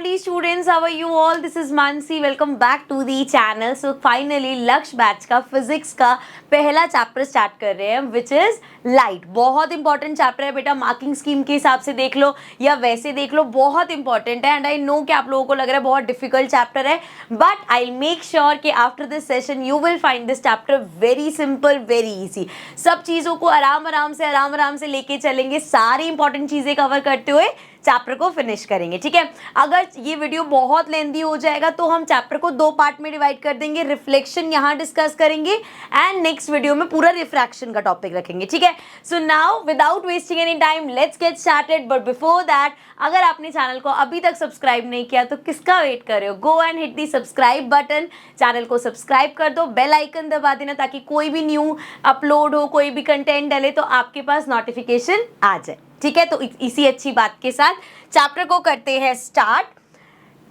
lovely students, how are you all? This is Mansi. Welcome back to the channel. So finally लक्ष्य batch का physics का पहला chapter start कर रहे हैं विच इज लाइट. बहुत इंपॉर्टेंट चैप्टर है बेटा, मार्किंग स्कीम के हिसाब से देख लो या वैसे देख लो, बहुत इंपॉर्टेंट है. एंड आई नो कि आप लोगों को लग रहा है बहुत डिफिकल्ट चैप्टर है, but I will make sure कि after this session you will find this chapter very simple, very easy. सब चीज़ों को आराम आराम से लेके चलेंगे, सारी इंपॉर्टेंट चीज़ें कवर करते हुए चैप्टर को फिनिश करेंगे. ठीक है, अगर ये वीडियो बहुत लेंदी हो जाएगा तो हम चैप्टर को दो पार्ट में डिवाइड कर देंगे. रिफ्लेक्शन यहाँ डिस्कस करेंगे एंड नेक्स्ट वीडियो में पूरा रिफ्रैक्शन का टॉपिक रखेंगे. ठीक है, so now without wasting any time let's get started. But before that, अगर आपने चैनल को अभी तक सब्सक्राइब नहीं किया तो किसका वेट कर रहे हो? Go and hit the subscribe button. Channel को सब्सक्राइब कर दो, बेल आइकन दबा देना ताकि कोई भी न्यू अपलोड हो, कोई भी कंटेंट डले तो आपके पास नोटिफिकेशन आ जाए. ठीक है, तो इसी अच्छी बात के साथ चैप्टर को करते हैं स्टार्ट.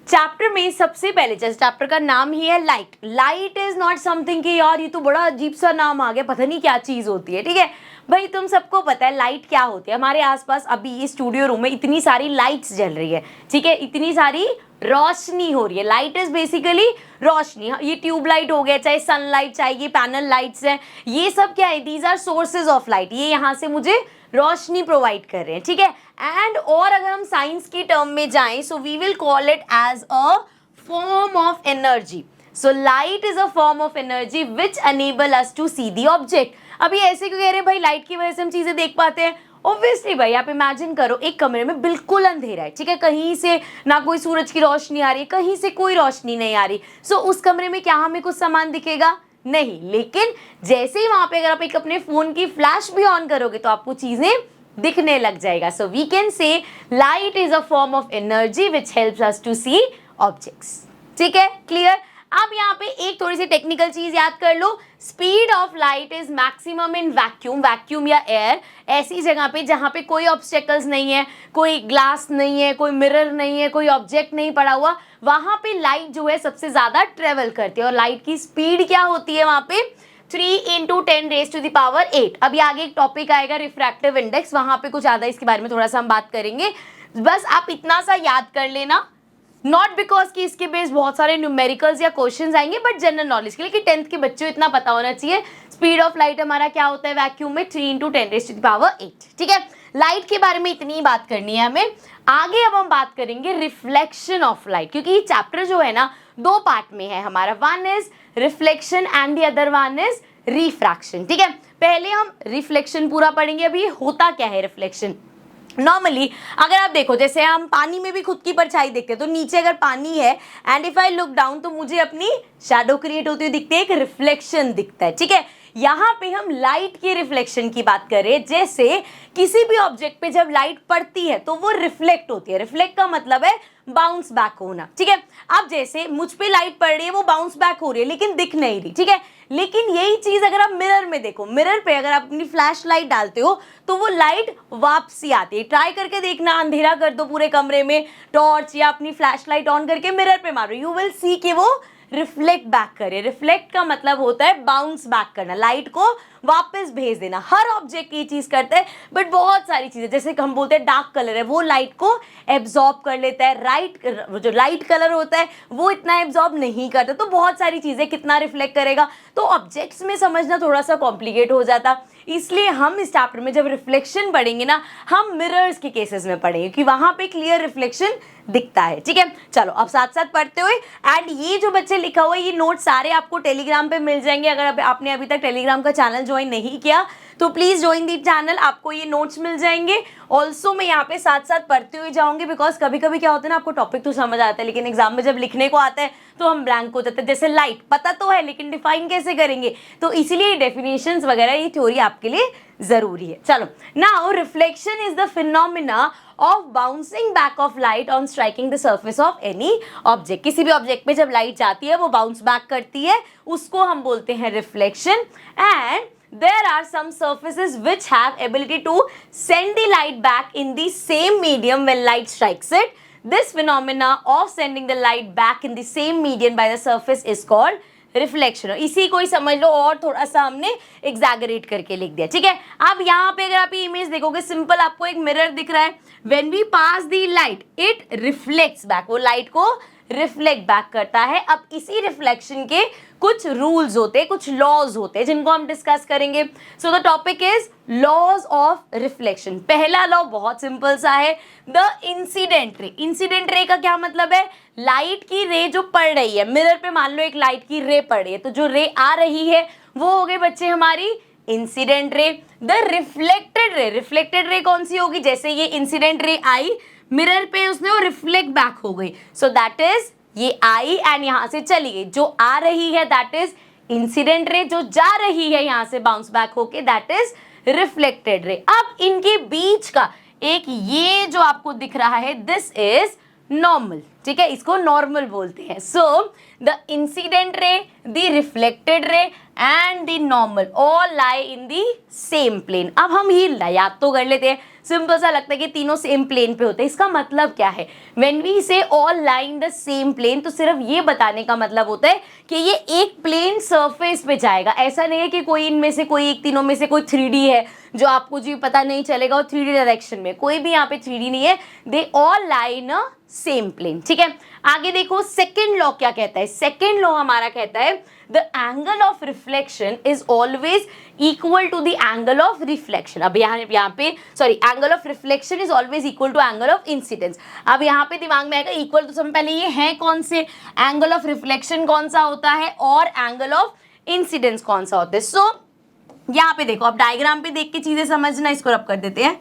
चैप्टर में सबसे पहले जैसे चैप्टर का नाम ही है light. Light is not something कि यार ये तो बड़ा अजीब सा नाम आ गया, पता नहीं क्या चीज होती है. ठीक है भाई, तुम सबको पता है लाइट क्या होती है. हमारे आसपास अभी ये स्टूडियो रूम में इतनी सारी लाइट्स जल रही है. ठीक है, इतनी सारी रोशनी हो रही है. लाइट इज बेसिकली रोशनी. ये ट्यूब लाइट हो गया, चाहे सनलाइट, चाहे ये पैनल लाइट्स हैं, ये सब क्या है? These are sources of light. ये यहाँ से मुझे रोशनी प्रोवाइड कर रहे हैं. ठीक है, एंड और अगर हम साइंस की टर्म में जाएं so we will call it as a form of energy. So light is a form of energy which enable us to see the object. अभी ऐसे क्यों कह रहे हैं भाई? लाइट की वजह से हम चीजें देख पाते हैं. ऑब्वियसली भाई, आप इमेजिन करो एक कमरे में बिल्कुल अंधेरा है. ठीक है, कहीं से ना कोई सूरज की रोशनी आ रही है, कहीं से कोई रोशनी नहीं आ रही. सो उस कमरे में क्या हमें कुछ सामान दिखेगा? नहीं. लेकिन जैसे ही वहां पे अगर आप एक अपने फोन की फ्लैश भी ऑन करोगे तो आपको चीजें दिखने लग जाएगा. So we can say light is a form of energy which helps us to see objects. ठीक है, क्लियर. अब यहाँ पे एक थोड़ी सी टेक्निकल चीज याद कर लो. Speed of light is maximum in vacuum. Vacuum या एयर, ऐसी जगह पे जहाँ पे कोई ऑब्स्टेकल्स नहीं है, कोई ग्लास नहीं है, कोई मिरर नहीं है, कोई ऑब्जेक्ट नहीं पड़ा हुआ, वहां पे लाइट जो है सबसे ज्यादा ट्रेवल करती है. और लाइट की स्पीड क्या होती है वहां पे? 3 × 10⁸. अभी आगे एक टॉपिक आएगा रिफ्रैक्टिव इंडेक्स, वहां पे कुछ ज्यादा इसके बारे में थोड़ा सा हम बात करेंगे. बस आप इतना सा याद कर लेना, नॉट बिकॉज कि इसके बेस बहुत सारे न्यूमेरिकल्स या क्वेश्चंस आएंगे, बट जनरल नॉलेज के लिए कि 10th के बच्चों इतना पता होना चाहिए. स्पीड ऑफ लाइट हमारा क्या होता है वैक्यूम में? 3 × 10⁸. ठीक है, लाइट के बारे में इतनी ही बात करनी है हमें. आगे अब हम बात करेंगे रिफ्लेक्शन ऑफ लाइट, क्योंकि ये चैप्टर जो है ना दो पार्ट में है हमारा. One is reflection and the other one is refraction. ठीक है, पहले हम रिफ्लेक्शन पूरा पढ़ेंगे. अभी होता क्या है रिफ्लेक्शन? नॉर्मली अगर आप देखो, जैसे हम पानी में भी खुद की परछाई देखते हैं, तो नीचे अगर पानी है and if I look down तो मुझे अपनी शैडो क्रिएट होती हुई दिखती है, एक रिफ्लेक्शन दिखता है. ठीक है, यहाँ पे हम लाइट की रिफ्लेक्शन की बात करें. जैसे किसी भी ऑब्जेक्ट पे जब लाइट पड़ती है तो वो रिफ्लेक्ट होती है. रिफ्लेक्ट का मतलब है बाउंस बैक होना. ठीक है, अब जैसे मुझ पे लाइट पड़ रही है, वो बाउंस बैक हो रही है लेकिन दिख नहीं रही. ठीक है, लेकिन यही चीज अगर आप मिरर में देखो, मिरर पे अगर आप अपनी फ्लैश लाइट डालते हो तो वो लाइट वापसी आती है. ट्राई करके देखना, अंधेरा कर दो पूरे कमरे में, टॉर्च या अपनी फ्लैश लाइट ऑन करके मिरर पे मारो, यू विल सी कि वो रिफ्लेक्ट बैक करे. रिफ्लेक्ट का मतलब होता है बाउंस बैक करना, लाइट को वापस भेज देना. हर ऑब्जेक्ट ये चीज करता है, बट बहुत सारी चीजें, जैसे हम बोलते हैं डार्क कलर है, वो लाइट को एब्जॉर्ब कर लेता है. जो लाइट कलर होता है वो इतना एब्जॉर्ब नहीं करता. तो बहुत सारी चीजें कितना रिफ्लेक्ट करेगा, तो ऑब्जेक्ट्स में समझना थोड़ा सा कॉम्प्लिकेट हो जाता. इसलिए हम इस चैप्टर में जब रिफ्लेक्शन पढ़ेंगे ना, हम मिरर्स के केसेस में पढ़ेंगे कि वहां पे क्लियर रिफ्लेक्शन दिखता है. ठीक है, चलो अब साथ साथ पढ़ते हुए. एंड ये जो बच्चे लिखा हुआ है ये नोट सारे आपको टेलीग्राम पे मिल जाएंगे. अगर आपने अभी तक टेलीग्राम का चैनल ज्वाइन नहीं किया तो प्लीज ज्वाइन दी चैनल, आपको ये नोट्स मिल जाएंगे. ऑल्सो मैं यहाँ पे साथ साथ पढ़ते हुए जाऊंगी, बिकॉज कभी कभी क्या होता है ना, आपको टॉपिक तो समझ आता है लेकिन एग्जाम में जब लिखने को आता है तो हम ब्लैंक हो जाते हैं. जैसे लाइट पता तो है लेकिन डिफाइन कैसे करेंगे, तो इसीलिए डेफिनेशंस वगैरह ये थ्योरी आपके लिए जरूरी है. चलो, now reflection is the phenomena of bouncing back of light on striking the surface of any object. किसी भी ऑब्जेक्ट पे जब लाइट जाती है वो बाउंस बैक करती है, उसको हम बोलते हैं reflection. And there are some surfaces which have ability to send the light back in the same medium when light strikes it. This phenomena of sending the light back in the same medium by the surface is called reflection हो, इसी को ही समझ लो और थोड़ा सा हमने exaggerate करके लिख दिया, ठीक है। अब यहाँ पे अगर आप ये इमेज देखोगे, सिंपल आपको एक मिरर दिख रहा है, when we pass the light it reflects back, वो लाइट को रिफ्लेक्ट बैक करता है। अब इसी रिफ्लेक्शन के कुछ रूल्स होते हैं, कुछ लॉज होते हैं जिनको हम डिस्कस करेंगे। So the topic is laws of reflection. पहला लॉ बहुत सिंपल सा है, द इंसिडेंट रे। इंसिडेंट रे का क्या मतलब है, लाइट की रे जो पड़ रही है मिरर पे, मान लो एक लाइट की रे पड़ रही है, तो जो रे आ रही है वो हो गई बच्चे हमारी इंसिडेंट रे। द रिफ्लेक्टेड रे, रिफ्लेक्टेड रे कौन सी होगी, जैसे ये इंसिडेंट रे आई मिरर पे, उसने वो रिफ्लेक्ट बैक हो गई, सो दैट इज ये आई एंड यहां से चली गई, जो आ रही है दैट इज इंसिडेंट रे, जो जा रही है यहां से बाउंस बैक होके दैट इज रिफ्लेक्टेड रे। अब इनके बीच का एक ये जो आपको दिख रहा है दिस इज नॉर्मल, ठीक है, इसको नॉर्मल बोलते हैं। So the incident ray, the reflected ray and the normal all lie in the same plane. अब हम ये याद तो कर लेते हैं, सिंपल सा लगता है कि तीनों सेम प्लेन पे होते हैं। इसका मतलब क्या है, when we say all lie in the same plane, तो सिर्फ ये बताने का मतलब होता है कि ये एक प्लेन सरफेस पे जाएगा। ऐसा नहीं है कि कोई इनमें से कोई एक, तीनों में से कोई 3D है जो आपको जी पता नहीं चलेगा और 3D डायरेक्शन में, कोई भी यहाँ पे 3D नहीं है, they all lie in a same plane, ठीक है। आगे देखो सेकेंड लॉ क्या कहता है, सेकेंड लॉ हमारा कहता है the angle of reflection is always equal to the angle of reflection. अब यहाँ पे sorry, angle of reflection is always equal to angle of incidence. अब यहाँ पे दिमाग में आएगा इक्वल तो समय पहले ये है कौन से, एंगल ऑफ रिफ्लेक्शन कौन सा होता है और एंगल ऑफ इंसिडेंस कौन सा होता है। सो यहाँ पे देखो, अब डायग्राम पे देख के चीजें समझना, इसको रब कर देते हैं।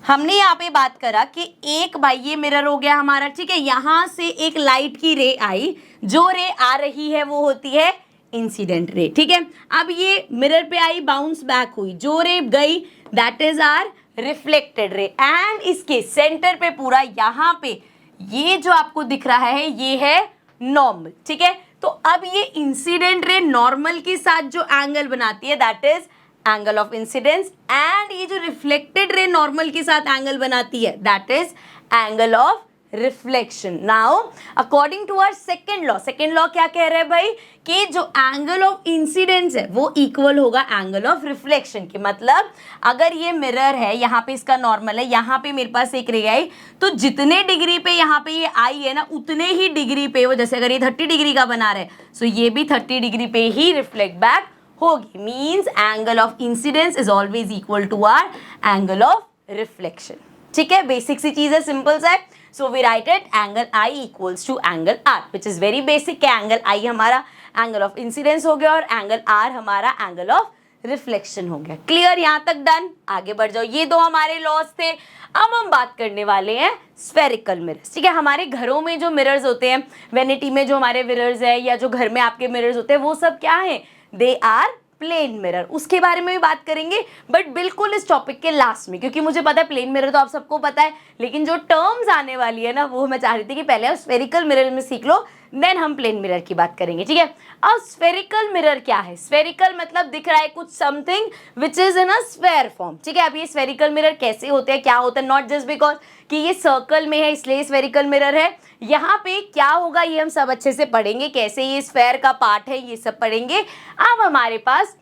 हमने यहाँ पे बात करा कि एक भाई ये मिरर हो गया हमारा, ठीक है, यहां से एक लाइट की रे आई, जो रे आ रही है वो होती है इंसिडेंट रे, ठीक है। अब ये मिरर पे आई, बाउंस बैक हुई, जो रे गई that is our reflected ray, and इसके सेंटर पे पूरा यहाँ पे ये जो आपको दिख रहा है ये है नॉर्मल, ठीक है। तो अब ये इंसिडेंट रे नॉर्मल के साथ जो एंगल बनाती है that is angle of incidence, and ये जो रिफ्लेक्टेड रे नॉर्मल के साथ एंगल बनाती है that is angle of reflection. Now according to our second law, second law क्या कह रहा है भाई कि जो एंगल ऑफ इंसिडेंस है वो इक्वल होगा एंगल ऑफ रिफ्लेक्शन के। मतलब अगर ये मिरर है, यहाँ पे इसका नॉर्मल है, यहाँ पे मेरे पास एक रे आई, तो जितने डिग्री पे यहाँ पे ये आई है ना, उतने ही डिग्री पे वो, जैसे अगर ये 30 डिग्री का बना रहे सो ये भी 30 डिग्री पे ही रिफ्लेक्ट बैक होगी। Means angle of incidence is always equal to our angle of reflection, ठीक है। बेसिक सी चीज है, सिंपल सा है। So we write it angle I equals to angle R, which is very basic है। एंगल आई हमारा एंगल ऑफ इंसिडेंस हो गया और एंगल आर हमारा एंगल ऑफ रिफ्लेक्शन हो गया। क्लियर, यहाँ तक डन, आगे बढ़ जाओ। ये दो हमारे लॉस थे। अब हम बात करने वाले हैं स्फेरिकल मिरर्स, ठीक है। हमारे घरों में जो मिरर्स होते हैं, वेनिटी में जो हमारे मिरर्स है या जो घर में आपके मिरर्स होते हैं, वो सब क्या है, दे आर प्लेन मिरर। उसके बारे में भी बात करेंगे बट बिल्कुल इस टॉपिक के लास्ट में, क्योंकि मुझे पता है प्लेन मिरर तो आप सबको पता है, लेकिन जो टर्म्स आने वाली है ना वो मैं चाह रही थी कि पहले आप स्फेरिकल मिरर में सीख लो, देन हम प्लेन मिरर की बात करेंगे, ठीक है। अब स्फेरिकल मिरर क्या है, स्फेरिकल मतलब दिख रहा है कुछ something which is in a sphere form, ठीक है। अब ये स्फेरिकल मिरर कैसे होते हैं, क्या होता है, नॉट जस्ट बिकॉज कि ये सर्कल में है इसलिए स्फेरिकल मिरर है। यहाँ पे क्या होगा ये हम सब अच्छे से पढ़ेंगे, कैसे ये स्फेयर का पार्ट है ये सब पढ़ेंगे। अब हमारे पास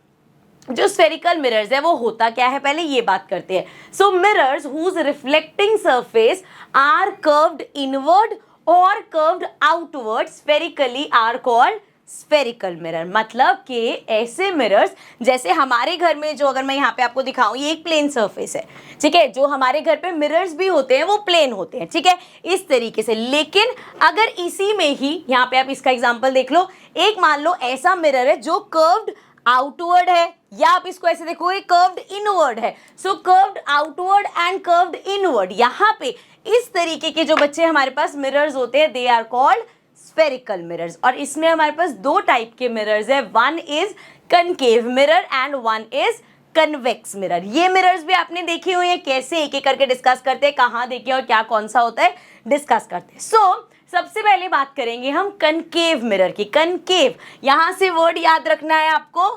जो स्फेरिकल मिरर्स है वो होता क्या है, पहले ये बात करते हैं। So mirrors whose reflecting surface are curved inward और curved outward spherically are called spherical mirror. मतलब कि ऐसे मिरर्स, जैसे हमारे घर में जो, अगर मैं यहाँ पे आपको दिखाऊं, ये एक प्लेन सरफेस है, ठीक है। जो हमारे घर पे मिरर्स भी होते हैं वो प्लेन होते हैं, ठीक है, इस तरीके से। लेकिन अगर इसी में ही, यहाँ पे आप इसका एग्जांपल देख लो, एक मान लो ऐसा मिरर है जो कर्व्ड आउटवर्ड है, या आप इसको ऐसे देखो ये कर्व्ड इनवर्ड है। So curved outward and curved inward, यहाँ पे इस तरीके के जो बच्चे हमारे पास मिरर्स होते हैं they are called spherical mirrors. और इसमें हमारे पास दो टाइप के मिरर्स है, one is concave mirror and one is convex mirror. ये मिरर्स भी आपने देखे हुए हैं, कैसे एक एक करके डिस्कस करते हैं, कहाँ देखे और क्या कौन सा होता है डिस्कस करते हैं। सो सबसे पहले बात करेंगे हम कनकेव मिरर की। कनकेव, यहां से वर्ड याद रखना है आपको,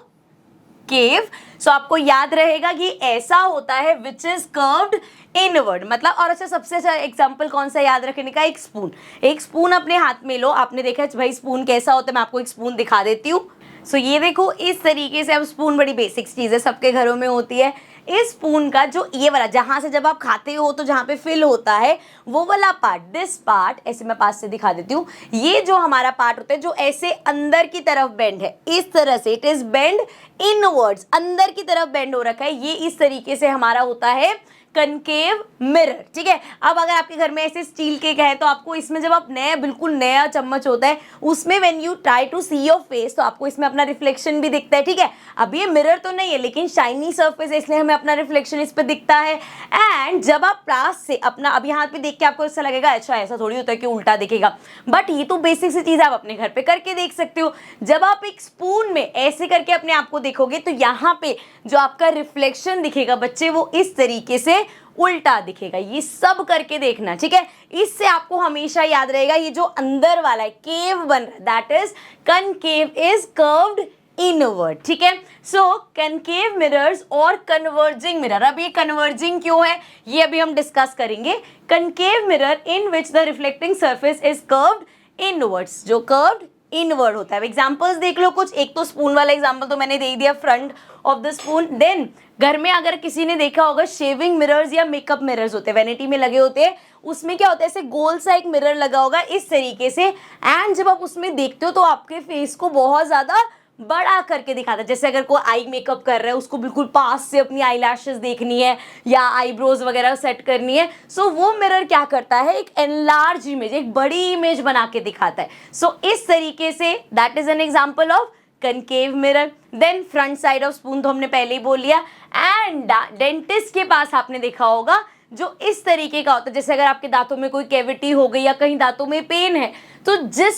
कनकेव। सो आपको याद रहेगा कि ऐसा होता है विच इज कर्व्ड इनवर्ड, मतलब। और अच्छा, सबसे अच्छा एग्जांपल कौन सा याद रखने का, एक स्पून। एक स्पून अपने हाथ में लो, आपने देखा है भाई स्पून कैसा होता है, मैं आपको एक स्पून दिखा देती हूँ। सो ये देखो, इस तरीके से। अब स्पून बड़ी बेसिक चीज़ है, सबके घरों में होती है। इस स्पून का जो ये वाला, जहां से जब आप खाते हो तो जहां पे फिल होता है वो वाला पार्ट, दिस पार्ट, ऐसे मैं पास से दिखा देती हूँ। ये जो हमारा पार्ट होता है जो ऐसे अंदर की तरफ बेंड है, इस तरह से, इट इज बेंड इनवर्ड्स, अंदर की तरफ बेंड हो रखा है, ये इस तरीके से हमारा होता है कनकेव मिरर। ठीक है। अब अगर आपके घर में ऐसे स्टील के है तो आपको इसमें, जब आप नया, बिल्कुल नया चम्मच होता है उसमें, when you try to see your face, तो आपको इसमें अपना रिफ्लेक्शन भी दिखता है। ठीक है। अब ये मिरर तो नहीं है लेकिन शाइनी सरफेस है, इसलिए हमें अपना रिफ्लेक्शन इस पे दिखता है। एंड जब आप पास से अपना, अब यहाँ पे देख के आपको ऐसा लगेगा अच्छा ऐसा थोड़ी होता है कि उल्टा दिखेगा, बट ये तो बेसिक सी चीज आप अपने घर पे करके देख सकते हो। जब आप एक स्पून में ऐसे करके अपने आप को देखोगे तो यहाँ पे जो आपका रिफ्लेक्शन दिखेगा बच्चे, वो इस तरीके से उल्टा दिखेगा। ये सब करके देखना, ठीक है। इससे आपको हमेशा याद रहेगा ये जो अंदर वाला है केव बन रहा है, that is concave is curved inward. ठीक है। सो कनकेव मिरर्स और कन्वर्जिंग मिरर, अब ये कन्वर्जिंग क्यों है ये अभी हम डिस्कस करेंगे। Concave mirror in which the reflecting surface is curved inwards, जो कर्व्ड इनवर्ड होता है। एग्जांपल्स देख लो कुछ। एक तो स्पून वाला एग्जांपल तो मैंने दे दिया, front of the spoon. Then घर में अगर किसी ने देखा होगा शेविंग मिरर्स या मेकअप मिरर्स होते हैं, वैनिटी में लगे होते हैं, उसमें क्या होता है ऐसे गोल सा एक मिरर लगा होगा इस तरीके से। एंड जब आप उसमें देखते हो तो आपके फेस को बहुत ज्यादा बड़ा करके दिखाता है। जैसे अगर कोई आई मेकअप कर रहा है, उसको बिल्कुल पास से अपनी आई लैशेस देखनी है या आईब्रोज वगैरह सेट करनी है, सो वो मिरर क्या करता है, एक एनलार्ज इमेज, एक बड़ी इमेज बना के दिखाता है। सो इस तरीके से that is an example of concave mirror. Then front side of spoon तो हमने पहले ही बोल लिया। एंड डेंटिस्ट के पास आपने देखा होगा जो इस तरीके का होता है, जैसे अगर आपके दांतों में कोई कैविटी हो गई या कहीं दांतों में पेन है, तो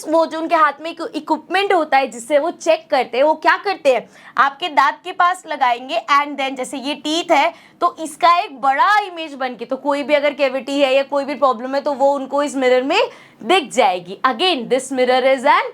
वो जो उनके हाथ में एक इक्विपमेंट होता है जिससे वो चेक करते हैं, वो क्या करते हैं, आपके दांत के पास लगाएंगे एंड देन जैसे ये टीथ है तो इसका एक बड़ा इमेज बन के, तो कोई भी अगर कैविटी है या कोई भी प्रॉब्लम है तो वो उनको इस मिरर में दिख जाएगी। Again this mirror is an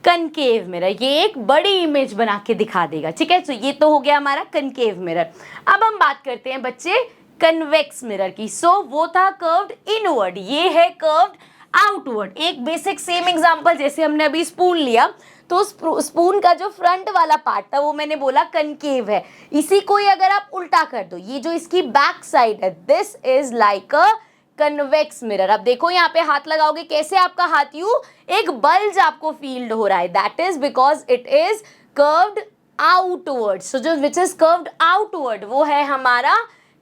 concave mirror, ये एक बड़ी इमेज बना के दिखा देगा। ठीक है। तो ये तो हो गया हमारा कनकेव मिरर। अब हम बात करते हैं बच्चे कन्वेक्स मिरर की। सो वो था कर्व्ड इनवर्ड, ये है कर्व्ड आउटवर्ड। एक बेसिक सेम एग्जांपल, जैसे हमने अभी स्पून लिया तो स्पून का जो फ्रंट वाला पार्ट था वो मैंने बोला कनकेव है। इसी को ही अगर आप उल्टा कर दो, ये जो इसकी बैक साइड है, this is like a convex mirror. अब देखो यहाँ पे हाथ लगाओगे, कैसे आपका हाथ यूं एक बल्ज आपको फील हो रहा है, that is because it is curved outward. So जो विच इज कर्व्ड आउटवर्ड वो है हमारा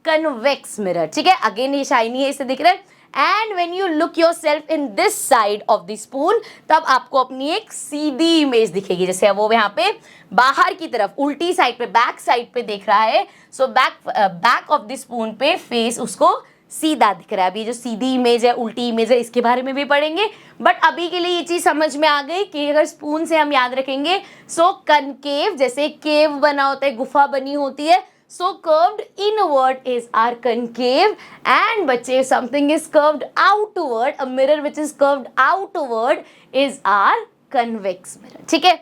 कन्वेक्स मिरर। ठीक है। अगेन ये शाइनी है, इसे दिख रहा है। And when you look yourself in this side of the spoon, तब आपको अपनी एक सीधी इमेज दिखेगी, जैसे वो यहाँ पे बाहर की तरफ उल्टी साइड पे, बैक साइड पे देख रहा है। So back of the spoon पे फेस उसको सीधा दिख रहा है। अभी जो सीधी इमेज है, उल्टी इमेज है, इसके बारे में भी पढ़ेंगे, बट अभी के लिए ये चीज समझ में आ गई कि अगर स्पून से हम याद रखेंगे, सो कनकेव, जैसे केव बना होता है, गुफा बनी होती है, so curved inward is our concave, and बच्चे something is curved outward, a mirror which is curved outward is our convex mirror। ठीक है।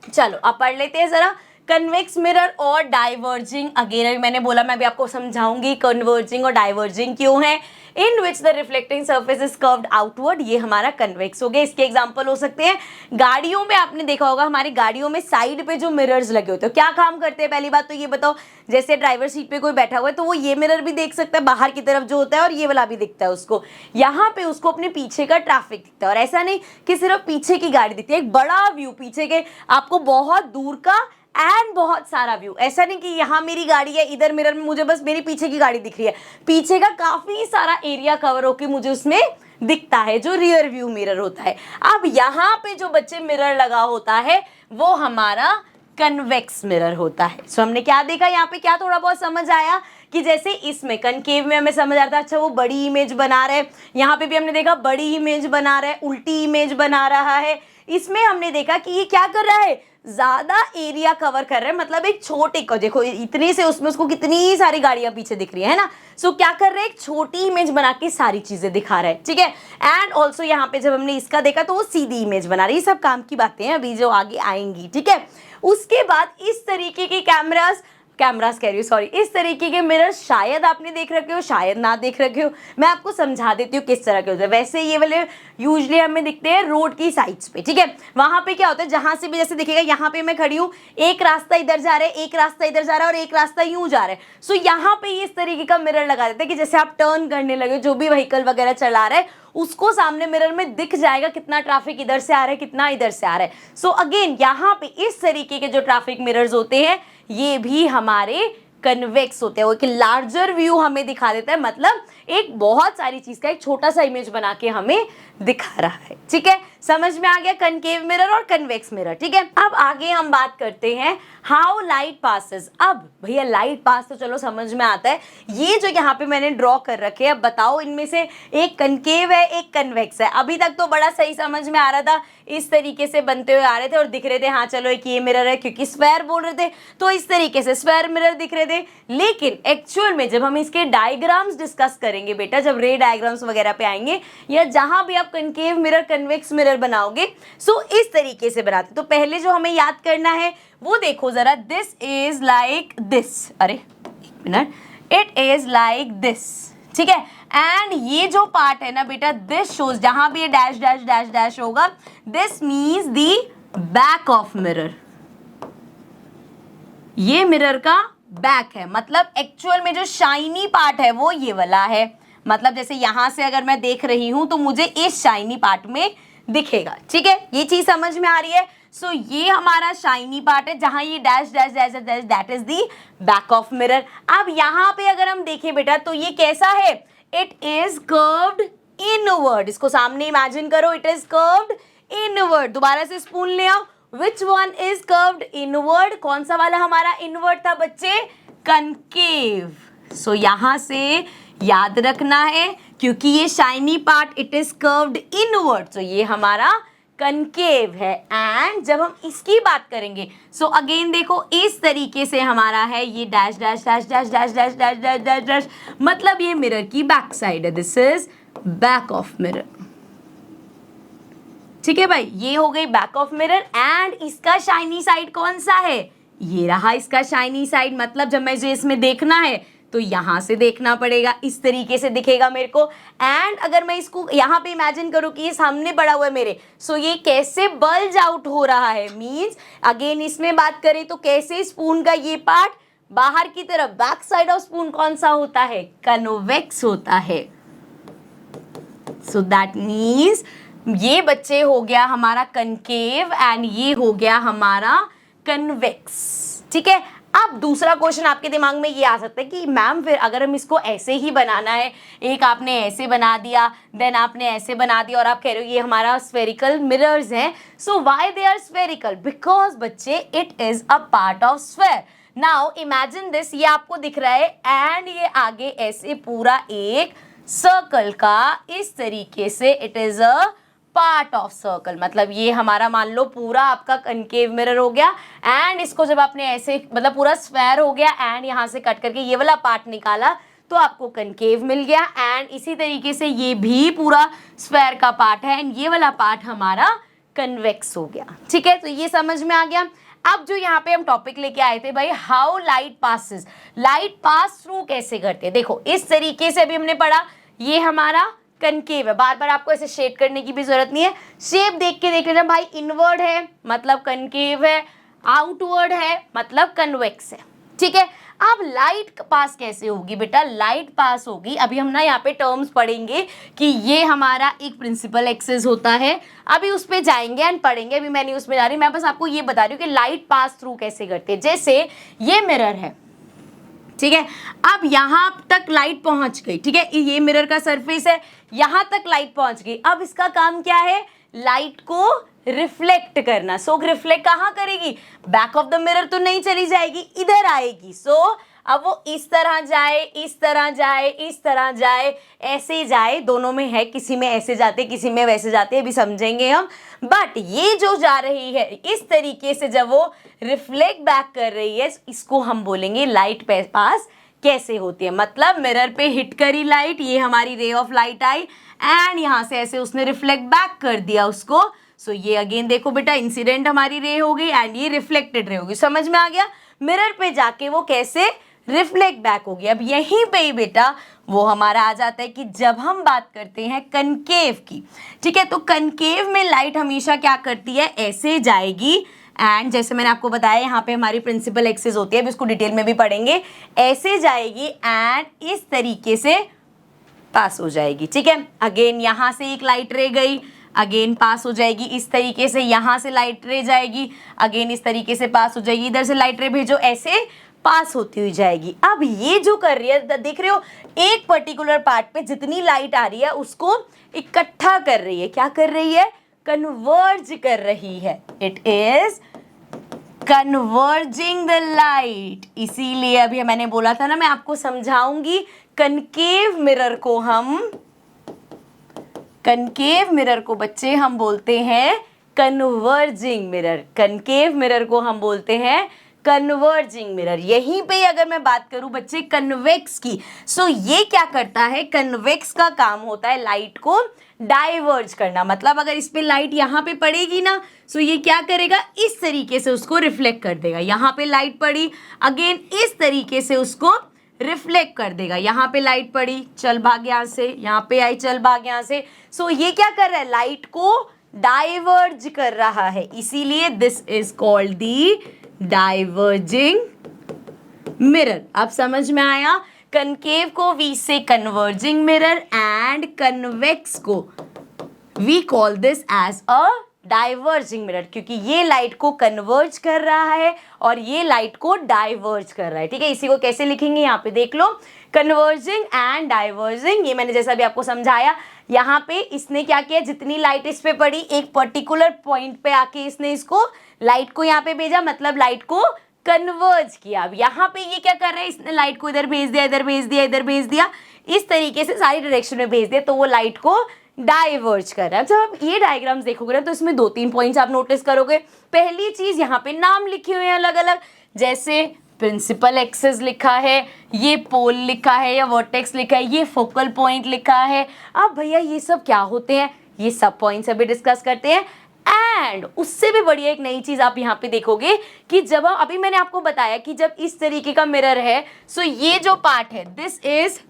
चलो अब पढ़ लेते हैं जरा कन्वेक्स मिरर और डाइवर्जिंग। अगेन अभी मैंने बोला, मैं भी आपको समझाऊंगी कन्वर्जिंग और डाइवर्जिंग क्यों है। In which the reflecting surface is curved outward, ये हमारा कन्वेक्स हो गया। इसके एग्जांपल हो सकते हैं, गाड़ियों में आपने देखा होगा, हमारी गाड़ियों में साइड पे जो मिरर्स लगे होते हैं क्या काम करते हैं, पहली बात तो ये बताओ। जैसे ड्राइवर सीट पे कोई बैठा हुआ है तो वो ये मिरर भी देख सकता है बाहर की तरफ जो होता है, और ये वाला भी दिखता है उसको। यहाँ पे उसको अपने पीछे का ट्रैफिक दिखता है, और ऐसा नहीं कि सिर्फ पीछे की गाड़ी दिखती है, एक बड़ा व्यू पीछे के, आपको बहुत दूर का एंड बहुत सारा व्यू। ऐसा नहीं कि यहाँ मेरी गाड़ी है, इधर मिरर में मुझे बस मेरी पीछे की गाड़ी दिख रही है, पीछे का काफी सारा एरिया कवर होके मुझे उसमें दिखता है, जो रियर व्यू मिरर होता है। अब यहाँ पे जो बच्चे मिरर लगा होता है वो हमारा कन्वेक्स मिरर होता है। सो हमने क्या देखा यहाँ पे, क्या थोड़ा बहुत समझ आया कि जैसे इसमें कनकेव में हमें समझ आता है अच्छा वो बड़ी इमेज बना रहे, यहाँ पे भी हमने देखा बड़ी इमेज बना रहा है, उल्टी इमेज बना रहा है। इसमें हमने देखा कि ये क्या कर रहा है, ज्यादा एरिया कवर कर रहा है, मतलब एक छोटे को देखो इतने से उसमें उसको कितनी सारी गाड़ियां पीछे दिख रही है ना। सो क्या कर रहे हैं, एक छोटी इमेज बना के सारी चीजें दिखा रहा है, ठीक है। एंड ऑल्सो यहाँ पे जब हमने इसका देखा तो वो सीधी इमेज बना रही है। सब काम की बातें हैं अभी जो आगे आएंगी, ठीक है। उसके बाद इस तरीके के कैमरास कह रही हूँ, सॉरी, इस तरीके के मिरर शायद आपने देख रखे हो, शायद ना देख रखे हो। मैं आपको समझा देती हूँ किस तरह के होते हैं। वैसे ये वाले यूजली हमें दिखते हैं रोड की साइड्स पे, ठीक है। वहां पे क्या होता है, जहां से भी जैसे दिखेगा, यहाँ पे मैं खड़ी हूँ, एक रास्ता इधर जा रहा है, एक रास्ता इधर जा रहा है और एक रास्ता यूं जा रहा है। सो यहाँ पे इस तरीके का मिरर लगा देते हैं कि जैसे आप टर्न करने लगे, जो भी व्हीकल वगैरह चला रहा है उसको सामने मिरर में दिख जाएगा कितना ट्रैफिक इधर से आ रहा है, कितना इधर से आ रहा है। सो अगेन यहाँ पे इस तरीके के जो ट्रैफिक मिरर्स होते हैं ये भी हमारे कन्वेक्स होते हैं। वो एक लार्जर व्यू हमें दिखा देता है, मतलब एक बहुत सारी चीज का एक छोटा सा इमेज बना के हमें दिखा रहा है, ठीक है। समझ में आ गया कनकेव मिरर और कन्वेक्स मिरर, ठीक है। अब आगे हम बात करते हैं हाउ लाइट पासेस। अब भैया लाइट पास तो चलो समझ में आता है, ये जो यहाँ पे मैंने ड्रॉ कर रखे हैं, अब बताओ इनमें से एक कनकेव है एक कन्वेक्स है। अभी तक तो बड़ा सही समझ में आ रहा था, इस तरीके से बनते हुए आ रहे थे और दिख रहे थे, हाँ चलो एक ये मिरर है, क्योंकि स्क्वायर बोल रहे थे तो इस तरीके से स्क्वायर मिरर दिख रहे थे। लेकिन एक्चुअल में जब हम इसके डायग्राम्स डिस्कस करेंगे बेटा, जब रे डायग्राम्स वगैरह पे आएंगे या जहां भी आप कनकेव मिरर कन्वेक्स मिरर बनाओगे, सो इस तरीके से बनाते। तो पहले जो हमें याद करना है वो देखो जरा, दिस इज लाइक दिस, अरे एक minute, it is like this, ठीक है। एंड ये जो पार्ट है ना बेटा, दिस शोज, जहां भी ये डैश डैश डैश डैश होगा, this means the back of mirror. ये मिरर का बैक है, मतलब एक्चुअल में जो शाइनी पार्ट है वो ये वाला है। मतलब जैसे यहां से अगर मैं देख रही हूं तो मुझे इस शाइनी पार्ट में दिखेगा, ठीक है। ये चीज समझ में आ रही है। सो ये हमारा शाइनी पार्ट है, जहां ये dash dash dash dash, that is the back of mirror. अब यहां पे अगर हम देखें बेटा तो ये कैसा है, इट इज कर्व्ड इनवर्ड। इसको सामने इमेजिन करो, इट इज कर्व्ड इनवर्ड। दोबारा से स्पून ले आओ, which one is curved inward, कौन सा वाला हमारा इनवर्ड था बच्चे, कनकेव। सो यहां से याद रखना है, क्योंकि ये shiny part it is curved inward, तो ये हमारा कनकेव है। एंड जब हम इसकी बात करेंगे, सो अगेन देखो इस तरीके से हमारा है, ये dash dash dash dash dash dash dash dash dash dash, मतलब ये मिरर की बैक साइड है, this is back of mirror, ठीक है भाई। ये हो गई बैक ऑफ मिरर। एंड इसका शाइनी साइड कौन सा है, ये रहा इसका शाइनी साइड। मतलब जब मैं इसमें देखना है तो यहां से देखना पड़ेगा, इस तरीके से दिखेगा मेरे को। एंड अगर मैं इसको यहां पे इमेजिन करूं कि ये सामने पड़ा हुआ है मेरे, सो ये कैसे बल्ज आउट हो रहा है, मींस अगेन इसमें बात करें तो कैसे स्पून का ये पार्ट बाहर की तरफ, बैक साइड ऑफ स्पून कौन सा होता है, कन्वेक्स होता है। सो दैट मीन्स ये बच्चे हो गया हमारा कनकेव एंड ये हो गया हमारा कन्वेक्स, ठीक है। अब दूसरा क्वेश्चन आपके दिमाग में ये आ सकता है कि मैम फिर अगर हम इसको ऐसे ही बनाना है, एक आपने ऐसे बना दिया, देन आपने ऐसे बना दिया और आप कह रहे हो ये हमारा स्फेरिकल मिरर्स हैं, so why they are spherical, because बच्चे it is a part of sphere. Now imagine this, ये आपको दिख रहा है एंड ये आगे ऐसे पूरा एक सर्कल का इस तरीके से, it is a part of circle. मतलब ये हमारा मान लो पूरा आपका कनकेव मिरर हो गया एंड इसको जब आपने ऐसे, मतलब पूरा स्क्वायर हो गया एंड यहाँ से कट करके ये वाला पार्ट निकाला तो आपको कनकेव मिल गया। एंड इसी तरीके से ये भी पूरा स्क्वायर का पार्ट है एंड ये वाला पार्ट हमारा कन्वेक्स हो गया, ठीक है। तो ये समझ में आ गया। अब जो यहाँ पे हम टॉपिक लेके आए थे भाई, how light passes, light pass through कैसे करते हैं। देखो इस तरीके से अभी हमने पढ़ा, ये हमारा कनकेव है, बार बार आपको ऐसे शेड करने की भी जरूरत नहीं है, शेप देख के देख लेना भाई। इनवर्ड है मतलब कनकेव है, आउटवर्ड है मतलब कन्वेक्स है, ठीक है। अब लाइट पास कैसे होगी बेटा, लाइट पास होगी, अभी हम ना यहाँ पे टर्म्स पढ़ेंगे कि ये हमारा एक प्रिंसिपल एक्सिस होता है, अभी उस पे जाएंगे एंड पढ़ेंगे, अभी मैं नहीं उसमें जा रही, मैं बस आपको ये बता रही हूँ कि लाइट पास थ्रू कैसे करते हैं। जैसे ये मिरर है, ठीक है, अब यहां तक लाइट पहुंच गई, ठीक है, ये मिरर का सरफेस है, यहां तक लाइट पहुंच गई। अब इसका काम क्या है, लाइट को रिफ्लेक्ट करना। सो रिफ्लेक्ट कहां करेगी, बैक ऑफ द मिरर तो नहीं चली जाएगी, इधर आएगी। सो अब वो इस तरह जाए, इस तरह जाए, इस तरह जाए, ऐसे जाए, दोनों में है, किसी में ऐसे जाते किसी में वैसे जाते, अभी समझेंगे हम। बट ये जो जा रही है इस तरीके से जब वो रिफ्लेक्ट बैक कर रही है, इसको हम बोलेंगे लाइट पास कैसे होती है। मतलब मिरर पे हिट करी लाइट, ये हमारी ray of light I and यहाँ से ऐसे उसने रिफ्लेक्ट बैक कर दिया उसको। सो ये अगेन देखो बेटा, इंसिडेंट हमारी रे हो गई एंड ये रिफ्लेक्टेड रे होगी। समझ में आ गया? मिरर पे जाके वो कैसे रिफ्लेक्ट बैक होगी। अब यहीं पे ही बेटा वो हमारा आ जाता है कि जब हम बात करते हैं कनकेव की, ठीक है, तो कनकेव में लाइट हमेशा क्या करती है, ऐसे जाएगी एंड जैसे मैंने आपको बताया यहाँ पे हमारी प्रिंसिपल एक्सिस होती है, अभी इसको डिटेल में भी पढ़ेंगे, ऐसे जाएगी एंड इस तरीके से पास हो जाएगी। ठीक है, अगेन यहाँ से एक लाइट रे गई, अगेन पास हो जाएगी इस तरीके से, यहाँ से लाइट रे जाएगी, अगेन इस तरीके से पास हो जाएगी, इधर से लाइट रे भेजो, ऐसे पास होती हुई जाएगी। अब ये जो कर रही है, देख रहे हो, एक पर्टिकुलर पार्ट पे जितनी लाइट आ रही है उसको इकट्ठा कर रही है। क्या कर रही है? कन्वर्ज कर रही है। It is converging the light. इसीलिए अभी मैंने बोला था ना, मैं आपको समझाऊंगी, कनकेव मिरर को बच्चे हम बोलते हैं कन्वर्जिंग मिरर। कनकेव मिरर को हम बोलते हैं कन्वर्जिंग मिरर। यहीं पे अगर मैं बात करूं बच्चे कन्वेक्स की, सो ये क्या करता है, कन्वेक्स का काम होता है लाइट को डाइवर्ज करना। मतलब अगर इस पे लाइट यहाँ पे पड़ेगी ना, सो ये क्या करेगा, इस तरीके से उसको रिफ्लेक्ट कर देगा। यहाँ पे लाइट पड़ी, अगेन इस तरीके से उसको रिफ्लेक्ट कर देगा। यहाँ पे लाइट पड़ी, चल भाग यहाँ से, यहाँ पे आई, चल भाग यहाँ से। सो ये क्या कर रहा है, लाइट को डाइवर्ज कर रहा है। इसीलिए this is called the diverging mirror. अब समझ में आया? कनकेव को we say converging mirror and convex को we call this as a diverging mirror, क्योंकि ये लाइट को कन्वर्ज कर रहा है और ये लाइट को डाइवर्ज कर रहा है। ठीक है, इसी को कैसे लिखेंगे, यहाँ पे देख लो, कन्वर्जिंग एंड डाइवर्जिंग। ये मैंने जैसा भी आपको समझाया, यहाँ पे इसने क्या किया, जितनी लाइट इस पे पड़ी एक पर्टिकुलर पॉइंट पे आके इसने इसको लाइट को यहाँ पे भेजा, मतलब लाइट को कन्वर्ज किया। अब यहाँ पे ये क्या कर रहा है, इसने लाइट को इधर भेज दिया, इधर भेज दिया, इधर भेज दिया, इस तरीके से सारी डायरेक्शन में भेज दिया, तो वो लाइट को डाइवर्ज कर रहा है। जब आप ये डायग्राम्स देखोगे ना, तो इसमें 2-3 पॉइंट्स आप नोटिस करोगे। पहली चीज, यहाँ पे नाम लिखे हुए हैं अलग अलग, जैसे प्रिंसिपल एक्सिस लिखा है, ये पोल लिखा है या वर्टेक्स लिखा है, ये फोकल पॉइंट लिखा है। अब भैया ये सब क्या होते हैं, ये सब पॉइंट्स अभी डिस्कस करते हैं। एंड उससे भी बढ़िया एक नई चीज आप यहाँ पे देखोगे कि जब अभी मैंने आपको बताया कि जब इस तरीके का मिरर है, सो ये जो पार्ट है, this is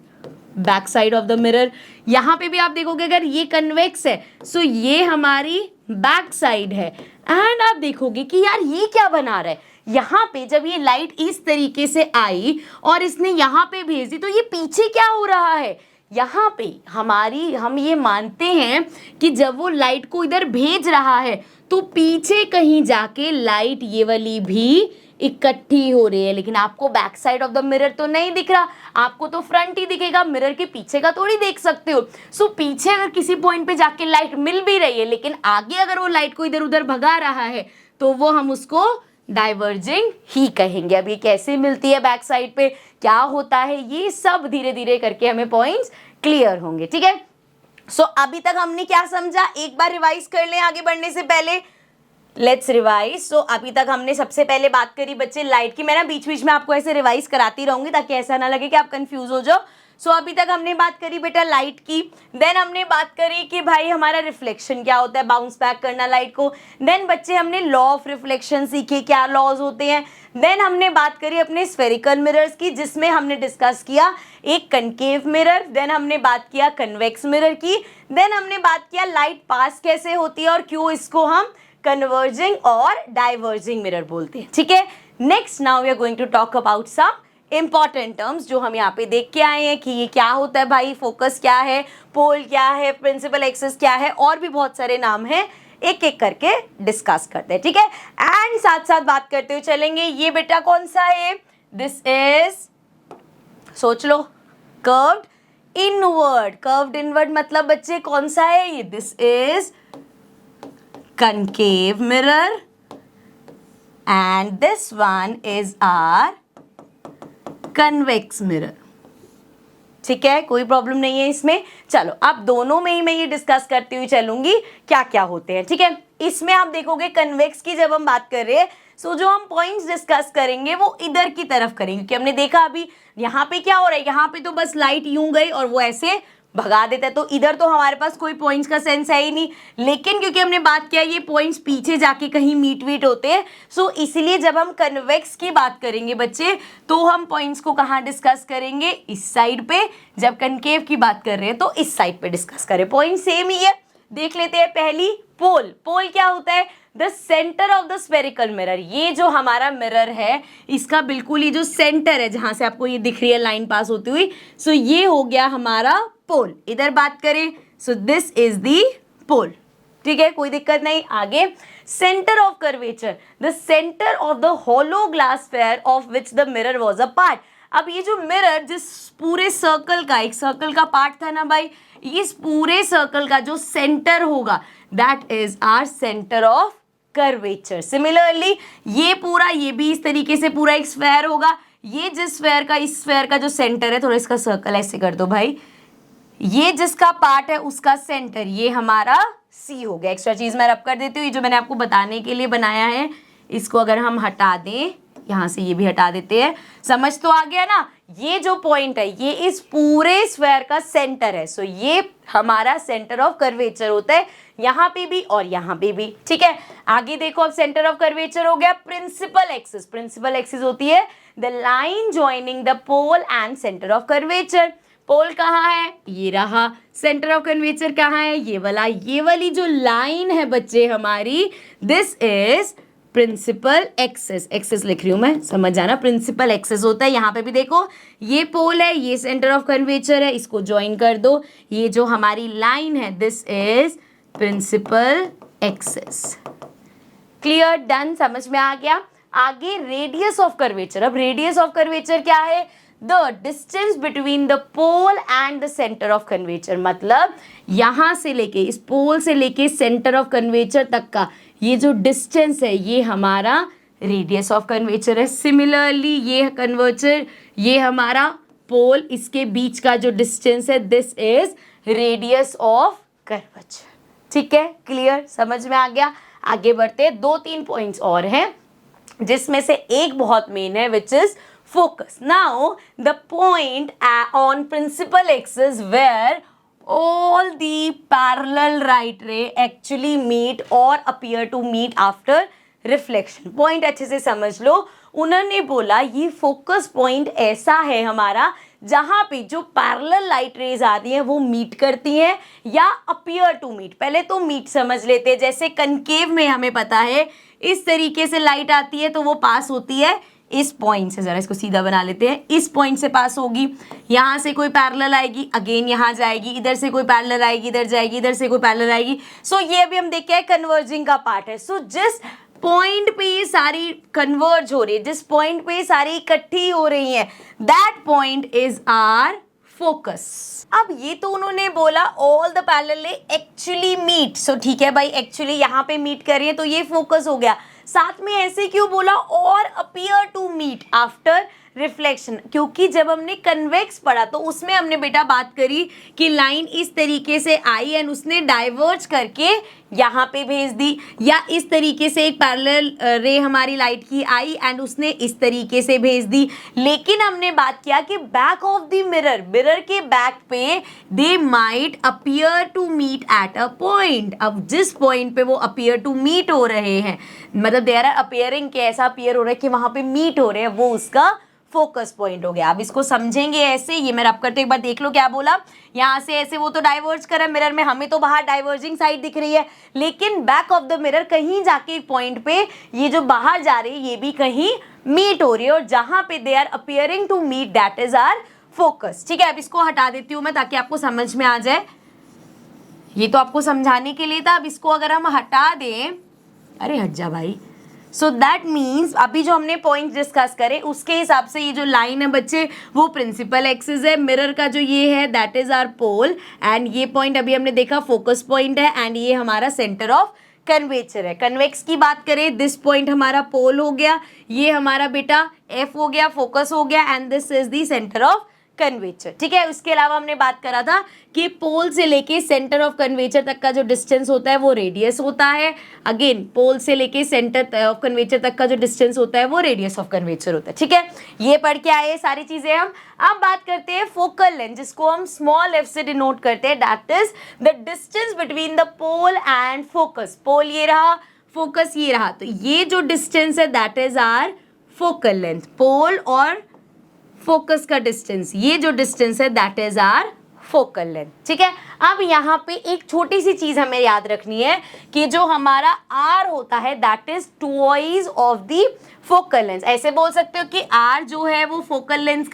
back side of the mirror. यहाँ पे भी आप देखोगे अगर ये कन्वेक्स है, सो ये हमारी बैक साइड है। एंड आप देखोगे कि यार ये क्या बना रहा है, यहाँ पे जब ये लाइट इस तरीके से आई और इसने यहाँ पे भेज दी, तो ये पीछे क्या हो रहा है, यहाँ पे हम ये मानते हैं कि जब वो लाइट को इधर भेज रहा है तो पीछे कहीं जाके लाइट ये वाली भी इकट्ठी हो रही है। लेकिन आपको back side of the mirror तो नहीं दिख रहा, आपको तो फ्रंट ही दिखेगा, मिरर के पीछे का थोड़ी देख सकते हो। सो पीछे अगर किसी पॉइंट पे जाके लाइट मिल भी रही है, लेकिन आगे अगर वो लाइट को इधर उधर भगा रहा है, तो वो हम उसको डाइवर्जिंग ही कहेंगे। अब ये कैसे मिलती है बैक साइड पे, क्या होता है, ये सब धीरे धीरे करके हमें पॉइंट्स क्लियर होंगे। ठीक है, सो अभी तक हमने क्या समझा, एक बार रिवाइज कर लें आगे बढ़ने से पहले। Let's revise. सो अभी तक हमने सबसे पहले बात करी बच्चे लाइट की। मैं ना बीच बीच में आपको ऐसे रिवाइज कराती रहूंगी ताकि ऐसा ना लगे कि आप कंफ्यूज हो जाओ। सो अभी तक हमने बात करी बेटा लाइट की, देन हमने बात करी कि भाई हमारा रिफ्लेक्शन क्या होता है, बाउंस बैक करना लाइट को। देन बच्चे हमने लॉ ऑफ रिफ्लेक्शन सीखे, क्या लॉज होते हैं। देन हमने बात करी अपने स्फेरिकल मिरर्स की, जिसमें हमने डिस्कस किया एक कनकेव मिरर, देन हमने बात किया कन्वेक्स मिरर की, देन हमने बात किया लाइट पास कैसे होती है और क्यों इसको हम कन्वर्जिंग और डाइवर्जिंग मिरर बोलते हैं। ठीक है, next now we are going to talk about some important terms जो हम यहाँ पे देख के आए हैं कि ये क्या होता है भाई, फोकस क्या है, पोल क्या है, प्रिंसिपल एक्सिस क्या है, और भी बहुत सारे नाम हैं, एक एक करके डिस्कस करते हैं। ठीक है, एंड साथ साथ बात करते हुए चलेंगे। ये बेटा कौन सा है, दिस इज, सोच लो, कर्व्ड इनवर्ड। कर्व्ड इनवर्ड मतलब बच्चे कौन सा है ये, this is concave mirror and this one is our convex mirror. ठीक है, कोई प्रॉब्लम नहीं है इसमें। चलो अब दोनों में ही मैं ये डिस्कस करती हुई चलूंगी क्या क्या होते हैं। ठीक है, इसमें आप देखोगे कन्वेक्स की जब हम बात कर रहे हैं, सो जो हम पॉइंट्स डिस्कस करेंगे वो इधर की तरफ करेंगे, क्योंकि हमने देखा अभी यहाँ पे क्या हो रहा है, यहाँ पे तो बस लाइट यूं गई और वो ऐसे भगा देता है, तो इधर तो हमारे पास कोई पॉइंट्स का सेंस है ही नहीं। लेकिन क्योंकि हमने बात किया ये पॉइंट्स पीछे जाके कहीं मीट वीट होते हैं, सो इसलिए जब हम कन्वेक्स की बात करेंगे बच्चे, तो हम पॉइंट्स को कहाँ डिस्कस करेंगे, इस साइड पे। जब कनकेव की बात कर रहे हैं तो इस साइड पे डिस्कस करें। पॉइंट सेम ही है। देख लेते हैं पहली, पोल। पोल क्या होता है, the centre of the spherical mirror. ये जो हमारा मिरर है इसका बिल्कुल ये जो सेंटर है, जहां से आपको ये दिख रही है लाइन पास होती हुई, सो ये हो गया हमारा पोल। इधर बात करें, सो दिस इज दी पोल। ठीक है, कोई दिक्कत नहीं। आगे, centre of curvature, the centre of the hollow glass sphere of which the mirror was a part. अब ये जो मिरर जिस पूरे सर्कल का, एक सर्कल का पार्ट था ना भाई, इस पूरे सर्कल का जो सेंटर होगा that is our centre of curvature. Similarly ये पूरा, ये भी इस तरीके से पूरा एक स्फीयर होगा। ये जिस स्फीयर का, इस स्फीयर का जो सेंटर है, थोड़ा इसका सर्कल ऐसे कर दो भाई, ये जिसका पार्ट है उसका सेंटर ये हमारा सी हो गया। एक्स्ट्रा चीज मैं रब कर देती हूँ, ये जो मैंने आपको बताने के लिए बनाया है, इसको अगर हम हटा दें, यहाँ से ये भी हटा देते हैं, समझ तो आ गया ना। ये जो पॉइंट है ये इस पूरे स्क्वायर का सेंटर है, सो ये हमारा सेंटर ऑफ कर्वेचर होता है, यहाँ पे भी और यहाँ पे भी। ठीक है, आगे देखो, अब सेंटर ऑफ कर्वेचर हो गया प्रिंसिपल एक्सिस। प्रिंसिपल एक्सिस होती है the line joining the pole and centre of curvature. Pole कहाँ है, ये रहा। सेंटर ऑफ कर्वेचर कहाँ है, ये वाला। ये वाली जो लाइन है बच्चे हमारी, this is principal axis. Axis लिख रही हूं मैं, समझ जाना, प्रिंसिपल एक्सिस होता है। यहाँ पे भी देखो, ये पोल है, ये सेंटर ऑफ कर्वेचर है, इसको ज्वाइन कर दो। ये जो हमारी लाइन है this is principal axis. Clear, done, समझ में आ गया। आगे रेडियस ऑफ कर्वेचर। अब रेडियस ऑफ कर्वेचर क्या है, the distance between the pole and the centre of curvature. मतलब यहां से लेके, इस पोल से लेके सेंटर ऑफ कर्वेचर तक का ये जो डिस्टेंस है ये हमारा रेडियस ऑफ कर्वेचर है। सिमिलरली ये कर्वेचर, ये हमारा पोल, इसके बीच का जो डिस्टेंस है this is radius of curvature. ठीक है, क्लियर, समझ में आ गया। आगे बढ़ते, दो तीन पॉइंट्स और हैं जिसमें से एक बहुत मेन है, which is focus. Now the point on principal axis where all the parallel right ray actually meet or appear to meet after reflection. Point अच्छे से समझ लो। उन्होंने बोला ये फोकस पॉइंट ऐसा है हमारा जहां पे जो पैरेलल लाइट रेज आती हैं वो मीट करती हैं या अपीयर टू मीट। पहले तो मीट समझ लेते हैं, जैसे कनकेव में हमें पता है इस तरीके से लाइट आती है तो वो पास होती है इस पॉइंट से। जरा इसको सीधा बना लेते हैं, इस पॉइंट से पास होगी, यहाँ से कोई पैरेलल आएगी, अगेन यहाँ जाएगी, इधर से कोई पैरेलल आएगी, इधर जाएगी, इधर से कोई पैरेलल आएगी। सो ये अभी हम देख के कन्वर्जिंग का पार्ट है। सो जिस पॉइंट पे ये सारी कन्वर्ज हो रही है, जिस पॉइंट पे ये सारी इकट्ठी हो रही है, that point is our focus. अब ये तो उन्होंने बोला all the parallel actually meet. So ठीक है भाई, एक्चुअली यहाँ पे मीट कर रही है तो ये फोकस हो गया। साथ में ऐसे क्यों बोला, और appear to meet after reflection, क्योंकि जब हमने कन्वेक्स पढ़ा तो उसमें हमने बेटा बात करी कि लाइन इस तरीके से आई एंड उसने डाइवर्ज करके यहाँ पे भेज दी, या इस तरीके से एक पैरेलल रे हमारी लाइट की आई एंड उसने इस तरीके से भेज दी। लेकिन हमने बात किया कि back of the mirror, mirror के बैक पे they might appear to meet at a point. अब जिस पॉइंट पे वो अपीयर टू मीट हो रहे हैं, मतलब दे आर अपीयरिंग के ऐसा अपीयर हो रहा है कि वहां पे मीट हो रहे हैं, वो उसका फोकस पॉइंट हो गया। अब इसको समझेंगे ऐसे, ये मैं रब करते एक बार देख लो क्या बोला। यहाँ से ऐसे वो तो डाइवर्ज कर रहा है मिरर में, हमें तो बाहर डाइवर्जिंग साइड दिख रही है, लेकिन बैक ऑफ द मिरर कहीं जाके एक पॉइंट पे ये जो बाहर जा रही है ये भी कहीं मीट हो रही है, और जहां पे they are appearing to meet that is our focus. ठीक है, अब इसको हटा देती हूँ मैं ताकि आपको समझ में आ जाए। ये तो आपको समझाने के लिए था, अब इसको अगर हम हटा दें, अरे हट जा भाई। सो दैट मीन्स अभी जो हमने पॉइंट डिस्कस करे उसके हिसाब से ये जो लाइन है बच्चे वो प्रिंसिपल एक्सिस है, मिरर का जो ये है that is our pole, and ये पॉइंट अभी हमने देखा फोकस पॉइंट है, एंड ये हमारा सेंटर ऑफ कर्वेचर है। कन्वेक्स की बात करें, दिस पॉइंट हमारा पोल हो गया, ये हमारा बेटा एफ हो गया, फोकस हो गया, and this is the centre of curvature. ठीक है, उसके अलावा हमने बात करा था कि पोल से लेके सेंटर ऑफ कन्वेचर तक का जो डिस्टेंस होता है वो रेडियस होता है। अगेन पोल से लेके सेंटर ऑफ कन्वेचर तक का जो डिस्टेंस होता है वो रेडियस ऑफ कन्वेचर होता है। ठीक है, ये पढ़ के आए सारी चीजें हम। अब बात करते हैं फोकल लेंथ, जिसको हम स्मॉल एफ से डिनोट करते हैं, that is the distance between the pole and focus. Pole ये रहा, फोकस ये रहा, तो ये जो डिस्टेंस है that is our focal length. Pole और फोकस का डिस्टेंस, ये जो डिस्टेंस है that is our focal length. ठीक है, अब यहाँ पे एक छोटी सी चीज हमें याद रखनी है कि जो हमारा आर होता है that is twice of the focal length. ऐसे बोल सकते हो कि आर जो है वो फोकल लेंथ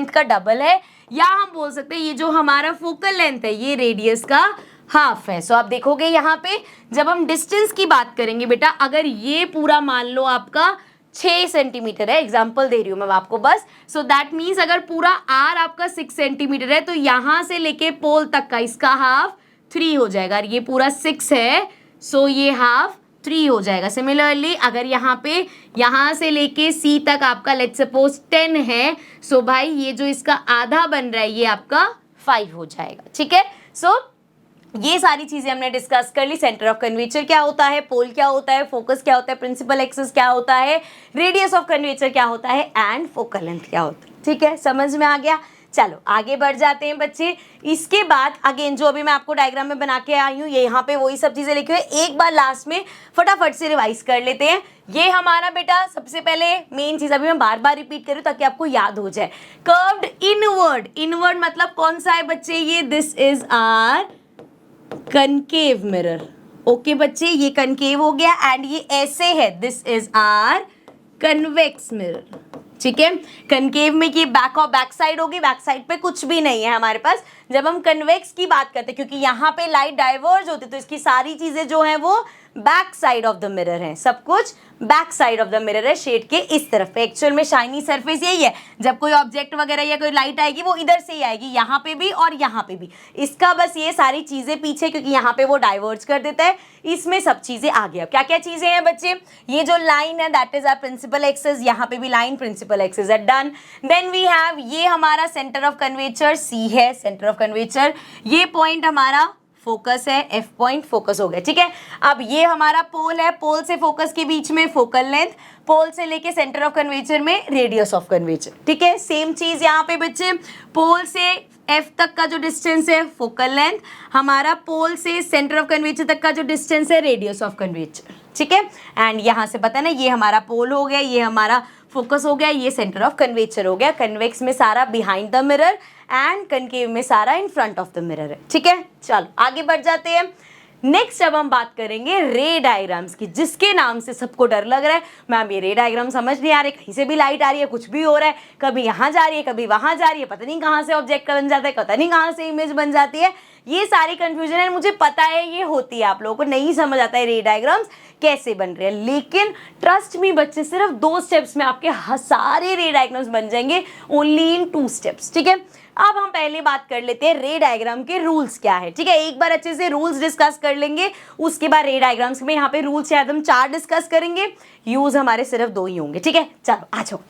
का डबल है, या हम बोल सकते हैं ये जो हमारा फोकल लेंथ है ये रेडियस का हाफ है। सो आप देखोगे यहाँ पे जब हम डिस्टेंस की बात करेंगे बेटा, अगर ये पूरा मान लो आपका 6 सेंटीमीटर है, एग्जाम्पल दे रही हूं मैं आपको बस। सो दैट मीन्स अगर पूरा आर आपका 6 सेंटीमीटर है तो यहां से लेके पोल तक का इसका हाफ 3 हो जाएगा। ये पूरा 6 है, सो ये हाफ 3 हो जाएगा। सिमिलरली अगर यहाँ से लेके सी तक आपका लेट्स सपोज 10 है, सो भाई ये जो इसका आधा बन रहा है ये आपका 5 हो जाएगा। ठीक है, सो ये सारी चीजें हमने डिस्कस कर ली। सेंटर ऑफ कर्वेचर क्या होता है, पोल क्या होता है, फोकस क्या होता है, प्रिंसिपल एक्सिस क्या होता है, रेडियस ऑफ कर्वेचर क्या होता है, एंड फोकल लेंथ क्या होता है। ठीक है, समझ में आ गया। चलो आगे बढ़ जाते हैं बच्चे। इसके बाद अगेन जो अभी मैं आपको डायग्राम में बना के आई हूँ, ये यहाँ पे वही सब चीजें लिखी हुई है, एक बार लास्ट में फटाफट से रिवाइज कर लेते हैं। ये हमारा बेटा सबसे पहले मेन चीज अभी मैं बार बार रिपीट करूँ ताकि आपको याद हो जाए। कर्व्ड इनवर्ड, इनवर्ड मतलब कौन सा है बच्चे, ये this is our concave mirror. Okay बच्चे, ये कनकेव हो गया, एंड ये ऐसे है, this is our convex mirror. ठीक है, कनकेव में ये बैक साइड होगी, बैक साइड पे कुछ भी नहीं है हमारे पास। जब हम कन्वेक्स की बात करते हैं, क्योंकि यहाँ पे लाइट डाइवर्ज होती है तो इसकी सारी चीजें जो है वो back side of the mirror है, सब कुछ back side of the mirror है, शेड के इस तरफ पे। एक्चुअल में शाइनी सरफेस यही है, जब कोई ऑब्जेक्ट वगैरह या कोई लाइट आएगी वो इधर से ही आएगी, यहाँ पे भी और यहाँ पे भी। इसका बस ये सारी चीजें पीछे, क्योंकि यहाँ पे वो डाइवर्ज कर देता है, इसमें सब चीजें आ गया। क्या क्या चीजें हैं बच्चे, ये जो लाइन है that is our principal axis, यहाँ पे भी लाइन प्रिंसिपल एक्सिस है, डन। देन वी हैव ये हमारा सेंटर ऑफ कर्वेचर सी है, सेंटर ऑफ कर्वेचर, ये पॉइंट हमारा फोकस है, एफ पॉइंट फोकस हो गया। ठीक है, अब ये हमारा पोल है, पोल से फोकस के बीच में फोकल लेंथ, पोल से लेके सेंटर ऑफ कर्वेचर में रेडियस ऑफ कर्वेचर। ठीक है, सेम चीज यहाँ पे बच्चे, पोल से एफ तक का जो डिस्टेंस है फोकल लेंथ, हमारा पोल से सेंटर ऑफ कर्वेचर तक का जो डिस्टेंस है रेडियस ऑफ कर्वेचर। ठीक है, एंड यहाँ से पता ना, ये हमारा पोल हो गया, ये हमारा फोकस हो गया, ये सेंटर ऑफ कर्वेचर हो गया। कन्वेक्स में सारा behind the mirror and concave में सारा इन फ्रंट ऑफ द मिरर है। ठीक है, चलो आगे बढ़ जाते हैं। नेक्स्ट अब हम बात करेंगे रे डायग्राम्स की, जिसके नाम से सबको डर लग रहा है, मैम ये रे डायग्राम समझ नहीं आ रहे, कहीं से भी लाइट आ रही है, कुछ भी हो रहा है, कभी यहाँ जा रही है कभी वहां जा रही है, पता नहीं कहाँ से ऑब्जेक्ट बन जाता है, पता नहीं कहाँ से इमेज बन जाती है। ये सारी कंफ्यूजन है, मुझे पता है ये होती है, आप लोगों को नहीं समझ आता है रे डायग्राम्स कैसे बन रहे हैं, लेकिन ट्रस्ट मी बच्चे, सिर्फ 2 स्टेप्स में आपके सारे रे डायग्राम्स बन जाएंगे, ओनली इन 2 स्टेप्स। ठीक है, अब हम पहले बात कर लेते हैं रे डायग्राम के रूल्स क्या है। ठीक है, एक बार अच्छे से रूल्स डिस्कस कर लेंगे, उसके बाद रे डायग्राम्स में यहाँ पे रूल्स शायद हम 4 डिस्कस करेंगे, यूज हमारे सिर्फ 2 ही होंगे। ठीक है, चलो आ जाओ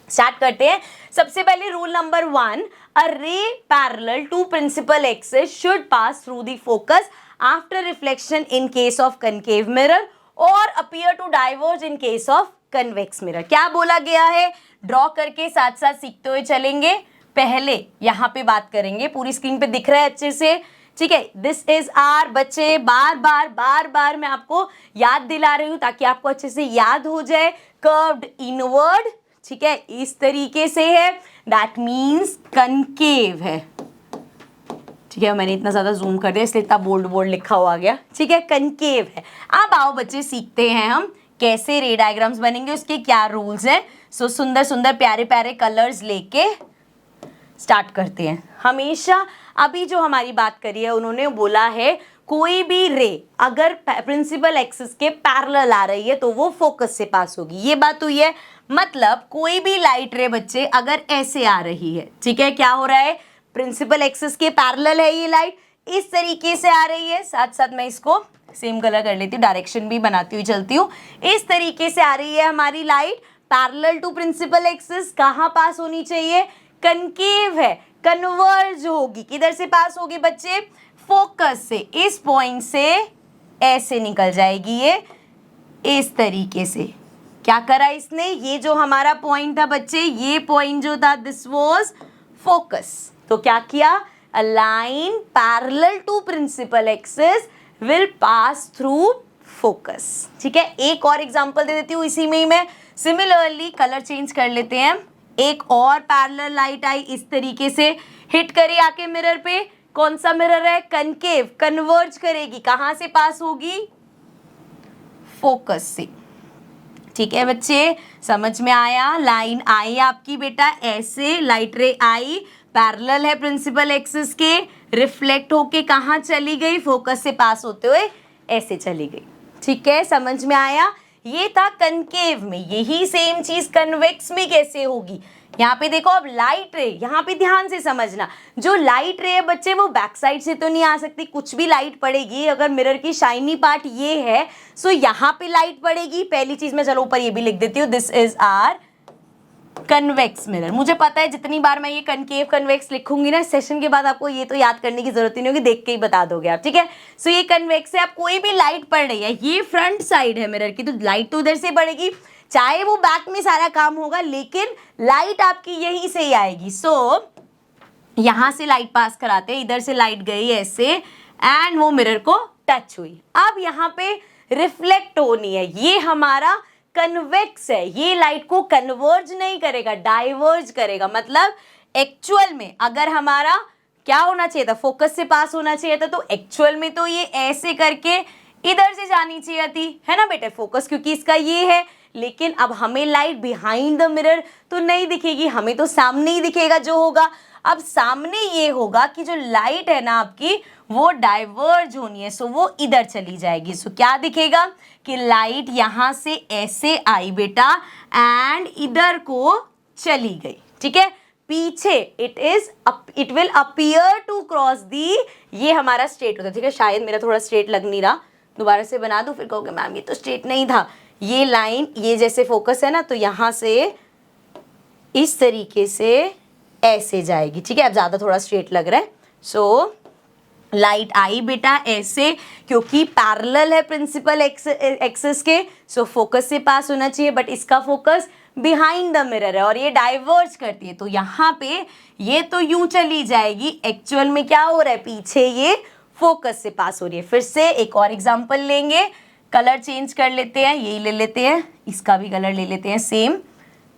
स्टार्ट करते हैं। सबसे पहले rule number 1, a ray parallel to principal axis should pass through the focus after reflection in case of concave mirror और appear to diverge in case of convex mirror. क्या बोला गया है, ड्रॉ करके साथ साथ सीखते हुए चलेंगे। पहले यहाँ पे बात करेंगे, पूरी स्क्रीन पे दिख रहा है अच्छे से। ठीक है, दिस इज आर, बच्चे बार बार मैं आपको याद दिला रही हूँ ताकि आपको अच्छे से याद हो जाए। कर्व्ड इनवर्ड, ठीक है, इस तरीके से है, दैट मीन्स कनकेव है। ठीक है, मैंने इतना ज्यादा जूम कर दिया इसलिए इतना बोल्ड लिखा हुआ गया। ठीक है, कनकेव है। अब आओ बच्चे सीखते हैं हम कैसे रे डायग्राम्स बनेंगे, उसके क्या रूल्स हैं। सो सुंदर सुंदर प्यारे प्यारे कलर्स लेके स्टार्ट करते हैं। हमेशा अभी जो हमारी बात करी है उन्होंने बोला है कोई भी रे अगर प्रिंसिपल एक्सिस के पैरेलल आ रही है तो वो फोकस से पास होगी, ये बात हुई है। मतलब कोई भी लाइट रे बच्चे अगर ऐसे आ रही है, ठीक है, क्या हो रहा है, प्रिंसिपल एक्सिस के पैरेलल है ये लाइट, इस तरीके से आ रही है, साथ साथ मैं इसको सेम कलर कर लेती हूँ, डायरेक्शन भी बनाती हुई चलती हूँ। इस तरीके से आ रही है हमारी light parallel to principal axis. कहाँ पास होनी चाहिए? कनकेव है, कन्वर्ज होगी। किधर से पास होगी बच्चे? फोकस से। इस पॉइंट से ऐसे निकल जाएगी ये, इस तरीके से। क्या करा इसने? ये जो हमारा पॉइंट था बच्चे, ये पॉइंट जो था दिस वाज फोकस। तो क्या किया? A line parallel to principal axis will pass through focus. ठीक है, एक और एग्जांपल दे देती हूँ इसी में ही मैं। सिमिलरली कलर चेंज कर लेते हैं। एक और पैरेलल लाइट आई, इस तरीके से हिट करी आके मिरर पे। कौन सा मिरर है? कनकेव, कन्वर्ज करेगी। कहाँ से पास होगी? फोकस से। ठीक है बच्चे, समझ में आया? लाइन आई आपकी बेटा ऐसे, लाइट रे आई, पैरेलल है प्रिंसिपल एक्सिस के, रिफ्लेक्ट होके कहाँ चली गई? फोकस से पास होते हुए ऐसे चली गई। ठीक है, समझ में आया? ये था कनकेव में। यही सेम चीज कन्वेक्स में कैसे होगी? यहाँ पे देखो, अब लाइट रे, यहाँ पे ध्यान से समझना, जो लाइट रे है बच्चे वो बैक साइड से तो नहीं आ सकती, कुछ भी लाइट पड़ेगी। अगर मिरर की शाइनी पार्ट ये है, सो यहाँ पे लाइट पड़ेगी। पहली चीज मैं चलो ऊपर ये भी लिख देती हूँ, this is our convex mirror. मुझे पता है जितनी बार मैं ये कनकेव कन्वेक्स लिखूंगी ना सेशन के बाद, आपको ये तो याद करने की जरूरत ही नहीं होगी, देख के ही बता दोगे आप। ठीक है, सो ये कन्वेक्स है। अब कोई भी लाइट पड़ रही है, ये फ्रंट साइड है मिरर की, तो लाइट तो उधर से पड़ेगी, चाहे वो बैक में सारा काम होगा, लेकिन लाइट आपकी यहीं से ही आएगी। सो यहां से लाइट पास कराते हैं, इधर से लाइट गई ऐसे एंड वो मिरर को टच हुई। अब यहाँ पे रिफ्लेक्ट होनी है, ये हमारा कन्वेक्स है, ये लाइट को कन्वर्ज नहीं करेगा, डाइवर्ज करेगा। मतलब एक्चुअल में अगर हमारा क्या होना चाहिए था? फोकस से पास होना चाहिए था, तो एक्चुअल में तो ये ऐसे करके इधर से जानी चाहिए थी, है ना बेटे? फोकस क्योंकि इसका ये है, लेकिन अब हमें लाइट बिहाइंड द मिरर तो नहीं दिखेगी, हमें तो सामने ही दिखेगा जो होगा। अब सामने ये होगा कि जो लाइट है ना आपकी वो डाइवर्ज होनी है, सो वो इधर चली जाएगी। सो क्या दिखेगा कि लाइट यहां से ऐसे आई बेटा एंड इधर को चली गई। ठीक है, पीछे it will appear to cross the, ये हमारा स्ट्रेट होता है। ठीक है, शायद मेरा थोड़ा स्ट्रेट लग नहीं रहा, दोबारा से बना दूं, फिर कहोगे मैम ये तो स्ट्रेट नहीं था। ये लाइन, ये जैसे फोकस है ना, तो यहां से इस तरीके से ऐसे जाएगी। ठीक है, अब ज्यादा थोड़ा स्ट्रेट लग रहा है। सो लाइट आई बेटा ऐसे, क्योंकि पैरेलल है प्रिंसिपल एक्सिस के, सो फोकस से पास होना चाहिए, बट इसका फोकस बिहाइंड द मिरर है और ये डाइवर्ज करती है, तो यहाँ पे ये तो यूं चली जाएगी। एक्चुअल में क्या हो रहा है? पीछे ये फोकस से पास हो रही है। फिर से एक और एग्जांपल लेंगे, कलर चेंज कर लेते हैं, यही ले लेते हैं, इसका भी कलर ले लेते हैं सेम।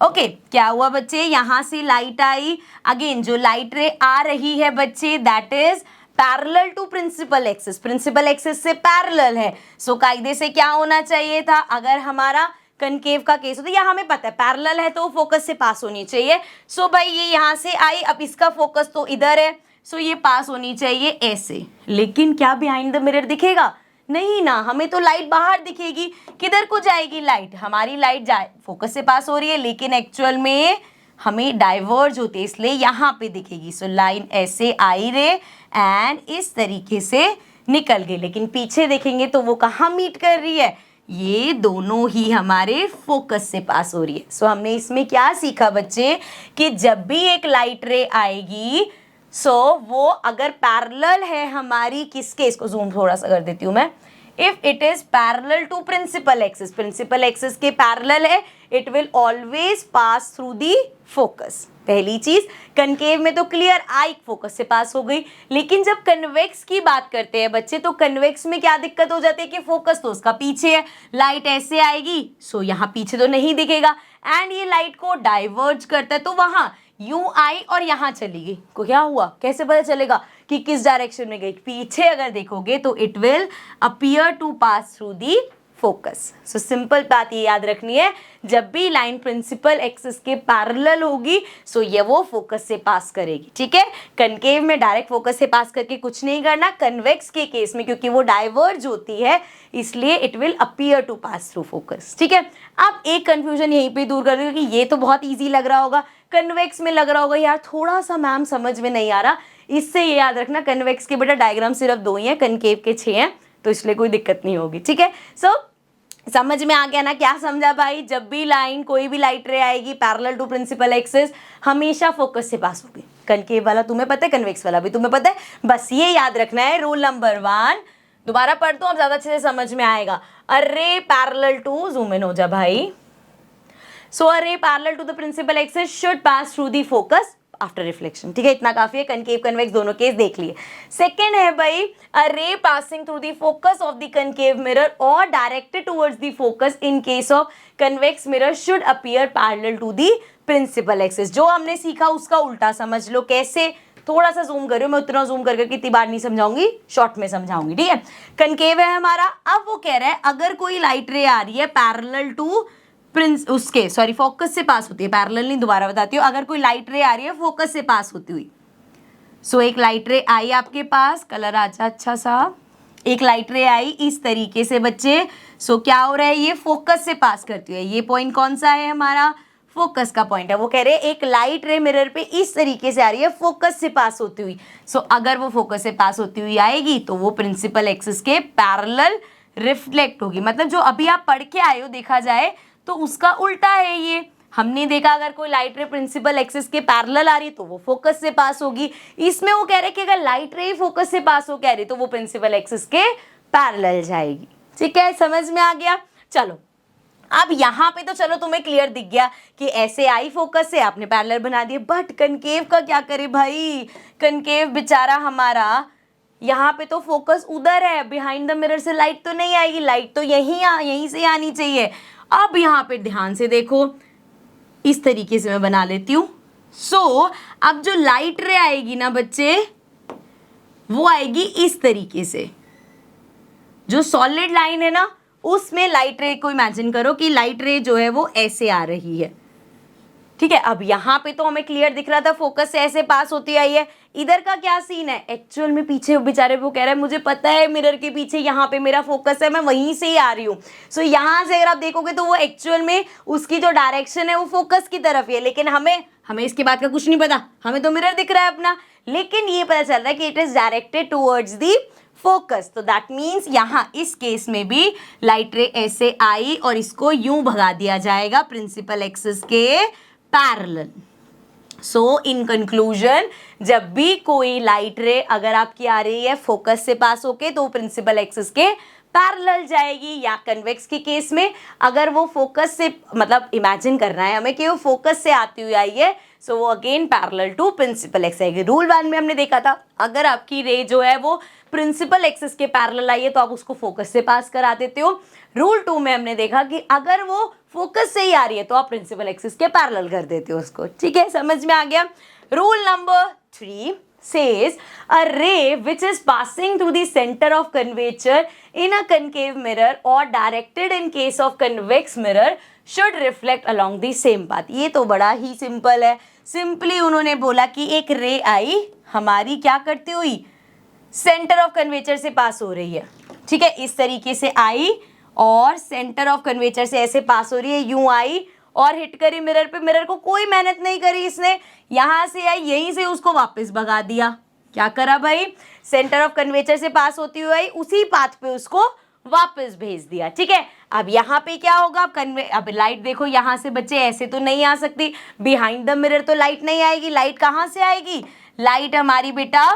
ओके, क्या हुआ बच्चे? यहाँ से लाइट आई, अगेन जो लाइट रे आ रही है बच्चे that is parallel to principal axis, principal axis से पैरेलल है। सो कायदे से क्या होना चाहिए था? अगर हमारा कनकेव का केस होता है, या हमें पता है पैरेलल है तो फोकस से पास होनी चाहिए। सो भाई ये यहाँ से आई, अब इसका फोकस तो इधर है, सो ये पास होनी चाहिए ऐसे। लेकिन क्या बिहाइंड द मिरर दिखेगा? नहीं ना, हमें तो लाइट बाहर दिखेगी। किधर को जाएगी लाइट? हमारी लाइट जाए फोकस से पास हो रही है, लेकिन एक्चुअल में हमें डाइवर्ज होती है, इसलिए यहाँ पे दिखेगी। सो लाइन ऐसे आई रे एंड इस तरीके से निकल गई, लेकिन पीछे देखेंगे तो वो कहाँ मीट कर रही है? ये दोनों ही हमारे फोकस से पास हो रही है। सो हमने इसमें क्या सीखा बच्चे कि जब भी एक लाइट रे आएगी वो अगर पैरेलल है हमारी किसके, इसको जूम थोड़ा सा कर देती हूँ मैं, if it is parallel to principal axis, principal axis के पैरेलल है, it will always pass through the focus. पहली चीज, कनकेव में तो क्लियर आई, फोकस से पास हो गई। लेकिन जब कन्वेक्स की बात करते हैं बच्चे, तो कन्वेक्स में क्या दिक्कत हो जाती है कि फोकस तो उसका पीछे है, लाइट ऐसे आएगी, सो यहाँ पीछे तो नहीं दिखेगा, एंड ये लाइट को डाइवर्ज करता है, तो वहां यूं आई और यहाँ चली गई। को क्या हुआ? कैसे पता चलेगा कि किस डायरेक्शन में गई? पीछे अगर देखोगे तो it will appear to pass through the focus. So simple बात ये याद रखनी है, जब भी लाइन प्रिंसिपल एक्सिस के पैरेलल होगी सो ये वो फोकस से पास करेगी। ठीक है, कनकेव में डायरेक्ट फोकस से पास करके कुछ नहीं करना, कन्वेक्स के केस में क्योंकि वो डाइवर्ज होती है इसलिए it will appear to pass through focus. ठीक है, अब एक कंफ्यूजन यहीं पे दूर कर दूँ कि ये तो बहुत ईजी लग रहा होगा, कन्वेक्स में लग रहा होगा यार थोड़ा सा मैम समझ में नहीं आ रहा। इससे ये याद रखना, कन्वेक्स के बेटा डायग्राम सिर्फ 2 ही हैं, कनकेव के 6 हैं। तो इसलिए कोई दिक्कत नहीं होगी, ठीक है। सो समझ में आ गया ना, क्या समझा भाई? जब भी लाइन, कोई भी लाइट रे आएगी पैरेलल टू प्रिंसिपल एक्सिस, हमेशा फोकस से पास होगी। कनकेव वाला तुम्हें पता है, कन्वेक्स वाला भी तुम्हें पता है, बस ये याद रखना है रूल नंबर 1। दोबारा पढ़ दो, अब ज्यादा अच्छे से समझ में आएगा। अ ray parallel to, zoom in हो जा भाई। So a ray parallel to the principal axis should pass through the focus after reflection, ठीक है, इतना काफी है। कनकेव कन्वेक्स दोनों केस देख लिए। सेकेंड है भाई, a ray passing through the focus of the concave mirror और directed towards the focus in case of convex mirror should appear parallel to the principal axis. जो हमने सीखा उसका उल्टा समझ लो। कैसे? थोड़ा सा जूम करो, मैं उतना जूम करके कितनी बार नहीं समझाऊंगी, शॉर्ट में समझाऊंगी, ठीक है। कनकेव है हमारा। अब वो कह रहा है अगर कोई लाइट रे आ रही है पैरेलल टू फोकस से पास होती है, पैरेलल नहीं, दोबारा बताती हूँ। अगर कोई लाइट रे आ रही है फोकस से पास होती हुई, सो एक लाइट रे आई आपके पास, कलर आजा अच्छा सा, एक लाइट रे आई इस तरीके से बच्चे। सो क्या हो रहा है, ये फोकस से पास करती है। ये पॉइंट कौन सा है हमारा? फोकस का पॉइंट है। वो कह रहे हैं एक लाइट रे मिरर पे इस तरीके से आ रही है फोकस से पास होती हुई। सो अगर वो फोकस से पास होती हुई आएगी तो वो प्रिंसिपल एक्सिस के पैरेलल रिफ्लेक्ट होगी। मतलब जो अभी आप पढ़ के आए हो, देखा जाए तो उसका उल्टा है ये। हमने देखा अगर कोई लाइट रे प्रिंसिपल एक्सिस के पैरेलल आ रही है तो वो फोकस से पास होगी। इसमें वो कह रहे हैं कि अगर लाइट रे फोकस से पास हो कह रही तो वो प्रिंसिपल एक्सिस के पैरेलल जाएगी, ठीक है, समझ में आ गया। चलो अब यहाँ पे तो चलो तुम्हें क्लियर दिख गया कि ऐसे आई फोकस से, आपने पैरेलल बना दिए। बट कनकेव का क्या करे भाई? कनकेव बेचारा हमारा, यहाँ पे तो फोकस उधर है, बिहाइंड द मिरर से लाइट तो नहीं आएगी, लाइट तो यहीं से आनी चाहिए। अब यहाँ पे ध्यान से देखो, इस तरीके से मैं बना लेती हूँ। सो अब जो लाइट रे आएगी ना बच्चे, वो आएगी इस तरीके से। जो सॉलिड लाइन है ना, उसमें लाइट रे को इमेजिन करो कि लाइट रे जो है वो ऐसे आ रही है, ठीक है। अब यहाँ पे तो हमें क्लियर दिख रहा था फोकस से ऐसे पास होती आई है। इधर का क्या सीन है? एक्चुअल में पीछे बेचारे वो कह रहा है मुझे पता है मिरर के पीछे यहाँ पे मेरा फोकस है, मैं वहीं से ही आ रही हूँ। सो यहाँ से अगर आप देखोगे तो वो एक्चुअल में उसकी जो डायरेक्शन है वो फोकस की तरफ ही है, लेकिन हमें इसके बाद का कुछ नहीं पता, हमें तो मिरर दिख रहा है अपना। लेकिन ये पता चल रहा है कि it is directed towards the focus. तो दैट मीन्स यहाँ इस केस में भी लाइट रे ऐसे आई और इसको यूं भगा दिया जाएगा प्रिंसिपल एक्सिस के पैरेलल। सो इन कंक्लूजन, जब भी कोई लाइट रे अगर आपकी आ रही है फोकस से पास होके तो प्रिंसिपल एक्सिस के पैरेलल जाएगी। या कन्वेक्स के केस में अगर वो फोकस से, मतलब इमेजिन करना है हमें कि वो फोकस से आती हुई आई है, सो वो again parallel to principal axis आएगी। रूल 1 में हमने देखा था अगर आपकी रे जो है वो प्रिंसिपल एक्सिस के पैरेलल आई है तो आप उसको फोकस से पास करा देते हो। रूल 2 में हमने देखा कि अगर वो फोकस से ही आ रही है तो आप प्रिंसिपल एक्सिस के पैरेलल कर देते हो उसको, ठीक है, समझ में आ गया। Rule number 3 says a ray which is passing through the center of curvature in a concave mirror or directed in case of convex mirror should reflect along the same path। ये तो बड़ा ही सिंपल है। Simply उन्होंने बोला कि एक रे आई हमारी क्या करती हुई, सेंटर ऑफ कर्वेचर से पास हो रही है, ठीक है, इस तरीके से आई और सेंटर ऑफ कर्वेचर से ऐसे पास हो रही है, यूं आई और हिट करी मिरर पे। मिरर को कोई मेहनत नहीं करी इसने, यहां से आई यहीं से उसको वापस भगा दिया। क्या करा भाई? सेंटर ऑफ कर्वेचर से पास होती हुई आई, उसी पाथ पे उसको वापस भेज दिया, ठीक है। अब यहाँ पे क्या होगा? अब लाइट देखो यहाँ से बच्चे ऐसे तो नहीं आ सकती, बिहाइंड द मिरर तो लाइट नहीं आएगी। लाइट कहाँ से आएगी? लाइट हमारी बेटा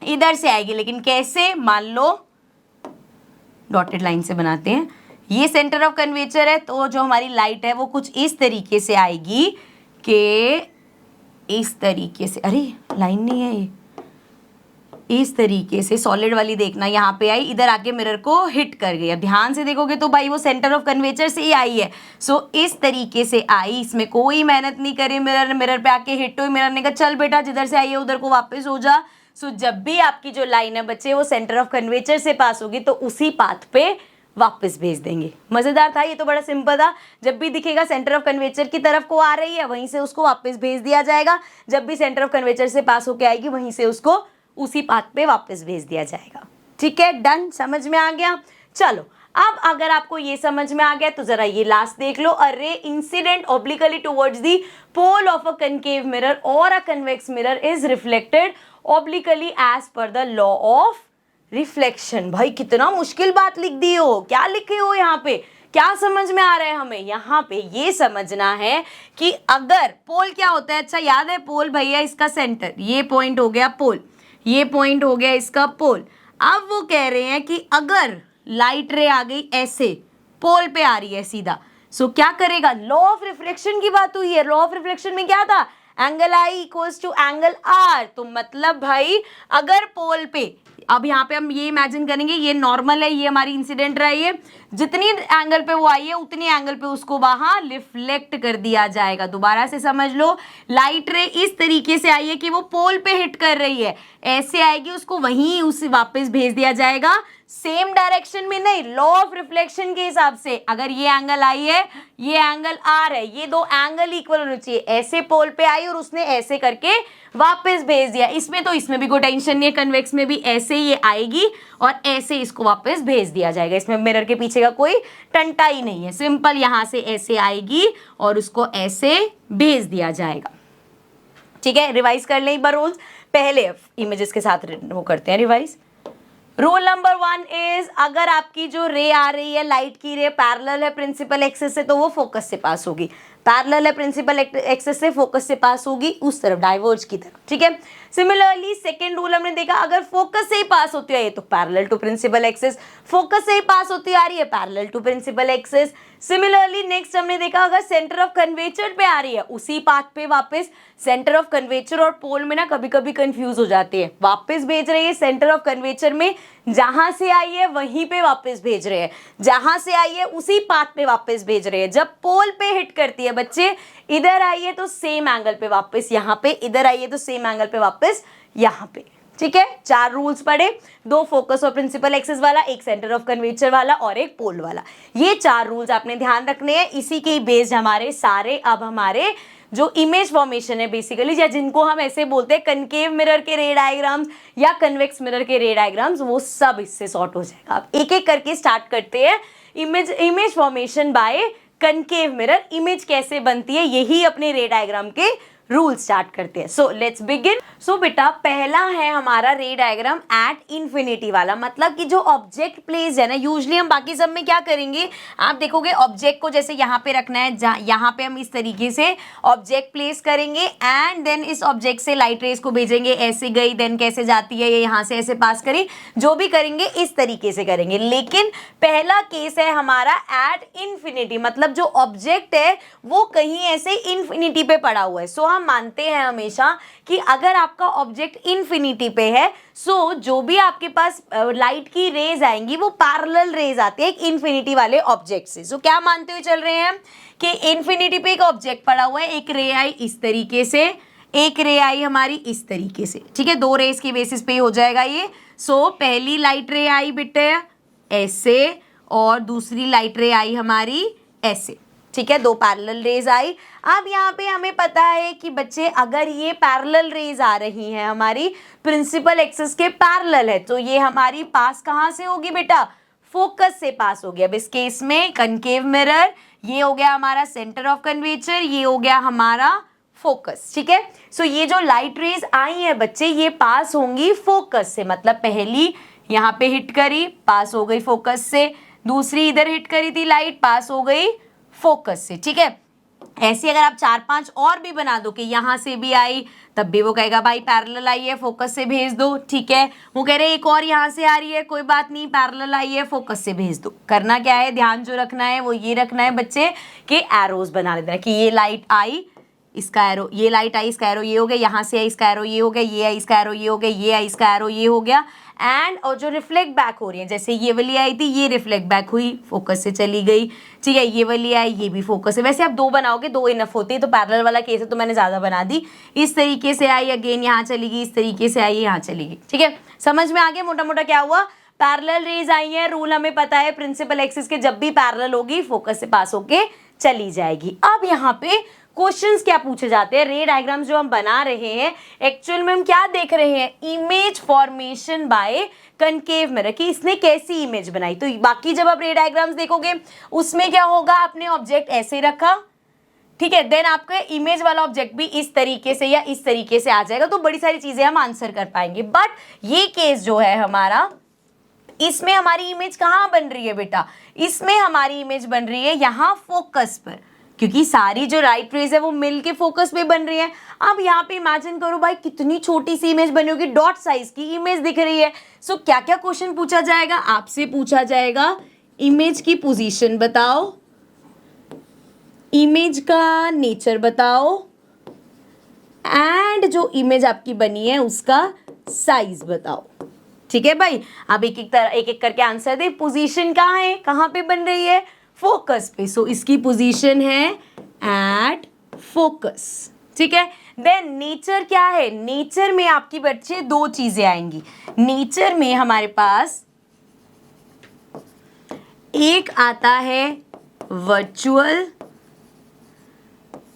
इधर से आएगी, लेकिन कैसे? मान लो डॉटेड लाइन से बनाते हैं, ये सेंटर ऑफ कर्वेचर है तो जो हमारी लाइट है वो कुछ इस तरीके से आएगी कि इस तरीके से, अरे लाइन नहीं है ये, इस तरीके से सॉलिड वाली देखना, यहाँ पे आई, इधर आके मिरर को हिट कर गई। अब ध्यान से देखोगे तो भाई वो सेंटर ऑफ कर्वेचर से ही आई है। सो इस तरीके से आई, इसमें कोई मेहनत नहीं करी, मिरर पे आके हिट हुई। मिरर ने कहा चल बेटा जिधर से आई है उधर को वापस हो जा। सो जब भी आपकी जो लाइन है बच्चे वो सेंटर ऑफ कर्वेचर से पास होगी तो उसी पाथ पे वापस भेज देंगे। मजेदार था ये तो, बड़ा सिंपल था। जब भी दिखेगा सेंटर ऑफ कर्वेचर की तरफ को आ रही है वहीं से उसको वापस भेज दिया जाएगा, जब भी सेंटर ऑफ कर्वेचर से पास होके आएगी वहीं से उसको उसी पाथ पे वापस भेज दिया जाएगा, ठीक है, डन, समझ में आ गया। चलो अब अगर आपको ये समझ में आ गया तो जरा ये लास्ट देख लो। A ray incident obliquely towards the pole of a concave mirror और a convex mirror is reflected obliquely as per the law of reflection. भाई कितना मुश्किल बात लिख दी हो, क्या लिखे हो यहाँ पे, क्या समझ में आ रहा है हमें? यहाँ पे ये समझना है कि अगर पोल क्या होता है, अच्छा याद है पोल भैया, इसका सेंटर, ये पॉइंट हो गया पोल, ये पॉइंट हो गया इसका पोल। अब वो कह रहे हैं कि अगर लाइट रे आ गई ऐसे पोल पे आ रही है सीधा, सो क्या करेगा? लॉ ऑफ रिफ्लेक्शन की बात हुई है। लॉ ऑफ रिफ्लेक्शन में क्या था? Angle I equals to angle R. तो मतलब भाई अगर पोल पे, अब यहाँ पे हम ये इमेजिन करेंगे ये नॉर्मल है, ये हमारी इंसिडेंट रही है, जितनी एंगल पे वो आई है उतनी एंगल पे उसको वहां रिफ्लेक्ट कर दिया जाएगा। दोबारा से समझ लो, लाइट रे इस तरीके से आई है कि वो पोल पे हिट कर रही है, ऐसे आएगी, उसको वहीं उसे वापस भेज दिया जाएगा, सेम डायरेक्शन में नहीं, लॉ ऑफ रिफ्लेक्शन के हिसाब से। अगर ये एंगल आई है, ये एंगल आर है, ये दो एंगल इक्वल होने चाहिए। ऐसे पोल पे आई और उसने ऐसे करके वापस भेज दिया। इसमें तो इसमें भी कोई टेंशन नहीं है, कन्वेक्स में भी ऐसे ही आएगी और ऐसे इसको वापस भेज दिया जाएगा। इसमें मिरर के पीछे का कोई टंटा ही नहीं है, सिंपल यहां से ऐसे आएगी और उसको ऐसे भेज दिया जाएगा। ठीक है, रिवाइज कर लें एक बार रूल्स, पहले इमेजेस के साथ वो करते हैं रिवाइज। रूल नंबर 1 इज, अगर आपकी जो रे आ रही है, लाइट की रे पैरेलल है प्रिंसिपल एक्सिस से, तो वो फोकस से पास होगी। पैरेलल है प्रिंसिपल एक्सिस से, फोकस से पास होगी उस तरफ, डाइवर्ज की तरफ। ठीक है, सिमिलरली सेकंड रूल हमने देखा, अगर फोकस से ही पास होती है तो parallel to principal axis, focus से ही पास होती आ रही है parallel to principal axis. Similarly next हमने देखा, अगर सेंटर ऑफ कर्वेचर पे आ रही है उसी पाथ पे वापस, सेंटर ऑफ कर्वेचर और पोल में ना कभी कभी कंफ्यूज हो जाती है, वापस भेज रही है सेंटर ऑफ कर्वेचर में, जहां से आई है वहीं पे वापस भेज रहे हैं, जहां से आई है उसी पाथ पे वापस भेज रहे हैं। जब पोल पे हिट करती है बच्चे, इधर आई है तो सेम एंगल पे वापस यहाँ पे, इधर आई है तो सेम एंगल पे वापस यहाँ पे। ठीक है, 4 रूल्स पढ़े, 2 फोकस और प्रिंसिपल एक्सिस वाला, एक सेंटर ऑफ कर्वेचर वाला और एक पोल वाला। ये 4 रूल्स आपने ध्यान रखने हैं। इसी के बेस्ड हमारे सारे अब हमारे जो इमेज फॉर्मेशन है बेसिकली, या जिनको हम ऐसे बोलते हैं कनकेव मिरर के रे डायग्राम्स या कन्वेक्स मिरर के रे डायग्राम्स, वो सब इससे सॉर्ट हो जाएगा। आप एक एक करके स्टार्ट करते हैं। Image formation by concave mirror, image कैसे बनती है, यही अपने रे डायग्राम के रूल स्टार्ट करते हैं। So let's begin. सो बेटा पहला है हमारा रे डायग्राम एट इन्फिनिटी वाला, मतलब कि जो ऑब्जेक्ट प्लेस है ना, यूजुअली हम बाकी सब में क्या करेंगे, आप देखोगे ऑब्जेक्ट को जैसे यहाँ पे रखना है, यहाँ पे हम इस तरीके से ऑब्जेक्ट प्लेस करेंगे एंड देन इस ऑब्जेक्ट से लाइट रेज को भेजेंगे, ऐसे गई देन कैसे जाती है, ये यहाँ से ऐसे पास करी, जो भी करेंगे इस तरीके से करेंगे। लेकिन पहला केस है हमारा एट इन्फिनिटी, मतलब जो ऑब्जेक्ट है वो कहीं ऐसे इन्फिनिटी पे पड़ा हुआ है। सो हम मानते हैं हमेशा कि अगर आपका ऑब्जेक्ट इन्फिनिटी पे है, सो जो भी आपके पास लाइट की रेज आएंगी वो पैरेलल रेज आती है एक इन्फिनिटी वाले ऑब्जेक्ट से। सो क्या मानते हुए चल रहे हैं कि इन्फिनिटी पे एक ऑब्जेक्ट पड़ा हुआ है, एक रे आई इस तरीके से, एक रे आई हमारी इस तरीके से। ठीक है, 2 रेज की बेसिस पे हो जाएगा ये। सो पहली लाइट रे आई बेटे ऐसे और दूसरी लाइट रे आई हमारी ऐसे। ठीक है, 2 पैरेलल रेज आई। अब यहाँ पे हमें पता है कि बच्चे अगर ये पैरेलल रेज आ रही हैं हमारी प्रिंसिपल एक्सिस के पैरेलल है, तो ये हमारी पास कहाँ से होगी बेटा, फोकस से पास होगी। अब इस केस में कनकेव मिरर, ये हो गया हमारा सेंटर ऑफ कर्वेचर, ये हो गया हमारा फोकस। ठीक है, सो ये जो लाइट रेज आई है बच्चे, ये पास होंगी फोकस से, मतलब पहली यहाँ पे हिट करी, पास हो गई फोकस से, दूसरी इधर हिट करी थी लाइट, पास हो गई फोकस से। ठीक है, ऐसे अगर आप 4-5 और भी बना दो कि यहाँ से भी आई, तब भी वो कहेगा भाई पैरेलल आई है, फोकस से भेज दो। ठीक है, वो कह रहे एक और यहाँ से आ रही है, कोई बात नहीं, पैरेलल आई है, फोकस से भेज दो। करना क्या है, ध्यान जो रखना है वो ये रखना है बच्चे कि एरोज बना लेना है कि ये लाइट आई, इसका एरो, ये लाइट आई, इसका एरो ये हो गया, यहाँ से आई, इसका एरो ये हो गया, ये आई, इसका एरो ये हो गया, ये आई, इसका एरो ये हो गया। एंड और जो रिफ्लेक्ट बैक हो रही है, जैसे ये वाली आई थी, ये रिफ्लेक्ट बैक हुई, फोकस से चली गई। ठीक है, ये वाली आई, ये भी फोकस से। वैसे आप 2 बनाओगे, 2 इनफ होती है, तो पैरेलल वाला केस है तो मैंने ज़्यादा बना दी। इस तरीके से आई, अगेन यहाँ चली गई, इस तरीके से आई, यहाँ चली गई। ठीक है, समझ में आ गया मोटा मोटा क्या हुआ। पैरेलल रेज आई है, रूल हमें पता है प्रिंसिपल एक्सिस के जब भी पैरेलल होगी फोकस से पास होके चली जाएगी। अब यहाँ पे क्वेश्चंस क्या पूछे जाते हैं, रे डायग्राम्स जो हम बना रहे हैं एक्चुअल में हम क्या देख रहे हैं, image formation by concave mirror, कि इसने कैसी इमेज बनाई। तो बाकी जब आप रे डायग्राम्स देखोगे उसमें क्या होगा, आपने ऑब्जेक्ट ऐसे रखा, ठीक है, देन आपका इमेज वाला ऑब्जेक्ट भी इस तरीके से या इस तरीके से आ जाएगा, तो बड़ी सारी चीजें हम आंसर कर पाएंगे। बट ये केस जो है हमारा इसमें हमारी इमेज कहाँ बन रही है बेटा, इसमें हमारी इमेज बन रही है यहाँ फोकस पर, क्योंकि सारी जो राइट रेज है वो मिलके फोकस पे बन रही है। अब यहाँ पे इमेजिन करो भाई कितनी छोटी सी इमेज बनी होगी, डॉट साइज की इमेज दिख रही है। सो क्या क्या क्वेश्चन पूछा जाएगा, आपसे पूछा जाएगा इमेज की पोजीशन बताओ, इमेज का नेचर बताओ, एंड जो इमेज आपकी बनी है उसका साइज बताओ। ठीक है भाई, अब एक एक करके आंसर दे। पोजीशन कहाँ है, कहाँ पे बन रही है, फोकस पे, सो इसकी पोजीशन है एट फोकस। ठीक है, देन नेचर क्या है, नेचर में आपकी बच्चे दो चीजें आएंगी। नेचर में हमारे पास एक आता है वर्चुअल,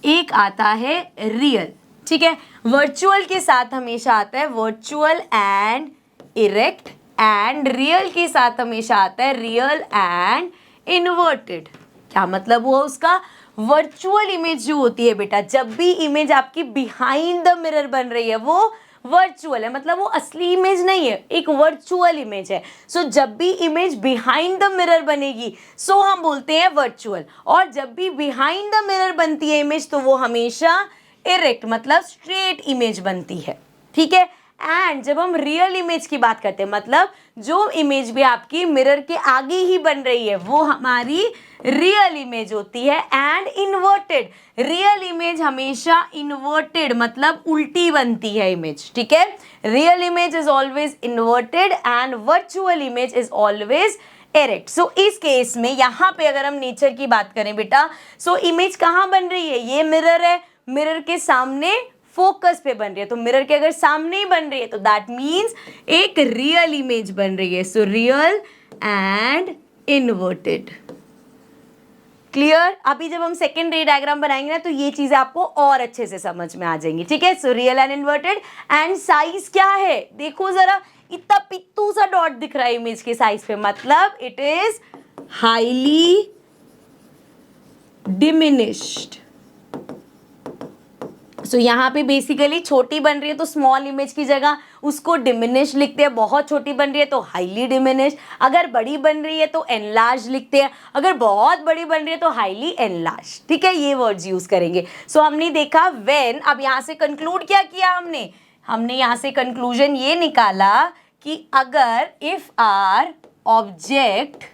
एक आता है रियल। ठीक है, वर्चुअल के साथ हमेशा आता है virtual and erect, and real के साथ हमेशा आता है रियल एंड इन्वर्टेड। क्या मतलब हुआ उसका, वर्चुअल इमेज जो होती है बेटा, जब भी इमेज आपकी बिहाइंड द मिरर बन रही है वो वर्चुअल है, मतलब वो असली इमेज नहीं है, एक वर्चुअल इमेज है। सो जब भी इमेज बिहाइंड द मिरर बनेगी सो हम बोलते हैं वर्चुअल, और जब भी बिहाइंड द मिरर बनती है इमेज तो वो हमेशा इरेक्ट मतलब स्ट्रेट इमेज बनती है। ठीक है, एंड जब हम रियल इमेज की बात करते हैं, मतलब जो इमेज भी आपकी मिरर के आगे ही बन रही है वो हमारी रियल इमेज होती है। एंड इन्वर्टेड, रियल इमेज हमेशा इन्वर्टेड मतलब उल्टी बनती है इमेज। ठीक है, real image is always inverted and virtual image is always erect. So इस केस में यहाँ पे अगर हम नेचर की बात करें बेटा, सो इमेज कहाँ बन रही है, ये मिरर है, मिरर के सामने फोकस पे बन रही है, तो मिरर के अगर सामने ही बन रही है तो दैट मीन्स एक रियल इमेज बन रही है। So real and inverted. Clear, अभी जब हम सेकेंड रे डायग्राम बनाएंगे ना तो ये चीजें आपको और अच्छे से समझ में आ जाएंगी। ठीक है, so real and inverted. And size क्या है, देखो जरा इतना पित्तू सा डॉट दिख रहा है इमेज के साइज पे, मतलब इट इज हाईली डिमिनिश्ड। सो यहाँ पे बेसिकली छोटी बन रही है तो स्मॉल इमेज की जगह उसको डिमिनिश लिखते हैं, बहुत छोटी बन रही है तो हाईली डिमिनिश, अगर बड़ी बन रही है तो एनलार्ज लिखते हैं, अगर बहुत बड़ी बन रही है तो हाईली एनलार्ज। ठीक है, ये वर्ड्स यूज करेंगे। सो हमने देखा व्हेन, अब यहाँ से कंक्लूड क्या किया हमने यहाँ से कंक्लूजन ये निकाला कि अगर इफ आर ऑब्जेक्ट,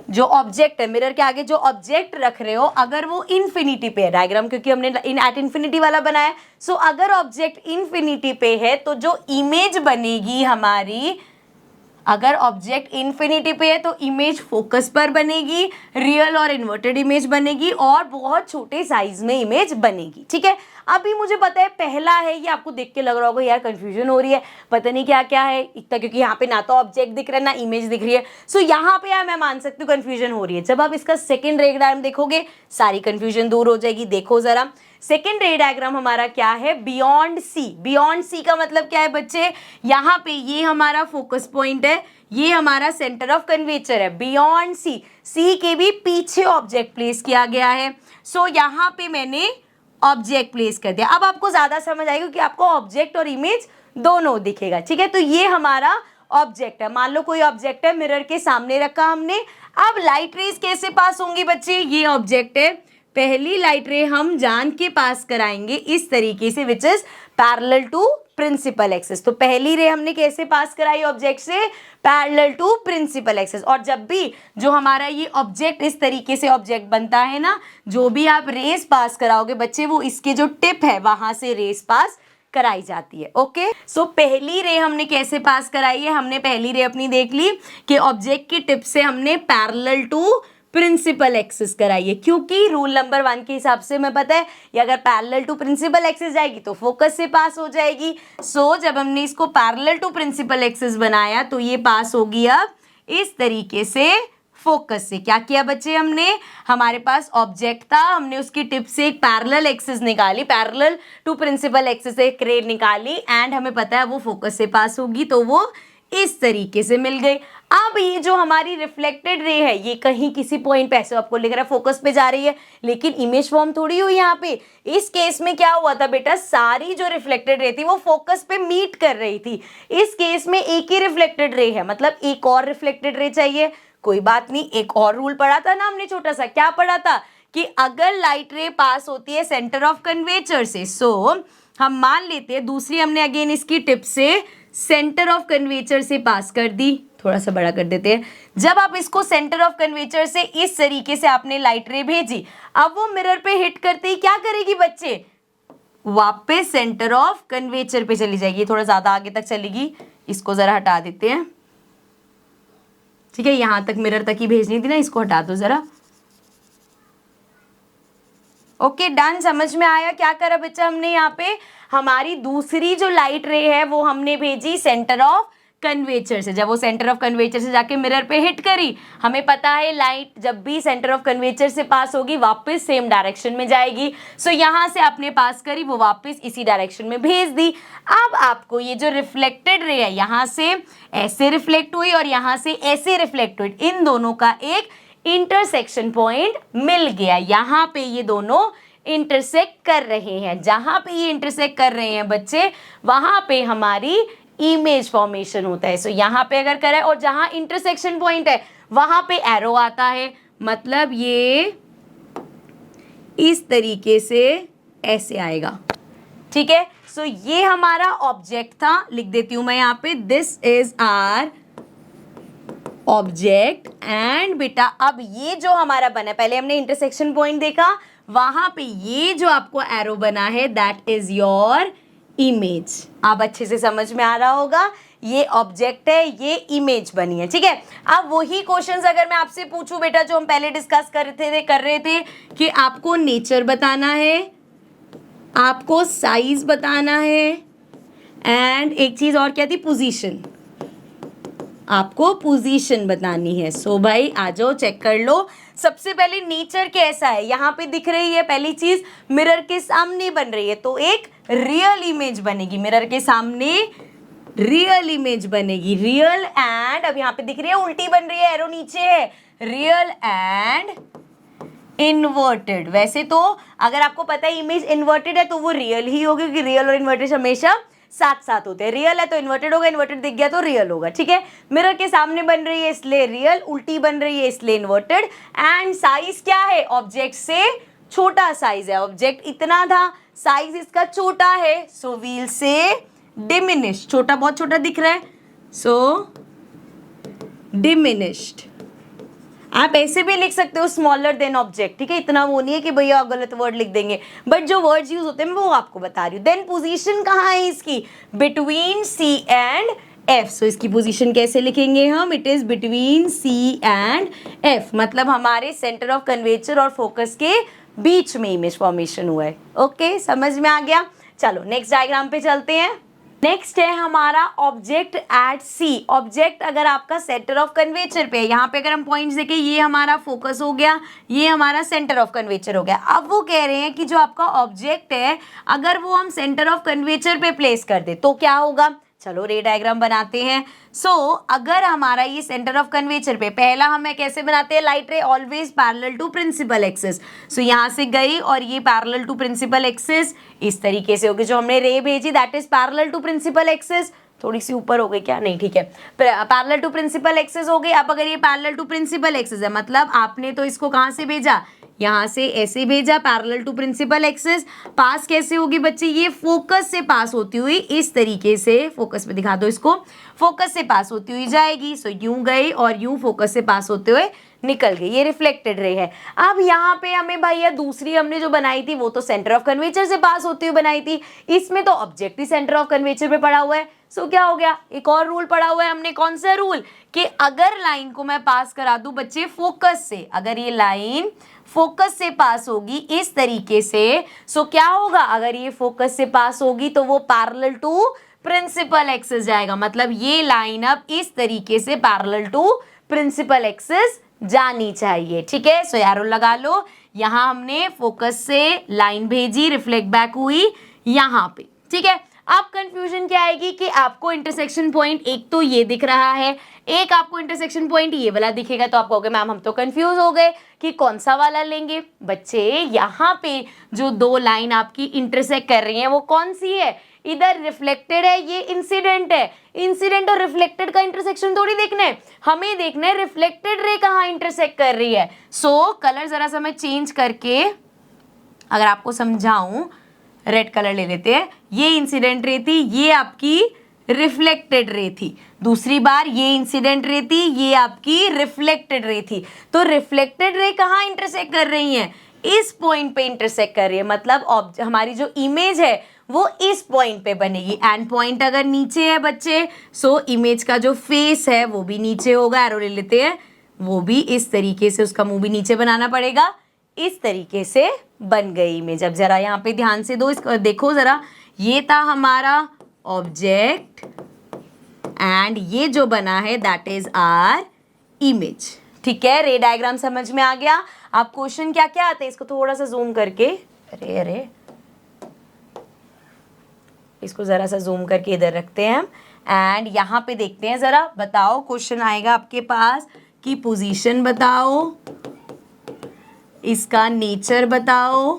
जो ऑब्जेक्ट है मिरर के आगे जो ऑब्जेक्ट रख रहे हो अगर वो इन्फिनिटी पे है, डायग्राम क्योंकि हमने एट इन्फिनिटी वाला बनाया, सो अगर ऑब्जेक्ट इन्फिनिटी पे है तो जो इमेज बनेगी हमारी, अगर ऑब्जेक्ट इन्फिनिटी पे है तो इमेज फोकस पर बनेगी, रियल और इन्वर्टेड इमेज बनेगी और बहुत छोटे साइज में इमेज बनेगी। ठीक है, अभी मुझे पता है पहला है, ये आपको देख के लग रहा होगा यार कंफ्यूजन हो रही है, पता नहीं क्या क्या है इतना, क्योंकि यहाँ पे ना तो ऑब्जेक्ट दिख रहा है ना इमेज दिख रही है। सो यहाँ पे यार मैं मान सकती हूँ कंफ्यूजन हो रही है। जब आप इसका सेकेंड रे डायग्राम देखोगे सारी कंफ्यूजन दूर हो जाएगी। देखो जरा सेकेंड रे डायग्राम हमारा क्या है, बियॉन्ड सी। बियॉन्ड सी का मतलब क्या है बच्चे, यहाँ पे ये हमारा फोकस पॉइंट है, ये हमारा सेंटर ऑफ कर्वेचर है। बियॉन्ड सी, सी के भी पीछे ऑब्जेक्ट प्लेस किया गया है। सो यहाँ पे मैंने ऑब्जेक्ट प्लेस कर दिया। अब आपको ज्यादा समझ आएगा कि आपको ऑब्जेक्ट और इमेज दोनों दिखेगा। ठीक है, तो ये हमारा ऑब्जेक्ट है, मान लो कोई ऑब्जेक्ट है मिरर के सामने रखा हमने। अब लाइट रेज कैसे पास होंगी बच्चे, ये ऑब्जेक्ट है, पहली लाइट रे हम जान के पास कराएंगे इस तरीके से, which is parallel to principal axis. तो पहली रे हमने कैसे पास कराई ऑब्जेक्ट से, पैरेलल टू प्रिंसिपल एक्सिस। और जब भी जो हमारा ये ऑब्जेक्ट इस तरीके से ऑब्जेक्ट बनता है ना, जो भी आप रेस पास कराओगे बच्चे वो इसके जो टिप है वहां से रेस पास कराई जाती है। ओके, सो पहली रे हमने कैसे पास कराई है, हमने पहली रे अपनी देख ली कि ऑब्जेक्ट की टिप से हमने पैरेलल टू प्रिंसिपल एक्सिस कराइए, क्योंकि रूल नंबर 1 के हिसाब से हमें पता है ये अगर पैरेलल टू प्रिंसिपल एक्सिस जाएगी तो फोकस से पास हो जाएगी। सो जब हमने इसको पैरेलल टू प्रिंसिपल एक्सिस बनाया तो ये पास होगी अब इस तरीके से फोकस से। क्या किया बच्चे हमने, हमारे पास ऑब्जेक्ट था, हमने उसकी टिप से एक पैरेलल एक्सिस निकाली, पैरेलल टू प्रिंसिपल एक्सिस एक रे निकाली, एंड हमें पता है वो फोकस से पास होगी तो वो इस तरीके से मिल गई। अब ये जो हमारी रिफ्लेक्टेड रे है ये कहीं किसी पॉइंट पे ऐसे आपको लिख रहा है फोकस पे जा रही है, लेकिन इमेज फॉर्म थोड़ी हुई यहाँ पे। इस केस में क्या हुआ था बेटा, सारी जो रिफ्लेक्टेड रे थी वो फोकस पे मीट कर रही थी। इस केस में एक ही रिफ्लेक्टेड रे है, मतलब एक और रिफ्लेक्टेड रे चाहिए। कोई बात नहीं, एक और रूल पढ़ा था ना हमने छोटा सा, क्या पढ़ा था कि अगर लाइट रे पास होती है सेंटर ऑफ कर्वेचर से, सो हम मान लेते हैं, दूसरी हमने अगेन इसकी टिप से सेंटर ऑफ कर्वेचर से पास कर दी। थोड़ा सा बड़ा कर देते हैं। जब आप इसको सेंटर ऑफ कर्वेचर से इस तरीके से आपने लाइट रे भेजी, अब वो मिरर पे हिट करते ही क्या करेगी बच्चे, वापस सेंटर ऑफ कर्वेचर पे चली जाएगी। थोड़ा ज्यादा आगे तक चलेगी, इसको जरा हटा देते हैं, ठीक है, यहां तक मिरर तक ही भेजनी थी ना, इसको हटा दो जरा। ओके डन, समझ में आया क्या करा बच्चा हमने यहाँ पे, हमारी दूसरी जो लाइट रे है वो हमने भेजी सेंटर ऑफ कन्वेचर से। जब वो सेंटर ऑफ कन्वेचर से जाके मिरर पे हिट करी, हमें पता है लाइट जब भी सेंटर ऑफ कन्वेचर से पास होगी वापस सेम डायरेक्शन में जाएगी। सो यहाँ से आपने पास करी, वो वापस इसी डायरेक्शन में भेज दी। अब आपको ये जो रिफ्लेक्टेड रे है यहाँ से ऐसे रिफ्लेक्ट हुई और यहाँ से ऐसे रिफ्लेक्ट हुई, इन दोनों का एक इंटरसेक्शन पॉइंट मिल गया। यहाँ पे ये दोनों इंटरसेक्ट कर रहे हैं, जहां पे ये इंटरसेक्ट कर रहे हैं बच्चे वहां पे हमारी इमेज फॉर्मेशन होता है। सो यहाँ पे अगर करें और जहां इंटरसेक्शन पॉइंट है वहां पे एरो आता है, मतलब ये इस तरीके से ऐसे आएगा, ठीक है। सो ये हमारा ऑब्जेक्ट था, लिख देती हूं मैं यहाँ पे, this is our object. And बेटा अब ये जो हमारा बना, पहले हमने इंटरसेक्शन पॉइंट देखा, वहां पे ये जो आपको एरो बना है दैट इज योर इमेज। अब अच्छे से समझ में आ रहा होगा, ये ऑब्जेक्ट है, ये इमेज बनी है, ठीक है। अब वही क्वेश्चंस अगर मैं आपसे पूछूं बेटा जो हम पहले डिस्कस कर रहे थे कि आपको नेचर बताना है, आपको साइज बताना है, एंड एक चीज और क्या थी, पोजीशन, आपको पोजीशन बतानी है। सो भाई आ जाओ चेक कर लो। सबसे पहले नेचर कैसा है, यहाँ पे दिख रही है पहली चीज, मिरर के सामने बन रही है तो एक रियल इमेज बनेगी, मिरर के सामने रियल इमेज बनेगी, रियल एंड, अब यहाँ पे दिख रही है उल्टी बन रही है, एरो नीचे है, रियल एंड इन्वर्टेड। वैसे तो अगर आपको पता है इमेज इन्वर्टेड है तो वो रियल ही होगी, क्योंकि रियल और इन्वर्टेड हमेशा साथ साथ होते हैं। रियल है तो इन्वर्टेड होगा, इन्वर्टेड दिख गया तो रियल होगा, ठीक है। मिरर के सामने बन रही है इसलिए रियल, उल्टी बन रही है इसलिए इन्वर्टेड। एंड साइज क्या है, ऑब्जेक्ट से छोटा साइज है, ऑब्जेक्ट इतना था, साइज इसका छोटा है, सो वील से डिमिनिश, छोटा बहुत छोटा दिख रहा है, सो डिमिनिश्ड। आप ऐसे भी लिख सकते हो स्मॉलर देन ऑब्जेक्ट, ठीक है, इतना वो नहीं है कि भैया गलत वर्ड लिख देंगे, बट जो वर्ड्स यूज होते हैं वो आपको बता रही हूँ। देन पोजीशन कहाँ है इसकी, between C and F. So इसकी पोजीशन कैसे लिखेंगे हम, it is between C and F, मतलब हमारे सेंटर ऑफ कर्वेचर और फोकस के बीच में इमेज फॉर्मेशन हुआ है। ओके समझ में आ गया, चलो नेक्स्ट डायग्राम पे चलते हैं। नेक्स्ट है हमारा ऑब्जेक्ट एट सी। ऑब्जेक्ट अगर आपका सेंटर ऑफ कर्वेचर पे है, यहाँ पे अगर हम पॉइंट्स देखें, ये हमारा फोकस हो गया, ये हमारा सेंटर ऑफ कर्वेचर हो गया। अब वो कह रहे हैं कि जो आपका ऑब्जेक्ट है अगर वो हम सेंटर ऑफ कर्वेचर पे प्लेस कर दे तो क्या होगा, चलो रे डायग्राम बनाते हैं। सो अगर हमारा ये सेंटर ऑफ कर्वेचर पे, पहला हमें कैसे बनाते हैं, light ray always parallel to principal axis. So यहाँ से गई और ये पैरेलल टू प्रिंसिपल एक्सिस इस तरीके से होगी, जो हमने रे भेजी that is parallel to principal axis. थोड़ी सी ऊपर हो गई क्या, नहीं ठीक है, पैरेलल टू प्रिंसिपल एक्सिस हो गई। अब अगर ये पैरेलल टू प्रिंसिपल एक्सिस है, मतलब आपने तो इसको कहाँ से भेजा, यहाँ से ऐसे भेजा पैरेलल टू प्रिंसिपल एक्सिस। पास कैसे होगी बच्चे, ये फोकस से पास होती हुई इस तरीके से, फोकस पे दिखा दो इसको, फोकस से पास होती हुई जाएगी। सो यूं गई और यूं फोकस से पास होते हुए निकल गई, ये रिफ्लेक्टेड रे है। अब यहाँ पे हमें भैया दूसरी हमने जो बनाई थी वो तो सेंटर ऑफ कर्वेचर से पास होती हुई बनाई थी, इसमें तो object he centre of curvature पे पड़ा हुआ है। सो क्या हो गया, एक और रूल पड़ा हुआ है हमने, कौन सा रूल, कि अगर लाइन को मैं पास करा दूं बच्चे फोकस से, अगर ये लाइन फोकस से पास होगी इस तरीके से, सो क्या होगा, अगर ये फोकस से पास होगी तो वो पैरेलल टू प्रिंसिपल एक्सिस जाएगा, मतलब ये लाइन अब इस तरीके से पैरेलल टू प्रिंसिपल एक्सिस जानी चाहिए, ठीक है। सो एरो लगा लो, यहाँ हमने फोकस से लाइन भेजी, रिफ्लेक्ट बैक हुई यहाँ पे, ठीक है। अब कंफ्यूजन क्या आएगी कि आपको इंटरसेक्शन पॉइंट एक तो ये दिख रहा है, एक आपको इंटरसेक्शन पॉइंट ये वाला दिखेगा, तो आप कहोगे मैम हम तो कंफ्यूज हो गए कि कौन सा वाला लेंगे। बच्चे यहाँ पे जो दो लाइन आपकी इंटरसेक्ट कर रही हैं वो कौन सी है, इधर रिफ्लेक्टेड है, ये इंसिडेंट है। इंसिडेंट और रिफ्लेक्टेड का इंटरसेक्शन थोड़ी देखना है, हमें देखना है रिफ्लेक्टेड रे कहाँ इंटरसेक्ट कर रही है। सो कलर जरा सा मैं चेंज करके अगर आपको समझाऊं, रेड कलर ले लेते हैं। ये इंसिडेंट रे थी, ये आपकी रिफ्लेक्टेड रे थी। दूसरी बार ये इंसिडेंट रे थी, ये आपकी रिफ्लेक्टेड रे थी। तो रिफ्लेक्टेड रे कहाँ इंटरसेक्ट कर रही है, इस पॉइंट पे इंटरसेक्ट कर रही है, मतलब हमारी जो इमेज है वो इस पॉइंट पे बनेगी। एंड पॉइंट अगर नीचे है बच्चे, सो इमेज का जो फेस है वो भी नीचे होगा। एरो ले लेते हैं, वो भी इस तरीके से, उसका मुंह भी नीचे बनाना पड़ेगा। इस तरीके से बन गई इमेज। अब जरा यहाँ पे ध्यान से देखो जरा, ये था हमारा ऑब्जेक्ट एंड ये जो बना है दैट इज आर इमेज। ठीक है, रे डायग्राम समझ में आ गया। आप क्वेश्चन क्या क्या आते हैं, इसको थोड़ा सा जूम करके, अरे इसको जरा सा जूम करके इधर रखते हैं एंड यहाँ पे देखते हैं जरा। बताओ, क्वेश्चन आएगा आपके पास कि पोजीशन बताओ, इसका नेचर बताओ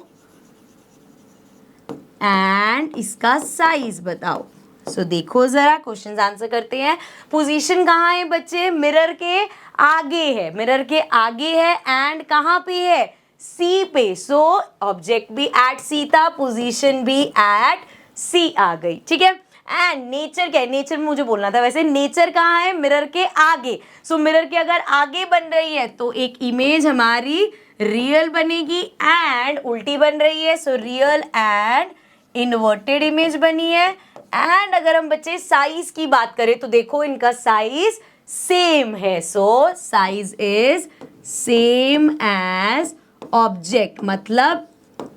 एंड इसका साइज बताओ। सो देखो जरा, क्वेश्चन आंसर करते हैं। पोजीशन कहाँ है बच्चे, मिरर के आगे है, मिरर के आगे है एंड कहाँ पे है, सी पे। सो ऑब्जेक्ट भी एट सी था, पोजीशन भी एट सी आ गई। ठीक है, एंड नेचर क्या है, नेचर मुझे बोलना था वैसे, नेचर कहाँ है, मिरर के आगे। सो मिरर के अगर आगे बन रही है तो एक इमेज हमारी रियल बनेगी एंड उल्टी बन रही है, so real and inverted image बनी है। एंड अगर हम बच्चे साइज की बात करें तो देखो इनका साइज सेम है, so size is same as object, मतलब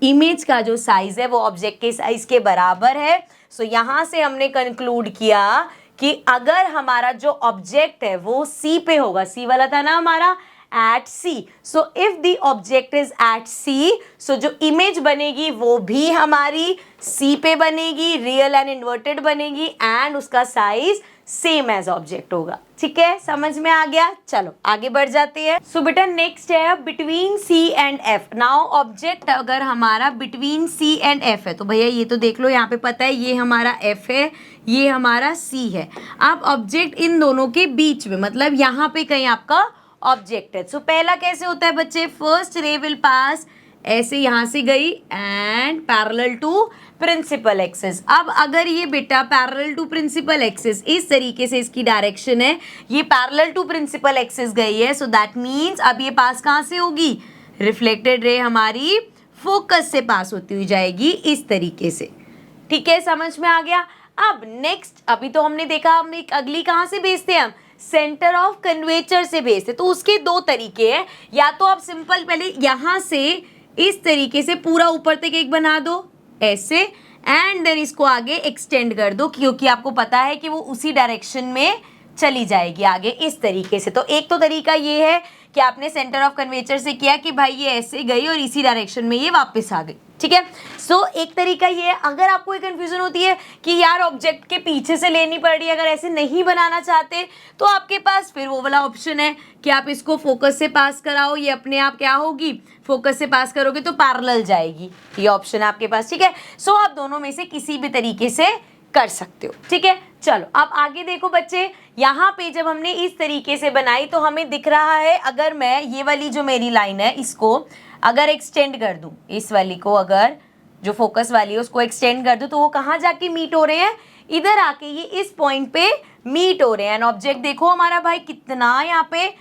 इमेज का जो साइज है वो ऑब्जेक्ट के साइज के बराबर है। सो यहां से हमने कंक्लूड किया कि अगर हमारा जो ऑब्जेक्ट है वो सी पे होगा, सी वाला था ना हमारा, at C. So if the object is at C, so जो इमेज बनेगी वो भी हमारी C पे बनेगी, रियल एंड इन्वर्टेड बनेगी एंड उसका साइज सेम एज ऑब्जेक्ट होगा। ठीक है, समझ में आ गया। चलो आगे बढ़ जाते हैं। सो बेटा नेक्स्ट है between C and F। Now object अगर हमारा बिटवीन C एंड F है तो भैया ये तो देख लो, यहाँ पे पता है ये हमारा F है, ये हमारा C है। अब ऑब्जेक्ट इन दोनों के बीच में, मतलब यहाँ पे कहीं आपका ऑब्जेक्ट है। सो पहला कैसे होता है बच्चे, फर्स्ट रे विल पास, ऐसे यहां से गई and parallel to principal axis. अब अगर ये बेटा पैरेलल टू प्रिंसिपल एक्सिस, इस तरीके से इसकी डायरेक्शन है, ये पैरेलल टू प्रिंसिपल एक्सिस गई है, सो दैट मीन्स अब ये पास कहाँ से होगी, रिफ्लेक्टेड रे हमारी फोकस से पास होती हुई जाएगी इस तरीके से। ठीक है, समझ में आ गया। अब नेक्स्ट, अभी तो हमने देखा हम एक अगली कहाँ से भेजते हैं, हम सेंटर ऑफ कर्वेचर से भेजते। तो उसके दो तरीके हैं, या तो आप सिंपल पहले यहां से इस तरीके से पूरा ऊपर तक एक बना दो ऐसे एंड देन इसको आगे एक्सटेंड कर दो, क्योंकि आपको पता है कि वो उसी डायरेक्शन में चली जाएगी आगे इस तरीके से। तो एक तो तरीका ये है कि आपने सेंटर ऑफ कर्वेचर से किया कि भाई ये ऐसे गई और इसी डायरेक्शन में ये वापस आ गई। ठीक है, सो एक तरीका ये है। अगर आपको एक कंफ्यूजन होती है कि यार ऑब्जेक्ट के पीछे से लेनी पड़ रही है, अगर ऐसे नहीं बनाना चाहते तो आपके पास फिर वो वाला ऑप्शन है कि आप इसको फोकस से पास कराओ, ये अपने आप क्या होगी, फोकस से पास करोगे तो पैरेलल जाएगी, ये ऑप्शन है आपके पास। ठीक है, सो आप दोनों में से किसी भी तरीके से कर सकते हो। ठीक है, चलो अब आगे देखो बच्चे, यहाँ पे जब हमने इस तरीके से बनाई तो हमें दिख रहा है, अगर मैं ये वाली जो मेरी लाइन है इसको अगर एक्सटेंड कर दूं, इस वाली को अगर जो फोकस वाली है उसको एक्सटेंड कर दूं तो वो कहाँ जाके मीट हो रहे हैं, इधर आके ये इस पॉइंट पे मीट हो रहे हैं। एंड ऑब्जेक्ट देखो हमारा भाई कितना यहाँ पे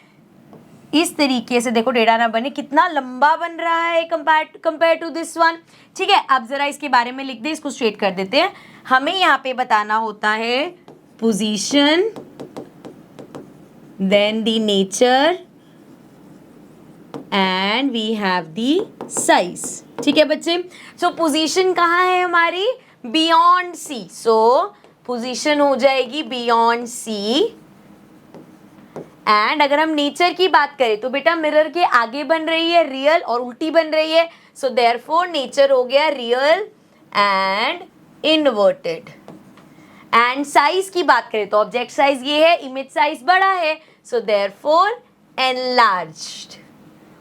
इस तरीके से, देखो टेढ़ा ना बने, कितना लंबा बन रहा है कंपेयर टू दिस वन। ठीक है, अब जरा इसके बारे में लिख दे, इसको स्ट्रेट कर देते हैं। हमें यहाँ पे बताना होता है position, then the nature and we have the size. ठीक है बच्चे, सो पोजीशन कहाँ है हमारी, बियॉन्ड सी। सो पोजीशन हो जाएगी बियॉन्ड सी। एंड अगर हम नेचर की बात करें तो बेटा मिरर के आगे बन रही है रियल और उल्टी बन रही है, सो देयरफॉर नेचर हो गया real and inverted. And size की बात करें तो ऑब्जेक्ट साइज ये है, इमेज साइज बड़ा है, so therefore enlarged.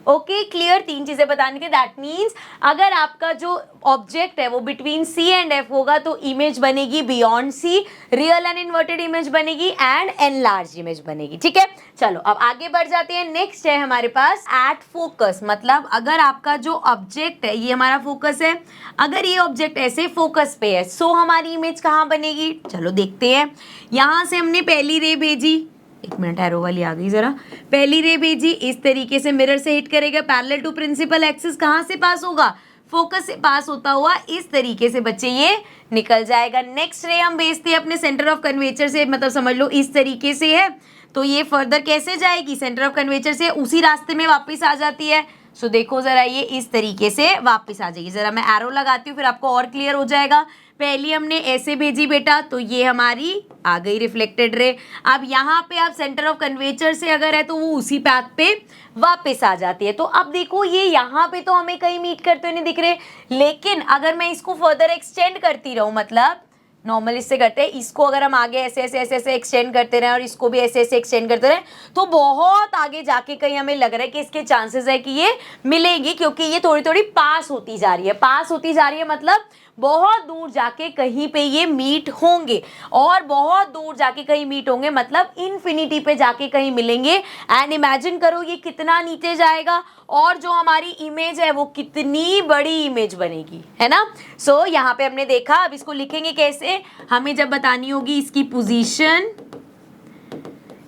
Okay clear, 3 चीजें बतानी थी। दैट मीन्स अगर आपका जो ऑब्जेक्ट है वो बिटवीन सी एंड एफ होगा तो इमेज बनेगी beyond C, real and inverted image बनेगी एंड एनलार्ज इमेज बनेगी। ठीक है, चलो अब आगे बढ़ जाते हैं। नेक्स्ट है हमारे पास एट फोकस, मतलब अगर आपका जो ऑब्जेक्ट है ये हमारा फोकस है, अगर ये ऑब्जेक्ट ऐसे फोकस पे है सो हमारी इमेज कहाँ बनेगी, चलो देखते हैं। यहां से हमने पहली रे भेजी, एक मिनट एरो वाली आ गई जरा, पहली रे भेजी, इस तरीके से मिरर से हिट करेगा, पैरेलल टू प्रिंसिपल एक्सिस कहाँ से पास होगा, फोकस से पास होता हुआ इस तरीके से बच्चे ये निकल जाएगा। नेक्स्ट रे हम भेजते हैं अपने सेंटर ऑफ कर्वेचर से, मतलब समझ लो इस तरीके से है तो ये फर्दर कैसे जाएगी, सेंटर ऑफ कर्वेचर से उसी रास्ते में वापस आ जाती है। सो देखो जरा ये इस तरीके से वापस आ जाएगी। जरा मैं एरो लगाती हूँ फिर आपको और क्लियर हो जाएगा। पहली हमने ऐसे भेजी बेटा तो ये हमारी आ गई रिफ्लेक्टेड रे। अब यहाँ पे आप सेंटर ऑफ कन्वेचर से अगर है तो वो उसी पाथ पे वापस आ जाती है। तो अब देखो ये यहाँ पे तो हमें कहीं मीट करते हुए नहीं दिख रहे, लेकिन अगर मैं इसको फर्दर एक्सटेंड करती रहूँ, मतलब नॉर्मल इससे करते हैं, इसको अगर हम आगे ऐसे ऐसे ऐसे ऐसे एक्सटेंड करते रहें और इसको भी ऐसे ऐसे एक्सटेंड करते रहें तो बहुत आगे जाके कहीं हमें लग रहा है कि इसके चांसेस है कि ये मिलेगी, क्योंकि ये थोड़ी थोड़ी पास होती जा रही है। पास होती जा रही है मतलब बहुत दूर जाके कहीं पे ये मीट होंगे, और बहुत दूर जाके कहीं मीट होंगे मतलब इन्फिनिटी पे जाके कहीं मिलेंगे। एंड इमेजिन करो ये कितना नीचे जाएगा और जो हमारी इमेज है वो कितनी बड़ी इमेज बनेगी, है ना। सो यहाँ पे हमने देखा, अब इसको लिखेंगे कैसे, हमें जब बतानी होगी इसकी पोजीशन,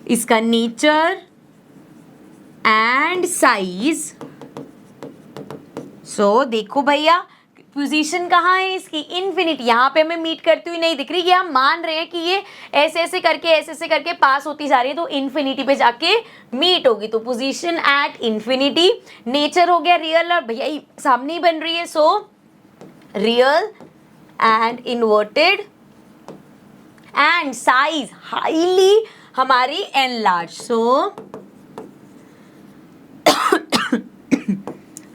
इसका नेचर एंड साइज। सो देखो भैया पोजीशन कहाँ है इसकी, इन्फिनिटी, यहाँ पे हमें मीट करती हुई नहीं दिख रही, ये हम मान रहे हैं कि ये ऐसे ऐसे करके पास होती जा रही है तो इन्फिनिटी पे जाके मीट होगी। तो पोजीशन एट इन्फिनिटी, नेचर हो गया रियल और भैया सामने ही बन रही है, so real and inverted, and size highly हमारी enlarge, so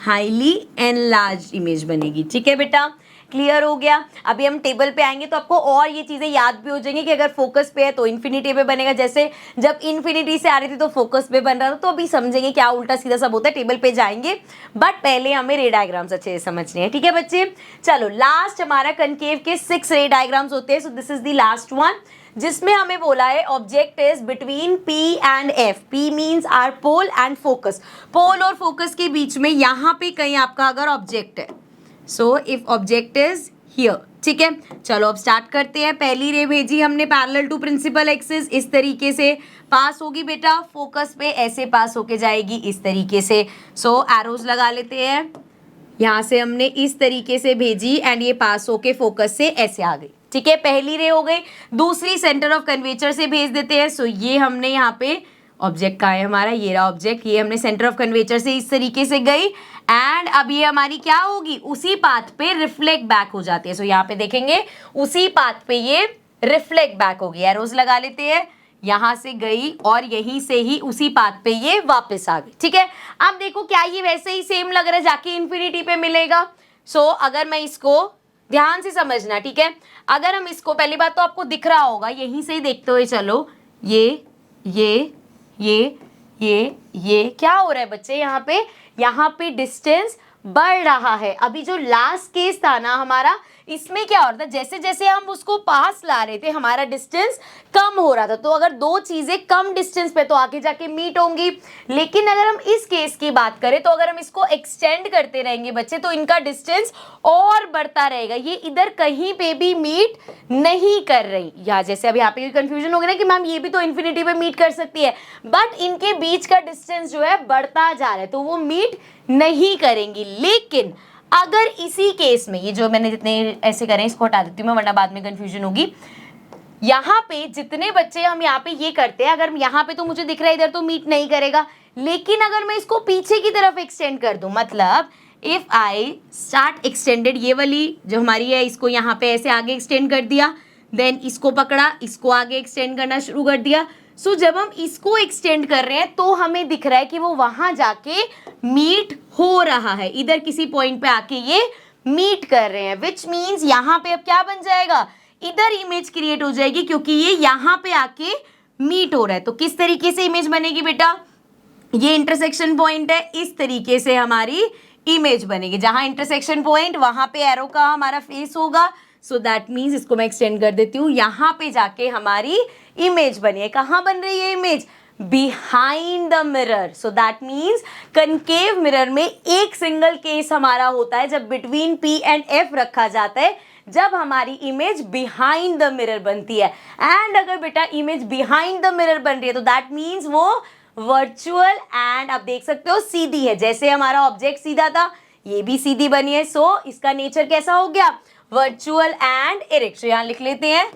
highly enlarge image बनेगी। ठीक है बेटा, क्लियर हो गया। अभी हम टेबल पे आएंगे तो आपको और ये चीजें याद भी हो जाएंगी कि अगर फोकस पे है तो इन्फिनिटी पे बनेगा, जैसे जब इन्फिनिटी से आ रही थी तो फोकस पे बन रहा था, तो अभी समझेंगे क्या उल्टा सीधा सब होता है, टेबल पे जाएंगे, बट पहले हमें रे डायग्राम्स अच्छे से समझने हैं। ठीक है बच्चे, चलो लास्ट हमारा कनकेव के 6 रे डायग्राम्स होते हैं, so this is the last one, जिसमें हमें बोला है object is between P and F। P means our pole and focus, pole और फोकस के बीच में यहाँ पे कहीं आपका अगर ऑब्जेक्ट है, so if object is here. ठीक है, चलो अब स्टार्ट करते हैं। पहली रे भेजी हमने पैरेलल टू प्रिंसिपल एक्सिस, इस तरीके से पास होगी बेटा, फोकस पे ऐसे पास होके जाएगी इस तरीके से। सो एरोज लगा लेते हैं, यहाँ से हमने इस तरीके से भेजी एंड ये पास होके फोकस से ऐसे आ गई। ठीक है, पहली रे हो गई। दूसरी सेंटर ऑफ कन्वेचर से भेज देते हैं, सो ये हमने यहाँ पे ऑब्जेक्ट का है हमारा, ये रहा ऑब्जेक्ट, ये हमने सेंटर ऑफ कन्वेचर से इस तरीके से गई एंड अब ये हमारी क्या होगी, उसी पाथ पे रिफ्लेक्ट बैक हो जाती है। सो यहाँ पे देखेंगे उसी पाथ पे ये रिफ्लेक्ट बैक होगी, एरोज लगा लेते हैं, यहाँ से गई और यहीं से ही उसी पाथ पे ये वापस आ गई। ठीक है, अब देखो क्या ये वैसे ही सेम लग रहा है जाके इन्फिनिटी पे मिलेगा। सो अगर मैं इसको ध्यान से समझना, ठीक है, अगर हम इसको, पहली बात तो आपको दिख रहा होगा, यहीं से ही देखते हुए चलो, ये क्या हो रहा है बच्चे, यहाँ पे डिस्टेंस बढ़ रहा है। अभी जो लास्ट केस था ना हमारा, इसमें क्या हो रहा था, जैसे जैसे हम उसको पास ला रहे थे हमारा डिस्टेंस कम हो रहा था। तो अगर दो चीजें कम डिस्टेंस पे तो आगे जाके मीट होंगी, लेकिन अगर हम इस केस की बात करें तो अगर हम इसको एक्सटेंड करते रहेंगे बच्चे तो इनका डिस्टेंस और बढ़ता रहेगा, ये इधर कहीं पे भी मीट नहीं कर रही। या जैसे अभी यहाँ पे कंफ्यूजन हो गया ना कि मैम ये भी तो इन्फिनिटी पे मीट कर सकती है, बट इनके बीच का डिस्टेंस जो है बढ़ता जा रहा है तो वो मीट नहीं करेंगी। लेकिन अगर इसी केस में, ये जो मैंने जितने ऐसे करें इसको हटा देती हूँ मैं वरना बाद में कंफ्यूजन होगी, यहाँ पे जितने बच्चे हम यहाँ पे ये करते हैं, अगर यहाँ पे तो मुझे दिख रहा है इधर तो मीट नहीं करेगा, लेकिन अगर मैं इसको पीछे की तरफ एक्सटेंड कर दूं, मतलब इफ आई स्टार्ट एक्सटेंडेड, ये वाली जो हमारी है इसको यहाँ पे ऐसे आगे एक्सटेंड कर दिया, देन इसको पकड़ा, इसको आगे एक्सटेंड करना शुरू कर दिया। सो जब हम इसको एक्सटेंड कर रहे हैं तो हमें दिख रहा है कि वो वहां जाके मीट हो रहा है, इधर किसी पॉइंट पे आके ये मीट कर रहे हैं, विच मीन्स यहाँ पे अब क्या बन जाएगा, इधर इमेज क्रिएट हो जाएगी क्योंकि ये यहाँ पे आके मीट हो रहा है। तो किस तरीके से इमेज बनेगी बेटा, ये इंटरसेक्शन पॉइंट है, इस तरीके से हमारी इमेज बनेगी। जहां इंटरसेक्शन पॉइंट वहां पे एरो का हमारा फेस होगा, सो दैट मीन्स इसको मैं एक्सटेंड कर देती हूँ, यहाँ पे जाके हमारी इमेज बनी है। कहाँ बन रही है image, behind the mirror. So that means concave mirror में एक सिंगल केस हमारा होता है जब बिटवीन P एंड F रखा जाता है, जब हमारी इमेज बिहाइंड द मिरर बनती है। एंड अगर बेटा इमेज बिहाइंड द मिरर बन रही है तो दैट मीन्स वो वर्चुअल एंड आप देख सकते हो सीधी है। जैसे हमारा ऑब्जेक्ट सीधा था, ये भी सीधी बनी है। सो इसका नेचर कैसा हो गया, वर्चुअल एंड इरेक्ट। यहाँ लिख लेते हैं,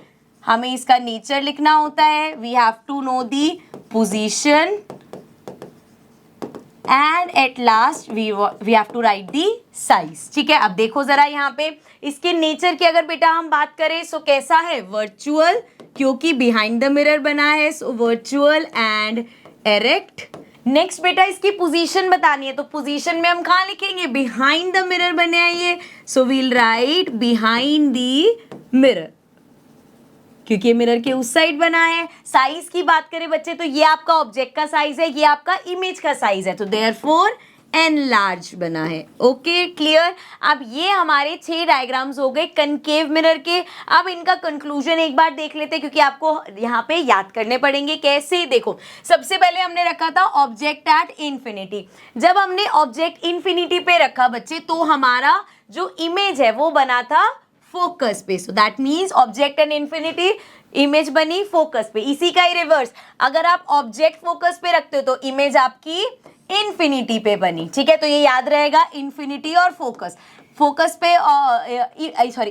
हमें इसका नेचर लिखना होता है, we have to know the position and at last we have to write the size. ठीक है, अब देखो जरा यहाँ पे इसके नेचर की अगर बेटा हम बात करें सो कैसा है, वर्चुअल, क्योंकि बिहाइंड द मिरर बना है, so virtual and erect. Next बेटा इसकी पोजीशन बतानी है, तो पोजीशन में हम कहाँ लिखेंगे, बिहाइंड द मिरर बने हैं ये, so we'll write behind the mirror, क्योंकि ये मिरर के उस साइड बना है। साइज की बात करें बच्चे तो ये आपका ऑब्जेक्ट का साइज है, ये आपका इमेज का साइज है, तो देयरफॉर एनलार्ज बना है। Okay clear. अब ये हमारे 6 डायग्राम्स हो गए कनकेव मिरर के। अब इनका कंक्लूजन एक बार देख लेते हैं, क्योंकि आपको यहाँ पे याद करने पड़ेंगे। कैसे, देखो सबसे पहले हमने रखा था ऑब्जेक्ट एट इन्फिनिटी। जब हमने ऑब्जेक्ट इन्फिनिटी पे रखा बच्चे तो हमारा जो इमेज है वो बना था फोकस पे। So that means object and infinity, image बनी फोकस पे। इसी का ही रिवर्स, अगर आप ऑब्जेक्ट फोकस पे रखते हो तो इमेज आपकी इन्फिनिटी पे बनी। ठीक है, तो ये याद रहेगा, इन्फिनिटी और फोकस। फोकस पे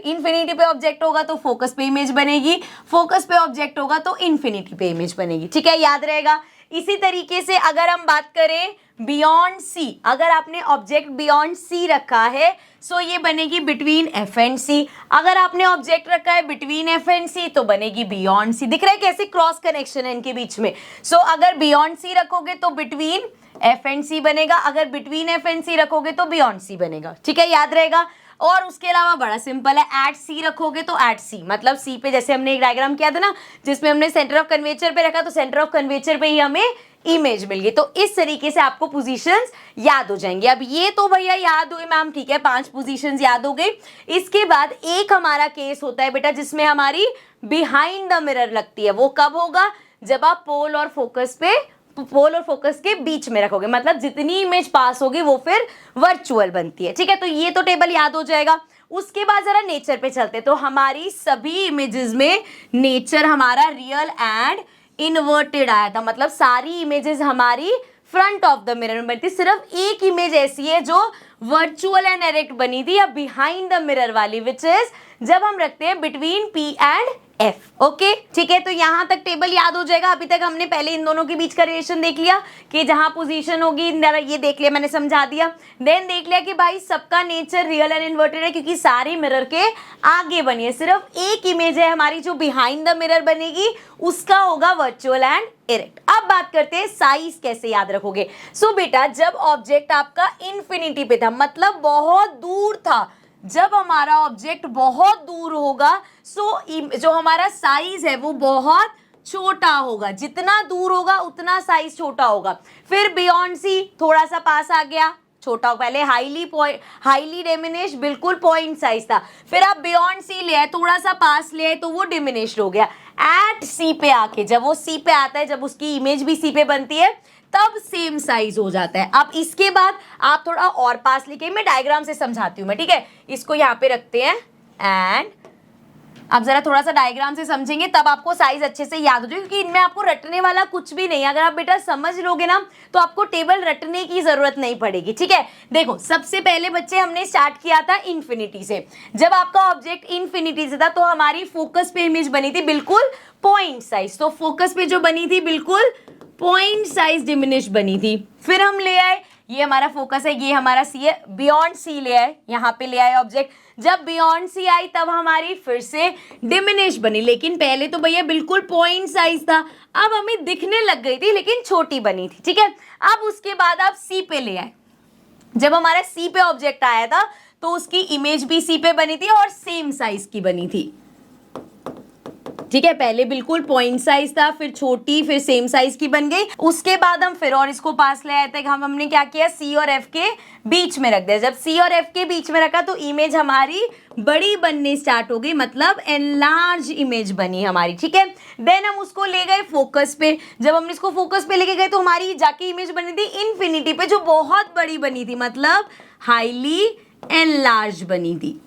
इन्फिनिटी पे ऑब्जेक्ट होगा तो फोकस पे इमेज बनेगी, फोकस पे ऑब्जेक्ट होगा तो इन्फिनिटी पे इमेज बनेगी। ठीक है, याद रहेगा। इसी तरीके से अगर हम बात करें बियॉन्ड सी, अगर आपने ऑब्जेक्ट बियॉन्ड सी रखा है सो ये बनेगी बिटवीन एफ एंड सी। अगर आपने ऑब्जेक्ट रखा है बिटवीन एफ एंड सी तो बनेगी बियॉन्ड सी। दिख रहा है कैसे क्रॉस कनेक्शन है इनके बीच में। सो अगर बियॉन्ड सी रखोगे तो बिटवीन एफ एंड सी बनेगा, अगर बिटवीन एफ एंड सी रखोगे तो बियॉन्ड सी बनेगा। ठीक है, याद रहेगा। और उसके अलावा बड़ा सिंपल है, एट सी रखोगे तो एट सी, मतलब सी पे, जैसे हमने एक डायग्राम किया था ना जिसमें हमने सेंटर ऑफ कर्वेचर पे रखा, तो सेंटर ऑफ कर्वेचर पे ही हमें इमेज मिल गई। तो इस तरीके से आपको पोजीशंस याद हो जाएंगे। अब ये तो भैया याद हुए मैम, ठीक है, 5 पोजीशंस याद हो गई। इसके बाद एक हमारा केस होता है बेटा जिसमें हमारी बिहाइंड द मिरर लगती है। वो कब होगा, जब आप पोल और फोकस के बीच में रखोगे, मतलब जितनी इमेज पास होगी वो फिर वर्चुअल बनती है। ठीक है, तो ये तो टेबल याद हो जाएगा। उसके बाद जरा नेचर पे चलते, तो हमारी सभी इमेजेस में नेचर हमारा रियल एंड इन्वर्टेड आया था, मतलब सारी इमेजेस हमारी फ्रंट ऑफ द मिरर में बनती। सिर्फ एक इमेज ऐसी है जो वर्चुअल एंड एरेक्ट बनी थी या बिहाइंड द मिरर वाली, विच इज जब हम रखते हैं between P and F। Okay ठीक है, तो यहां तक टेबल याद हो जाएगा। अभी तक हमने पहले इन दोनों के बीच का रिलेशन देख लिया कि जहां पोजीशन होगी, ये देख लिया, मैंने समझा दिया। देन देख लिया कि भाई सबका नेचर रियल एंड इन्वर्टेड है क्योंकि सारी मिरर के आगे बनी है। सिर्फ एक इमेज है हमारी जो बिहाइंड द मिरर बनेगी, उसका होगा वर्चुअल एंड इरेक्ट। अब बात करते हैं साइज कैसे याद रखोगे। सो बेटा जब ऑब्जेक्ट आपका इन्फिनिटी पे था, मतलब बहुत दूर था, जब हमारा ऑब्जेक्ट बहुत दूर होगा सो जो हमारा साइज है वो बहुत छोटा होगा। जितना दूर होगा उतना साइज छोटा होगा। फिर बियॉन्ड सी थोड़ा सा पास आ गया, छोटा, पहले हाईली डिमिनिश, बिल्कुल पॉइंट साइज था। फिर आप बियॉन्ड सी ले आए, थोड़ा सा पास ले आए तो वो डिमिनिश्ड हो गया। एट सी पे आके, जब वो सी पे आता है, जब उसकी इमेज भी सी पे बनती है, तब सेम साइज हो जाता है। अब इसके बाद आप थोड़ा और पास लेके, मैं डायग्राम से समझाती हूँ मैं, ठीक है। इसको यहाँ पे रखते हैं एंड अब जरा थोड़ा सा डायग्राम से समझेंगे तब आपको साइज अच्छे से याद हो जाएगा, क्योंकि इनमें आपको रटने वाला कुछ भी नहीं है। अगर आप बेटा समझ लोगे ना तो आपको टेबल रटने की जरूरत नहीं पड़ेगी। ठीक है, देखो सबसे पहले बच्चे हमने स्टार्ट किया था इन्फिनिटी से। जब आपका ऑब्जेक्ट इन्फिनिटी से था तो हमारी फोकस पे इमेज बनी थी बिल्कुल पॉइंट साइज। तो फोकस पे जो बनी थी बिल्कुल पॉइंट साइज डिमिनिश बनी थी। फिर हम ले आए, ये हमारा फोकस है, ये हमारा सी है, बियॉन्ड सी ले आए, यहाँ पे ले आए ऑब्जेक्ट। जब बियॉन्ड सी आई तब हमारी फिर से डिमिनिश बनी, लेकिन पहले तो भैया बिल्कुल पॉइंट साइज था, अब हमें दिखने लग गई थी लेकिन छोटी बनी थी। ठीक है, अब उसके बाद आप सी पे ले आए। जब हमारा सी पे ऑब्जेक्ट आया था तो उसकी इमेज भी सी पे बनी थी और सेम साइज की बनी थी। ठीक है, पहले बिल्कुल पॉइंट साइज था, फिर छोटी, फिर सेम साइज की बन गई। उसके बाद हम फिर और इसको पास ले आए थे। हमने क्या किया, सी और एफ के बीच में रख दिया। जब सी और एफ के बीच में रखा तो इमेज हमारी बड़ी बनने स्टार्ट हो गई, मतलब एनलार्ज इमेज बनी हमारी। ठीक है, देन हम उसको ले गए फोकस पे। जब हम इसको फोकस पे लेके गए तो हमारी जाके इमेज बनी थी इन्फिनिटी पे, जो बहुत बड़ी बनी थी, मतलब हाईली एनलार्ज बनी थी।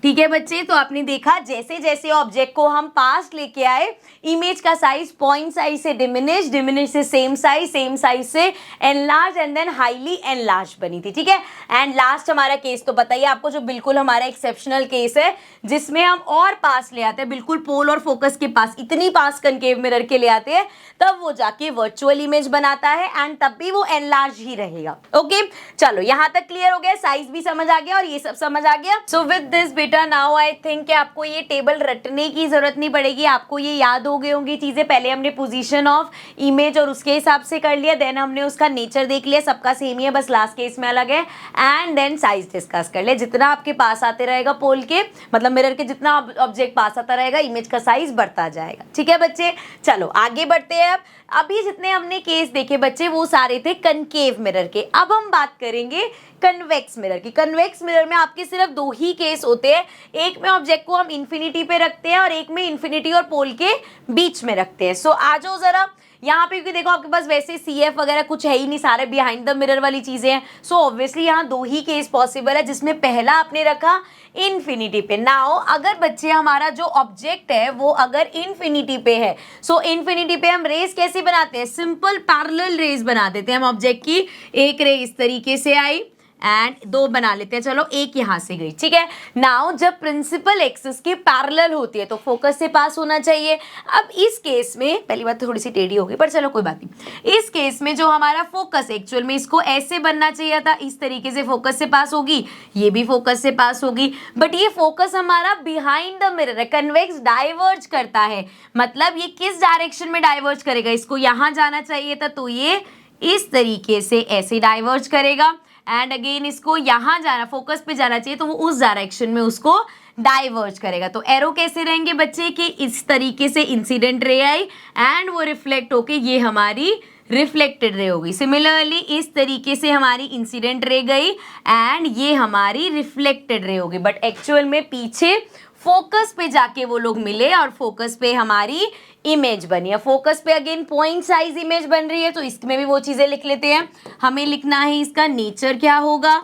ठीक है बच्चे, तो आपने देखा जैसे जैसे ऑब्जेक्ट को हम पास लेके आए, इमेज का साइज पॉइंट साइज से डिमिनिश, डिमिनिश से सेम साइज से enlarge and then highly enlarge बनी थी। ठीक है, एंड लास्ट हमारा केस तो बताइए आपको, जो बिल्कुल हमारा एक्सेप्शनल केस है, जिसमें हम और पास ले आते हैं, बिल्कुल पोल और फोकस के पास, इतनी पास कनकेव मिरर के ले आते हैं, तब वो जाके वर्चुअल इमेज बनाता है एंड तब भी वो एनलार्ज ही रहेगा। ओके, चलो यहां तक क्लियर हो गया, साइज भी समझ आ गया और ये सब समझ आ गया। So with this now I think कि आपको ये टेबल रटने की जरूरत नहीं पड़ेगी, आपको ये याद हो गई होंगी चीजें। पहले हमने पोजीशन ऑफ इमेज और उसके हिसाब से कर लिया, देन हमने उसका नेचर देख लिया, सबका सेम ही है, बस लास्ट केस में अलग है, एंड देन साइज डिस्कस कर लिया। जितना आपके पास आते रहेगा पोल के, मतलब मिरर के, जितना ऑब्जेक्ट पास आता रहेगा, इमेज का साइज बढ़ता जाएगा। ठीक है बच्चे, चलो आगे बढ़ते हैं। अब अभी जितने हमने केस देखे बच्चे, वो सारे थे कनकेव मिरर के। अब हम बात करेंगे कन्वेक्स मिरर की। कन्वेक्स मिरर में आपके सिर्फ दो ही केस होते हैं, एक में ऑब्जेक्ट को हम इन्फिनिटी पे रखते हैं और एक में इन्फिनिटी और पोल के बीच में रखते हैं। सो आ जाओ जरा यहाँ पे, क्योंकि देखो आपके पास वैसे CF वगैरह कुछ है ही नहीं, सारे बिहाइंड द मिरर वाली चीजें हैं। सो ऑब्वियसली यहाँ दो ही केस पॉसिबल है, जिसमें पहला आपने रखा इन्फिनिटी पे। नाउ अगर बच्चे हमारा जो ऑब्जेक्ट है वो अगर इन्फिनिटी पे है, सो इन्फिनिटी पे हम रेस कैसे बनाते हैं, सिंपल पैरेलल रेस बना देते हैं हम ऑब्जेक्ट की। एक रे इस तरीके से आई एंड दो बना लेते हैं, चलो एक यहां से गई। ठीक है, नाउ जब प्रिंसिपल एक्सिस के पैरेलल होती है तो फोकस से पास होना चाहिए। अब इस केस में पहली बात तो थोड़ी सी टेढ़ी हो गई, पर चलो कोई बात नहीं। इस केस में जो हमारा फोकस, एक्चुअल में इसको ऐसे बनना चाहिए था, इस तरीके से फोकस से पास होगी, ये भी फोकस से पास होगी, बट ये फोकस हमारा बिहाइंड द मिरर है, कन्वेक्स डाइवर्ज करता है। मतलब ये किस डायरेक्शन में डाइवर्ज करेगा, इसको यहां जाना चाहिए था तो ये इस तरीके से ऐसे डाइवर्ज करेगा, एंड अगेन इसको यहां जाना, फोकस पे जाना चाहिए तो वो उस डायरेक्शन में उसको डाइवर्ज करेगा। तो एरो कैसे रहेंगे बच्चे, कि इस तरीके से इंसिडेंट रे आई एंड वो रिफ्लेक्ट होके ये हमारी रिफ्लेक्टेड रे होगी। सिमिलरली इस तरीके से हमारी इंसिडेंट रे गई एंड ये हमारी रिफ्लेक्टेड रे होगी, बट एक्चुअल में पीछे फोकस पे जाके वो लोग मिले और फोकस पे हमारी इमेज बनी है। फोकस पे अगेन पॉइंट साइज इमेज बन रही है, तो इसमें भी वो चीजें लिख लेते हैं। हमें लिखना है इसका नेचर क्या होगा,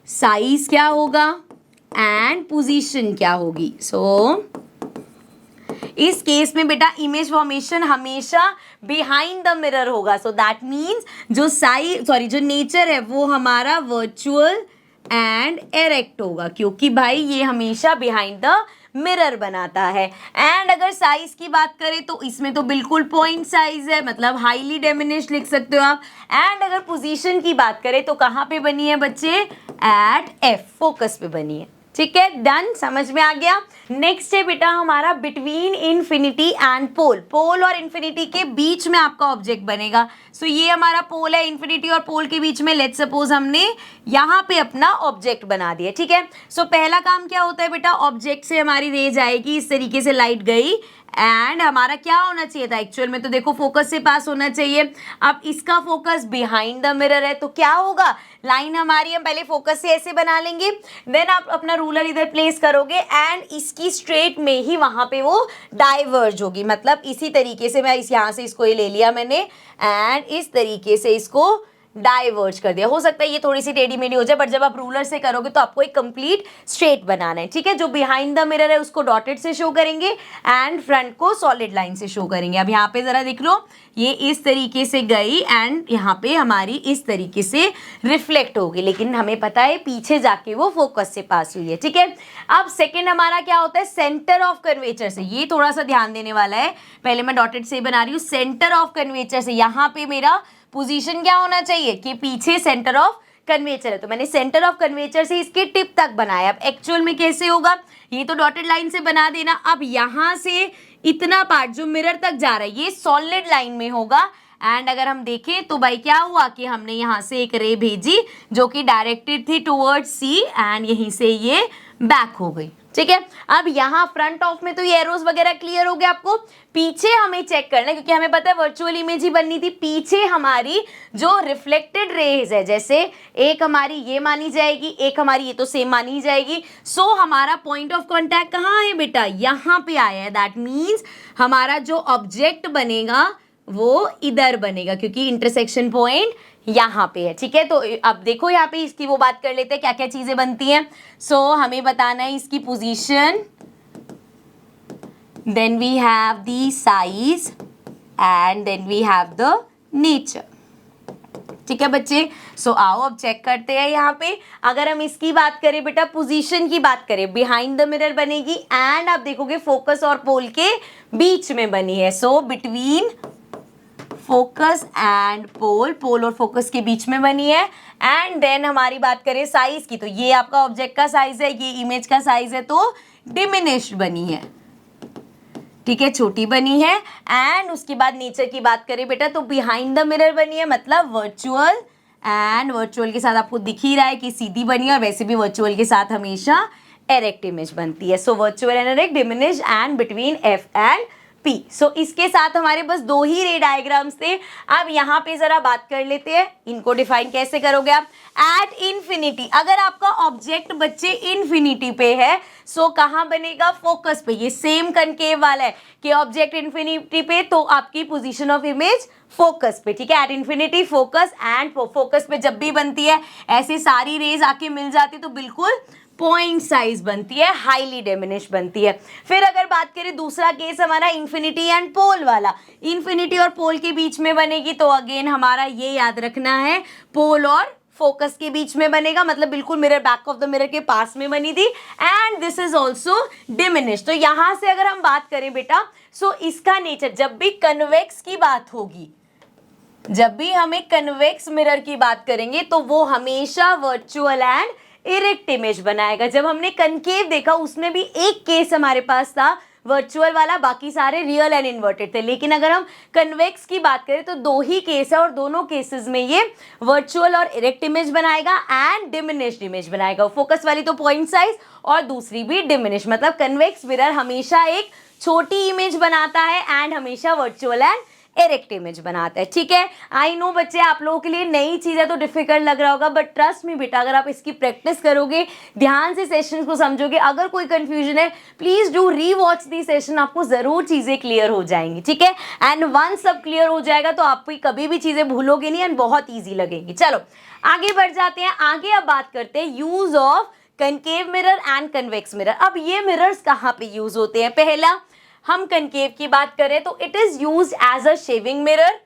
साइज क्या होगा एंड पोजीशन क्या होगी। सो इस केस में बेटा इमेज फॉर्मेशन हमेशा बिहाइंड द मिरर होगा। सो दैट मीन्स जो जो नेचर है वो हमारा वर्चुअल एंड एरेक्ट होगा, क्योंकि भाई ये हमेशा बिहाइंड द मिरर बनाता है। एंड अगर साइज की बात करें तो इसमें तो बिल्कुल पॉइंट साइज है, मतलब हाईली डिमिनिश लिख सकते हो आप। एंड अगर पोजीशन की बात करें तो कहाँ पे बनी है बच्चे, एट F, फोकस पे बनी है। ठीक है, डन, समझ में आ गया। नेक्स्ट है बेटा हमारा बिटवीन इन्फिनिटी एंड पोल। पोल और इन्फिनिटी के बीच में आपका ऑब्जेक्ट बनेगा। सो ये हमारा पोल है, इन्फिनिटी और पोल के बीच में लेट्स सपोज हमने यहाँ पे अपना ऑब्जेक्ट बना दिया। ठीक है, सो पहला काम क्या होता है बेटा, ऑब्जेक्ट से हमारी रेज आएगी, इस तरीके से लाइट गई एंड हमारा क्या होना चाहिए था, एक्चुअल में तो देखो फोकस से पास होना चाहिए। अब इसका फोकस बिहाइंड द मिरर है तो क्या होगा, लाइन हमारी हम पहले फोकस से ऐसे बना लेंगे, देन आप अपना रूलर इधर प्लेस करोगे एंड इसकी स्ट्रेट में ही वहां पे वो डाइवर्ज होगी। मतलब इसी तरीके से मैं यहाँ से इसको ये ले लिया मैंने एंड इस तरीके से इसको डाइवर्ज कर दिया। हो सकता है ये थोड़ी सी टेढ़ी मेढ़ी हो जाए, बट जब आप रूलर से करोगे तो आपको एक कंप्लीट स्ट्रेट बनाना है। ठीक है, जो बिहाइंड द मिरर है उसको डॉटेड से शो करेंगे एंड फ्रंट को सॉलिड लाइन से शो करेंगे। अब यहाँ पे जरा देख लो, ये इस तरीके से गई एंड यहाँ पे हमारी इस तरीके से रिफ्लेक्ट होगी, लेकिन हमें पता है पीछे जाके वो फोकस से पास हुई है। ठीक है, अब सेकेंड हमारा क्या होता है, सेंटर ऑफ कर्वेचर से। ये थोड़ा सा ध्यान देने वाला है, पहले मैं डॉटेड से बना रही हूँ। सेंटर ऑफ कर्वेचर से यहाँ पे मेरा पोजीशन क्या होना चाहिए कि पीछे सेंटर ऑफ कन्वेचर है, तो मैंने सेंटर ऑफ कन्वेचर से इसके टिप तक बनाया। अब एक्चुअल में कैसे होगा, ये तो डॉटेड लाइन से बना देना। अब यहाँ से इतना पार्ट जो मिरर तक जा रहा है ये सॉलिड लाइन में होगा एंड अगर हम देखें तो भाई क्या हुआ कि हमने यहाँ से एक रे भेजी जो कि डायरेक्टेड थी टुवर्ड्स सी एंड यहीं से ये बैक हो गई। ठीक है। अब यहाँ फ्रंट ऑफ में तो ये एरोस वगैरह क्लियर हो गया आपको। पीछे हमें चेक करना है क्योंकि हमें पता है वर्चुअल इमेज ही बननी थी। पीछे हमारी जो रिफ्लेक्टेड रेज है, जैसे एक हमारी ये मानी जाएगी, एक हमारी ये तो सेम मानी जाएगी। सो हमारा पॉइंट ऑफ कॉन्टैक्ट कहाँ है बेटा, यहाँ पे आया है। दैट मीन्स हमारा जो ऑब्जेक्ट बनेगा वो इधर बनेगा क्योंकि इंटरसेक्शन पॉइंट यहाँ पे है। ठीक है, तो अब देखो यहाँ पे इसकी वो बात कर लेते हैं क्या क्या चीजें बनती हैं। सो हमें बताना है इसकी position, then we have the size and then we have the nature. ठीक है बच्चे, सो आओ अब चेक करते हैं। यहाँ पे अगर हम इसकी बात करें बेटा, पोजीशन की बात करें, बिहाइंड द मिरर बनेगी एंड आप देखोगे फोकस और पोल के बीच में बनी है। So between focus and pole, पोल और फोकस के बीच में बनी है। एंड देन हमारी बात करें साइज की, तो ये आपका ऑब्जेक्ट का साइज है, ये इमेज का साइज है, तो डिमिनिश्ड बनी है। ठीक है, छोटी बनी है। एंड उसके बाद नेचर की बात करें बेटा, तो बिहाइंड द मिरर बनी है, मतलब वर्चुअल। एंड वर्चुअल के साथ आपको दिख ही रहा है कि सीधी बनी है, और वैसे भी वर्चुअल के साथ हमेशा एरेक्ट इमेज बनती है। So virtual and erect, diminished and between F and P. So इसके साथ हमारे बस 2 ही रे डायग्राम्स थे। अब यहाँ पे जरा बात कर लेते हैं, इनको डिफाइन कैसे करोगे आप। एट इन्फिनिटी, अगर आपका ऑब्जेक्ट बच्चे इन्फिनिटी पे है, सो कहाँ बनेगा, फोकस पे। ये सेम कनकेव वाला है कि ऑब्जेक्ट इन्फिनिटी पे तो आपकी पोजीशन ऑफ इमेज फोकस पे। ठीक है, at infinity focus and focus पे जब भी बनती है ऐसी सारी रेज आके मिल जाती तो बिल्कुल पॉइंट साइज बनती है, हाईली डिमिनिश बनती है। फिर अगर बात करें दूसरा केस हमारा इन्फिनिटी एंड पोल वाला, इन्फिनिटी और पोल के बीच में बनेगी, तो अगेन हमारा ये याद रखना है पोल और फोकस के बीच में बनेगा, मतलब बिल्कुल mirror, back of the mirror के पास में बनी थी। And this is also diminish. तो यहां से अगर हम बात करें बेटा, सो इसका नेचर, जब भी कन्वेक्स की बात होगी, जब भी हमें कन्वेक्स मिरर की बात करेंगे तो वो हमेशा वर्चुअल एंड इरेक्ट इमेज बनाएगा। जब हमने कनकेव देखा उसमें भी एक केस हमारे पास था वर्चुअल वाला, बाकी सारे रियल एंड इन्वर्टेड थे। लेकिन अगर हम कन्वेक्स की बात करें तो 2 ही केस है और दोनों केसेस में ये वर्चुअल और इरेक्ट इमेज बनाएगा एंड डिमिनिश्ड इमेज बनाएगा। फोकस वाली तो पॉइंट साइज और दूसरी भी डिमिनिश, मतलब कन्वेक्स मिरर हमेशा एक छोटी इमेज बनाता है एंड हमेशा वर्चुअल एंड इरेक्ट इमेज बनाता है। ठीक है, आई नो बच्चे आप लोगों के लिए नई चीज है तो डिफिकल्ट लग रहा होगा, बट ट्रस्ट मी बेटा, अगर आप इसकी प्रैक्टिस करोगे, ध्यान से सेशंस को समझोगे, अगर कोई कंफ्यूजन है प्लीज डू री वॉच दी सेशन, आपको जरूर चीजें क्लियर हो जाएंगी। ठीक है, एंड वंस सब क्लियर हो जाएगा तो आप कभी भी चीजें भूलोगे नहीं एंड बहुत ईजी लगेगी। चलो आगे बढ़ जाते हैं। आगे अब बात करते हैं use of concave mirror and convex mirror. अब ये मिरर्स कहाँ पे यूज होते हैं। पहला हम कनकेव की बात करें तो it is use as a shaving mirror.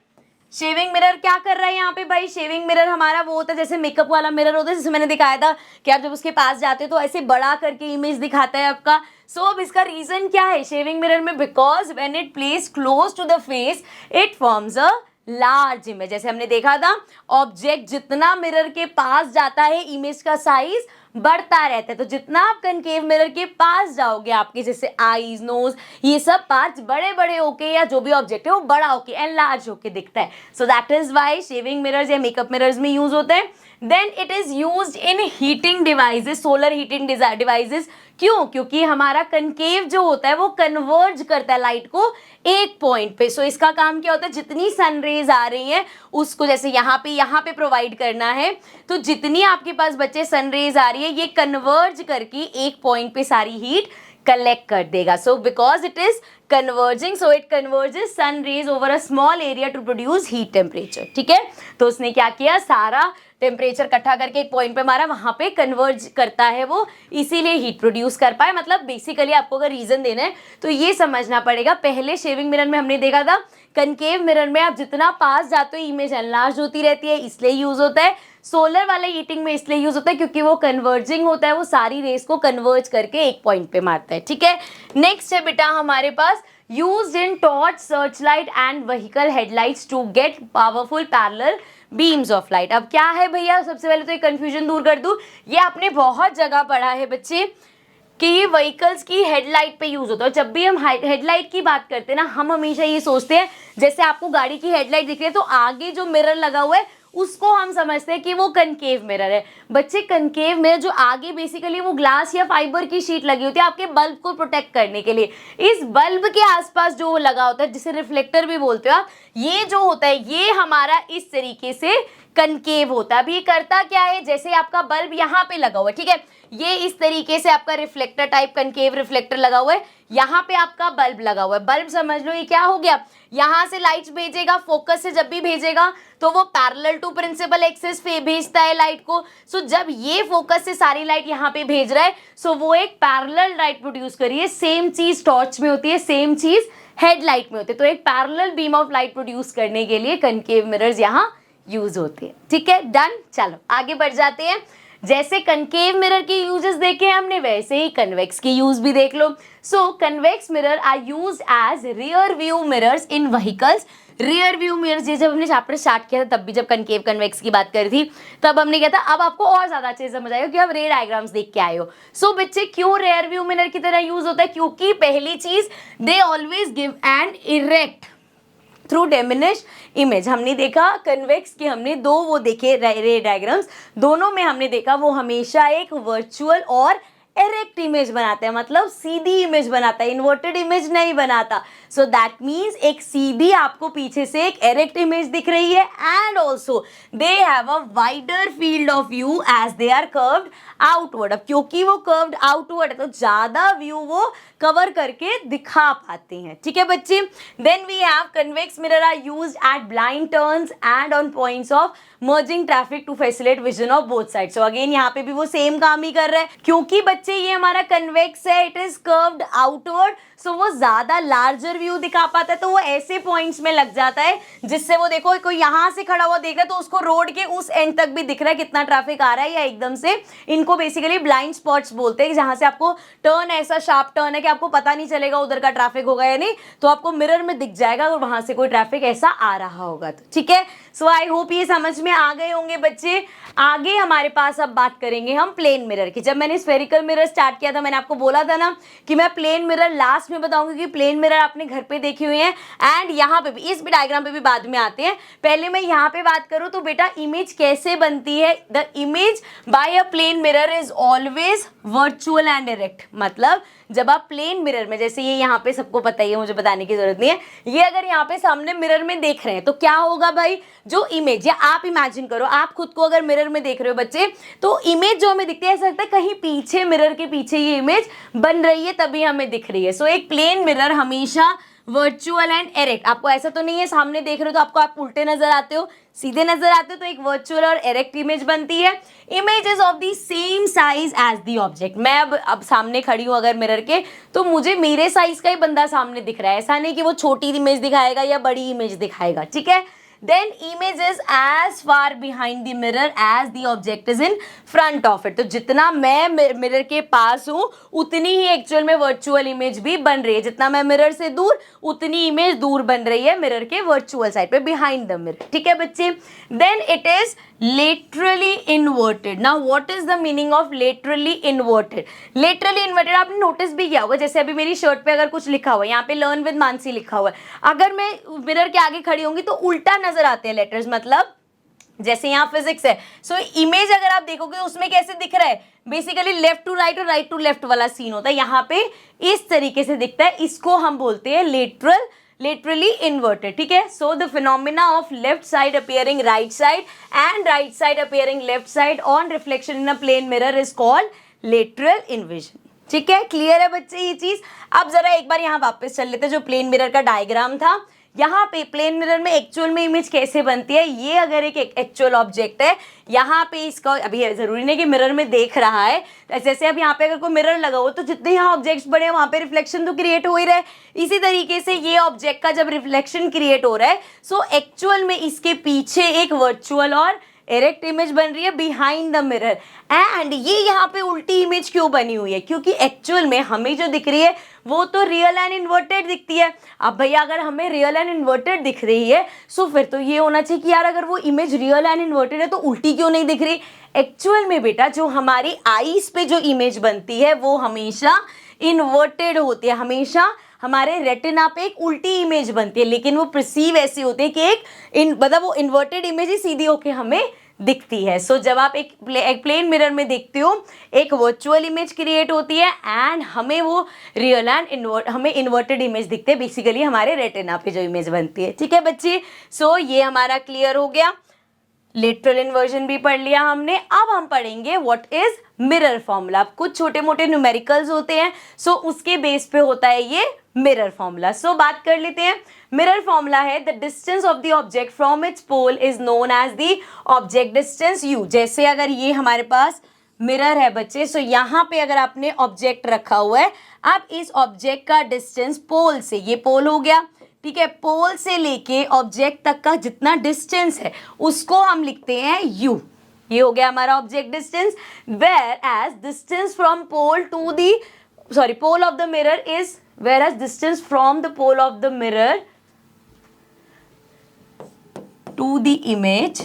Shaving mirror क्या कर रहा है यहाँ पे भाई, शेविंग मिरर हमारा वो होता है जैसे मेकअप वाला मिरर होता है, जैसे मैंने दिखाया था कि आप जब उसके पास जाते हो तो ऐसे बड़ा करके इमेज दिखाता है आपका। सो अब इसका रीजन क्या है शेविंग मिरर में, because when it place close to the face it forms a large image. जैसे हमने देखा था ऑब्जेक्ट जितना मिरर के पास जाता है इमेज का साइज बढ़ता रहता है, तो जितना आप कनकेव मिरर के पास जाओगे आपके जैसे आईज, नोज, ये सब पार्ट्स बड़े बड़े होके या जो भी ऑब्जेक्ट है वो बड़ा होके एनलार्ज होके दिखता है। So that is why shaving mirrors या मेकअप मिरर्स में यूज होते हैं। Then it is used in heating devices, solar heating devices. क्यों, क्योंकि हमारा कनकेव जो होता है वो कन्वर्ज करता है लाइट को एक पॉइंट पे। सो इसका काम क्या होता है, जितनी सन रेज आ रही हैं उसको जैसे यहाँ पे प्रोवाइड करना है, तो जितनी आपके पास बच्चे सन रेज आ रही है ये कन्वर्ज करके एक पॉइंट पे सारी हीट कलेक्ट कर देगा। So because it is converging, so it converges sun rays over a small area to produce heat temperature. ठीक है, तो उसने क्या किया, सारा टेम्परेचर इकट्ठा करके एक पॉइंट पे मारा, वहां पे कन्वर्ज करता है वो, इसीलिए हीट प्रोड्यूस कर पाए। मतलब बेसिकली आपको अगर रीजन देना है तो ये समझना पड़ेगा। पहले शेविंग मिरर में हमने देखा था कनकेव मिरर में आप जितना पास जाते हो इमेज एनलार्ज होती रहती है, इसलिए यूज होता है। सोलर वाले हीटिंग में इसलिए यूज होता है क्योंकि वो कन्वर्जिंग होता है, वो सारी रेस को कन्वर्ज करके एक पॉइंट पे मारता है। ठीक है, नेक्स्ट है बेटा हमारे पास used in torch, search light and vehicle headlights to get powerful parallel beams of light. अब क्या है भैया, सबसे पहले तो एक कंफ्यूजन दूर कर दूं, ये आपने बहुत जगह पढ़ा है बच्चे कि ये व्हीकल्स की हेडलाइट पे यूज होता है। जब भी हम हेडलाइट की बात करते हैं ना, हम हमेशा ये सोचते हैं जैसे आपको गाड़ी की हेडलाइट दिख रही है तो आगे जो मिरर लगा हुआ है उसको हम समझते हैं कि वो कनकेव मिरर है। बच्चे कनकेव मिरर जो आगे बेसिकली वो ग्लास या फाइबर की शीट लगी होती है आपके बल्ब को प्रोटेक्ट करने के लिए। इस बल्ब के आसपास जो लगा होता है जिसे रिफ्लेक्टर भी बोलते हो आप, ये जो होता है ये हमारा इस तरीके से कनकेव होता है। अब ये करता क्या है, जैसे आपका बल्ब यहाँ पे लगा हुआ है, ठीक है, ये इस तरीके से आपका रिफ्लेक्टर टाइप कनकेव रिफ्लेक्टर लगा हुआ है, यहाँ पे आपका बल्ब लगा हुआ है। बल्ब समझ लो ये क्या हो गया, यहाँ से लाइट भेजेगा, फोकस से जब भी भेजेगा तो वो पैरेलल टू प्रिंसिपल एक्सिस पे भेजता है लाइट को। सो जब ये फोकस से सारी लाइट यहाँ पे भेज रहा है, सो वो एक पैरेलल लाइट प्रोड्यूस करी है। सेम चीज टॉर्च में होती है, सेम चीज हेडलाइट में होती है। तो एक parallel beam of light produce करने के लिए कनकेव मिरर्स यहाँ यूज होते हैं। ठीक है, डन। चलो आगे बढ़ जाते हैं। जैसे कनकेव मिरर के यूजेस देखे हमने, वैसे ही कन्वेक्स की यूज भी देख लो। So convex mirror are used as rear view mirrors in vehicles. Rear view mirrors, ये जब हमने चैप्टर स्टार्ट किया था तब भी जब कनकेव कन्वेक्स की बात करी थी तब हमने किया था। अब आपको और ज्यादा अच्छे से समझ आएगा कि आप रे डायग्राम्स देख के आए हो। सो बच्चे क्यों रियर व्यू मिरर की तरह यूज होता है, क्योंकि पहली चीज they always give an erect through diminish image. हमने देखा कन्वेक्स के, हमने दो वो देखे रे डायग्राम्स, दोनों में हमने देखा वो हमेशा एक वर्चुअल और एरेक्ट इमेज बनाता है, मतलब सीधी इमेज बनाता है, इन्वर्टेड इमेज नहीं बनाता। सो दैट मीन्स एक सीधी आपको पीछे से एक एरेक्ट इमेज दिख रही है, and also they have a wider field of view as they are curved outward. अब क्योंकि वो कर्व्ड आउटवर्ड है तो ज्यादा व्यू वो कवर करके दिखा पाते हैं। ठीक है बच्चे, then we have convex mirror are used at blind turns and on points of merging traffic to facilitate vision of both side. So again यहाँ पे भी वो सेम काम ही कर रहा है, क्योंकि बच्चे ये हमारा कन्वेक्स है, इट इज कर्व्ड आउटवर्ड, सो वो ज्यादा लार्जर व्यू दिखा पाता है। तो वो ऐसे पॉइंट्स में लग जाता है जिससे वो देखो कोई यहाँ से खड़ा हुआ देख रहा है तो उसको रोड के उस एंड तक भी दिख रहा है कितना ट्रैफिक आ रहा है, या एकदम से इनको बेसिकली ब्लाइंड स्पॉट्स बोलते हैं, जहां से आपको टर्न ऐसा शार्प टर्न है कि आपको पता नहीं चलेगा उधर का ट्रैफिक होगा या नहीं, तो आपको मिरर में दिख जाएगा और वहां से कोई ट्रैफिक ऐसा आ रहा होगा। तो ठीक है, सो आई होप ये समझ में आ गए होंगे बच्चे। आगे हमारे पास अब बात करेंगे हम प्लेन मिरर की। जब मैंने स्फेरिकल मिरर स्टार्ट किया था मैंने आपको बोला था ना कि मैं प्लेन मिरर लास्ट में बताऊंगी, कि प्लेन मिरर आपने घर पे देखे हुए हैं, एंड यहाँ पे भी, इस डायग्राम पे भी बाद में आते हैं। पहले मैं यहाँ पे बात करूँ तो बेटा इमेज कैसे बनती है, the image by a plane mirror is always virtual and direct. मतलब जब आप प्लेन मिरर में, जैसे ये यहाँ पे सबको पता ही है, मुझे बताने की जरूरत नहीं है, ये अगर यहाँ पे सामने मिरर में देख रहे हैं तो क्या होगा भाई, जो इमेज, या आप इमेजिन करो आप खुद को अगर मिरर में देख रहे हो बच्चे, तो इमेज जो हमें दिखती है ऐसा लगता है कहीं पीछे, मिरर के पीछे ये इमेज बन रही है तभी हमें दिख रही है। सो एक प्लेन मिरर हमेशा वर्चुअल एंड एरेक्ट, आपको ऐसा तो नहीं है सामने देख रहे हो तो आपको आप उल्टे नजर आते हो, सीधे नजर आते हो, तो एक वर्चुअल और एरेक्ट इमेज बनती है। Images of the same size as the object. मैं अब सामने खड़ी हूं अगर मिरर के, तो मुझे मेरे साइज का ही बंदा सामने दिख रहा है, ऐसा नहीं कि वो छोटी इमेज दिखाएगा या बड़ी इमेज दिखाएगा। ठीक है, then image is as far behind the mirror as the object is in front of it। तो जितना मैं मिरर के पास हूँ उतनी ही एक्चुअल में वर्चुअल इमेज भी बन रही है, जितना मैं मिरर से दूर उतनी इमेज दूर बन रही है मिरर के वर्चुअल साइड पे, बिहाइंड द मिरर। ठीक है बच्चे, then it is laterally inverted। now what is the meaning of laterally inverted? laterally inverted आपने नोटिस भी किया होगा, जैसे अभी मेरी शर्ट पे अगर कुछ लिखा हुआ है, यहाँ पे लर्न विद मानसी लिखा हुआ है, अगर मैं मिरर के आगे खड़ी होंगी तो उल्टा नजर आते हैं लेटर्स। मतलब जैसे यहाँ फिजिक्स है, सो इमेज अगर आप देखोगे उसमें कैसे दिख रहा है, बेसिकली लेफ्ट टू राइट और राइट टू लेफ्ट वाला सीन होता है, यहाँ पे इस तरीके से दिखता है, इसको हम बोलते हैं laterally inverted। ठीक है, so the phenomena of left side appearing right side and right side appearing left side on reflection in a plane mirror is called lateral inversion। ठीक है, क्लियर है बच्चे ये चीज। अब जरा एक बार यहाँ वापस चल लेते हैं, जो प्लेन मिरर का डायग्राम था, यहाँ पे प्लेन मिरर में एक्चुअल में इमेज कैसे बनती है। ये अगर एक एक्चुअल ऑब्जेक्ट है, यहाँ पे इसका अभी जरूरी नहीं कि मिरर में देख रहा है, जैसे अब यहाँ पे अगर कोई मिरर लगा हो तो जितने यहाँ ऑब्जेक्ट्स बड़े हैं वहाँ पे रिफ्लेक्शन तो क्रिएट हो ही रहा है। इसी तरीके से ये ऑब्जेक्ट का जब रिफ्लेक्शन क्रिएट हो रहा है, सो एक्चुअल में इसके पीछे एक वर्चुअल और एरेक्ट इमेज बन रही है बिहाइंड द मिरर। एंड ये यहाँ पे उल्टी इमेज क्यों बनी हुई है, क्योंकि एक्चुअल में हमें जो दिख रही है वो तो रियल एंड इन्वर्टेड दिखती है। अब भैया अगर हमें रियल एंड इन्वर्टेड दिख रही है, सो फिर तो ये होना चाहिए कि यार अगर वो इमेज रियल एंड इन्वर्टेड है तो उल्टी क्यों नहीं दिख रही। एक्चुअल में बेटा जो हमारी आईज पे जो इमेज बनती है वो हमेशा इन्वर्टेड होती है, हमेशा हमारे रेटिना पे एक उल्टी इमेज बनती है, लेकिन वो परसीव ऐसी होती है कि मतलब वो इन्वर्टेड इमेज ही सीधी होके हमें दिखती है। सो जब आप एक प्लेन मिरर में देखते हो, एक वर्चुअल इमेज क्रिएट होती है एंड हमें वो रियल एंड हमें इन्वर्टेड इमेज दिखते हैं, बेसिकली हमारे रेटिना पे जो इमेज बनती है। ठीक है बच्चे, सो ये हमारा क्लियर हो गया। लेटरल इन्वर्जन भी पढ़ लिया हमने। अब हम पढ़ेंगे व्हाट इज मिरर फॉर्मूला। कुछ छोटे मोटे न्यूमेरिकल्स होते हैं, सो उसके बेस पे होता है ये मिरर फॉर्मूला। सो बात कर लेते हैं। मिरर फॉर्मूला है the distance of the object from its pole is known as the object distance u। जैसे अगर ये हमारे पास मिरर है बच्चे, सो यहाँ पे अगर आपने ऑब्जेक्ट रखा हुआ है, आप इस ऑब्जेक्ट का डिस्टेंस पोल से, ये पोल हो गया, ठीक है, पोल से लेके ऑब्जेक्ट तक का जितना डिस्टेंस है उसको हम लिखते हैं u। ये हो गया हमारा object distance. Whereas distance from pole to the pole of the mirror is, whereas distance from the pole of the mirror to the image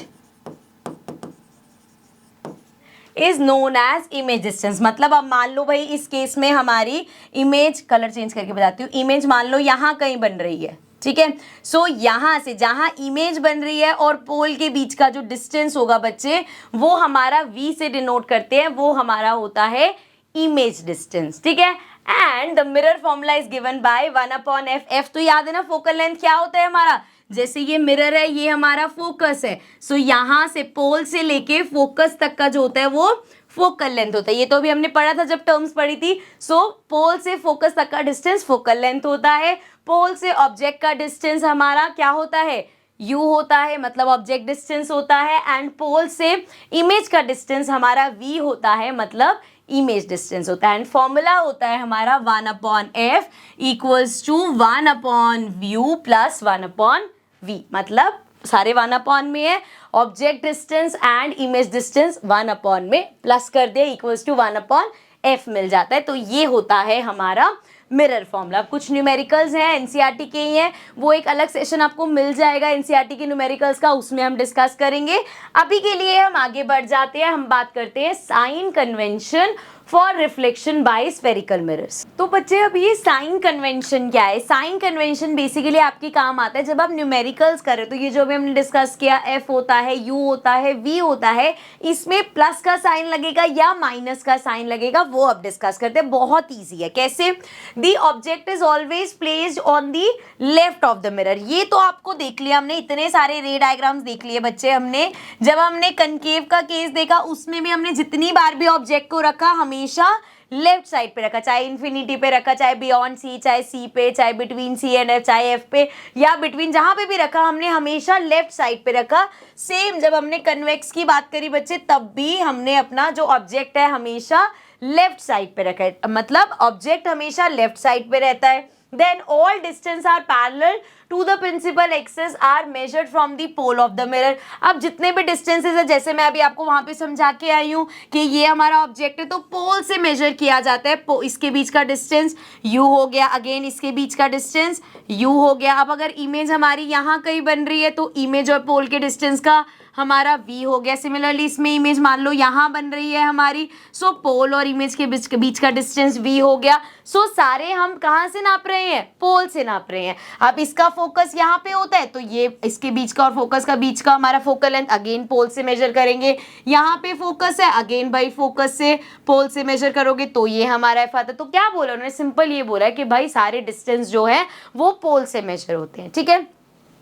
is known as image distance. मतलब अब मान लो भाई इस case में हमारी image, colour change करके बताती हूँ, इमेज मान लो यहाँ कहीं बन रही है, ठीक है। सो यहाँ से जहाँ इमेज बन रही है और पोल के बीच का जो डिस्टेंस होगा बच्चे, वो हमारा v से डिनोट करते हैं, वो हमारा होता है इमेज डिस्टेंस, ठीक है। And the mirror formula is given by 1/f। f तो याद है ना, फोकल लेंथ क्या होता है हमारा, जैसे ये मिरर है, ये हमारा फोकस है, सो यहाँ से पोल से लेके फोकस तक का जो होता है वो फोकल लेंथ होता है। ये तो अभी हमने पढ़ा था जब टर्म्स पढ़ी थी। सो पोल से फोकस तक का डिस्टेंस फोकल लेंथ होता है, पोल से ऑब्जेक्ट का डिस्टेंस हमारा क्या होता है, u होता है, मतलब ऑब्जेक्ट डिस्टेंस होता है, एंड पोल से इमेज का डिस्टेंस हमारा v होता है, मतलब इमेज डिस्टेंस होता है। एंड फॉर्मूला होता है हमारा 1/f equals to 1/u plus 1/v। मतलब सारे 1/, में है, object distance and image distance 1/, में प्लस कर दिया, इक्वल्स टू 1/f मिल जाता है। तो ये होता है हमारा मिरर फॉर्मूला। कुछ न्यूमेरिकल्स हैं एनसीईआरटी के ही हैं, वो एक अलग सेशन आपको मिल जाएगा एनसीईआरटी के न्यूमेरिकल्स का, उसमें हम डिस्कस करेंगे। अभी के लिए हम आगे बढ़ जाते हैं, हम बात करते हैं sign convention for reflection by spherical mirrors. तो बच्चे अब ये साइन कन्वेंशन क्या है? साइन कन्वेंशन बेसिकली आपके काम आता है जब आप न्यूमेरिकल्स कर रहे हो। तो ये जो अभी हमने डिस्कस किया, एफ होता है, यू होता है, वी होता है, इसमें प्लस का साइन लगेगा या माइनस का साइन लगेगा, वो अब डिस्कस करते हैं। बहुत ईजी है। कैसे? The object is always placed on the left of the mirror. ये तो आपको देख लिया हमने, इतने सारे रे डायग्राम्स देख लिए बच्चे हमने। जब हमने कनकेव का केस देखा उसमें भी हमने जितनी बार भी ऑब्जेक्ट को रखा हमेशा लेफ्ट साइड पे रखा, चाहे इन्फिनिटी पे रखा, चाहे बियॉन्ड सी, चाहे सी पे, चाहे बिटवीन सी एंड एफ, चाहे एफ पे या बिटवीन, जहां पे भी रखा हमने हमेशा लेफ्ट साइड पे रखा। सेम जब हमने कन्वेक्स की बात करी बच्चे, तब भी हमने अपना जो ऑब्जेक्ट है हमेशा लेफ्ट साइड पे रखा है, मतलब ऑब्जेक्ट हमेशा लेफ्ट साइड पे रहता है। Then all distance are parallel to the principal axis are measured from the pole of the mirror। अब जितने भी डिस्टेंसेज है, जैसे मैं अभी आपको वहां पे समझा के आई हूँ कि ये हमारा ऑब्जेक्ट है तो पोल से मेजर किया जाता है। इसके बीच का डिस्टेंस u हो गया, अगेन इसके बीच का डिस्टेंस u हो गया। अब अगर इमेज हमारी यहाँ कहीं बन रही है तो इमेज और पोल के डिस्टेंस का हमारा v हो गया। सिमिलरली इसमें इमेज मान लो यहाँ बन रही है हमारी, सो पोल और इमेज के बीच का डिस्टेंस v हो गया। सो सारे हम कहाँ से नाप रहे हैं? पोल से नाप रहे हैं। अब इसका फोकस यहाँ पे होता है तो ये इसके बीच का और फोकस का बीच का हमारा फोकल लेंथ अगेन पोल से मेजर करेंगे। यहाँ पे फोकस है, अगेन भाई फोकस से पोल से मेजर करोगे तो ये हमारा एफ आता है। तो क्या बोला उन्होंने? सिंपल ये बोला है कि भाई सारे डिस्टेंस जो है वो पोल से मेजर होते हैं। ठीक है,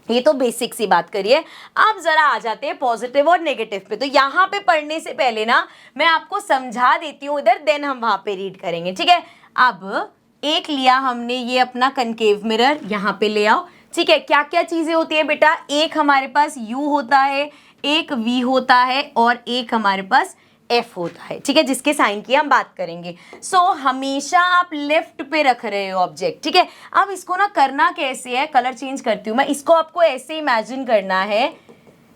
ये तो बेसिक सी बात करिए। अब जरा आ जाते हैं पॉजिटिव और नेगेटिव पे। तो यहाँ पे पढ़ने से पहले ना मैं आपको समझा देती हूँ इधर, देन हम वहां पे रीड करेंगे। ठीक है, अब एक लिया हमने ये अपना कनकेव मिरर, यहाँ पे ले आओ। ठीक है, क्या क्या चीजें होती है बेटा? एक हमारे पास u होता है, एक v होता है और एक हमारे पास f होता है। ठीक है, जिसके साइन की हम बात करेंगे। सो हमेशा आप लेफ्ट पे रख रहे हो ऑब्जेक्ट। ठीक है, अब इसको ना करना कैसे है, कलर चेंज करती हूँ मैं। इसको आपको ऐसे इमेजिन करना है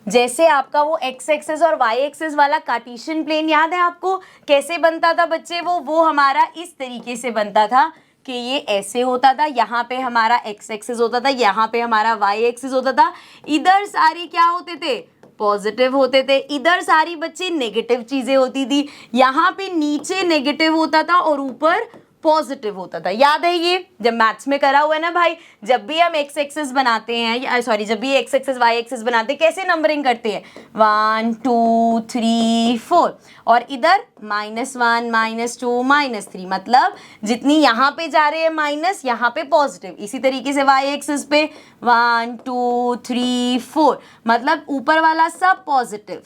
जैसे आपका वो एक्स एक्सिस और वाई एक्सिस वाला कार्टेशियन प्लेन याद है आपको कैसे बनता था बच्चे? वो हमारा इस तरीके से बनता था कि ये ऐसे होता था, यहाँ पे हमारा एक्स एक्सिस होता था, यहाँ पे हमारा वाई एक्सिस होता था। इधर सारी क्या होते थे? पॉजिटिव होते थे। इधर सारी बच्चे नेगेटिव चीजें होती थी। यहाँ पे नीचे नेगेटिव होता था और ऊपर पॉजिटिव होता था। याद है ये जब मैथ्स में करा हुआ है ना भाई, जब भी हम एक्स एक्सिस बनाते हैं, सॉरी जब भी एक्स एक्सिस वाई एक्सिस बनाते हैं, कैसे नंबरिंग करते हैं 1 2 3 4 और इधर -1 -2 -3, मतलब जितनी यहाँ पे जा रहे हैं माइनस, यहाँ पे पॉजिटिव। इसी तरीके से वाई एक्सिस पे 1 2 3 4, मतलब ऊपर वाला सब पॉजिटिव,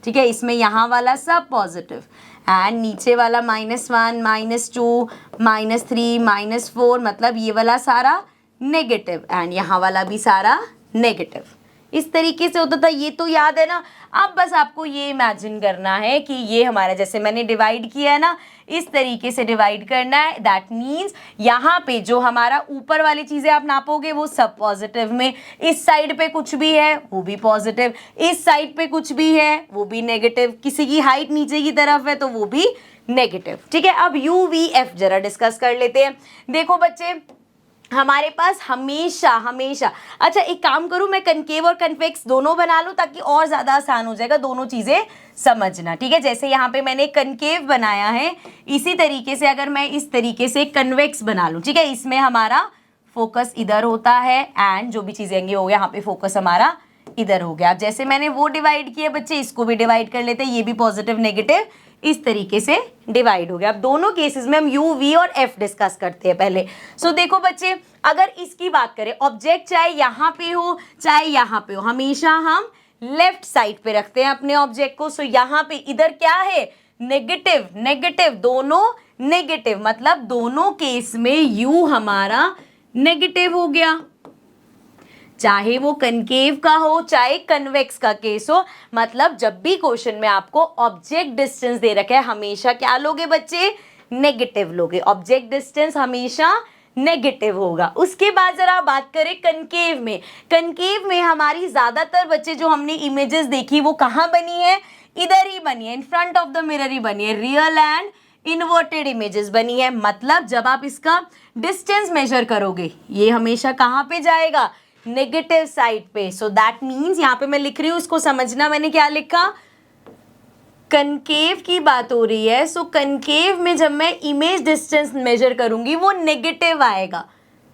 ठीक है, इसमें यहाँ वाला सब पॉजिटिव, एंड नीचे वाला -1 -2 -3 -4, मतलब ये वाला सारा नेगेटिव, एंड यहाँ वाला भी सारा नेगेटिव। इस तरीके से होता था। ये तो याद है ना। अब बस आपको ये इमेजिन करना है कि ये हमारा, जैसे मैंने डिवाइड किया है ना, इस तरीके से डिवाइड करना है। दैट मीन्स यहाँ पे जो हमारा ऊपर वाली चीज़ें आप नापोगे वो सब पॉजिटिव में, इस साइड पे कुछ भी है वो भी पॉजिटिव, इस साइड पे कुछ भी है वो भी नेगेटिव, किसी की हाइट नीचे की तरफ है तो वो भी नेगेटिव। ठीक है, अब यू वी एफ जरा डिस्कस कर लेते हैं। देखो बच्चे, हमारे पास हमेशा हमेशा, अच्छा एक काम करूं, मैं कनकेव और कन्वेक्स दोनों बना लूं ताकि और ज़्यादा आसान हो जाएगा दोनों चीज़ें समझना। ठीक है, जैसे यहाँ पे मैंने कनकेव बनाया है, इसी तरीके से अगर मैं इस तरीके से कन्वेक्स बना लूं, ठीक है, इसमें हमारा फोकस इधर होता है एंड जो भी चीज़ें होंगी वो यहाँ पे फोकस हमारा इधर हो गया। अब जैसे मैंने वो डिवाइड किया बच्चे, इसको भी डिवाइड कर लेते हैं, ये भी पॉजिटिव नेगेटिव इस तरीके से डिवाइड हो गया। अब दोनों केसेस में हम यू वी और एफ डिस्कस करते हैं पहले। सो देखो बच्चे, अगर इसकी बात करें, ऑब्जेक्ट चाहे यहाँ पे हो चाहे यहाँ पे हो, हमेशा हम लेफ्ट साइड पे रखते हैं अपने ऑब्जेक्ट को। सो यहाँ पे इधर क्या है, नेगेटिव नेगेटिव, दोनों नेगेटिव, मतलब दोनों केस में यू हमारा नेगेटिव हो गया, चाहे वो कनकेव का हो चाहे कन्वेक्स का केस हो। मतलब जब भी क्वेश्चन में आपको ऑब्जेक्ट डिस्टेंस दे रखा है, हमेशा क्या लोगे बच्चे, नेगेटिव लोगे। ऑब्जेक्ट डिस्टेंस हमेशा नेगेटिव होगा। उसके बाद जरा बात करें कनकेव में। कनकेव में हमारी ज्यादातर बच्चे जो हमने इमेजेस देखी वो कहाँ बनी है, इधर ही बनी है, in front of the mirror ही बनी है, रियल एंड इन्वर्टेड इमेजेस बनी है। मतलब जब आप इसका डिस्टेंस मेजर करोगे ये हमेशा कहाँ पे जाएगा, नेगेटिव साइड पे। सो दैट मीन्स यहाँ पे मैं लिख रही हूँ, इसको समझना, मैंने क्या लिखा, कनकेव की बात हो रही है। सो कनकेव में जब मैं इमेज डिस्टेंस मेजर करूंगी वो नेगेटिव आएगा।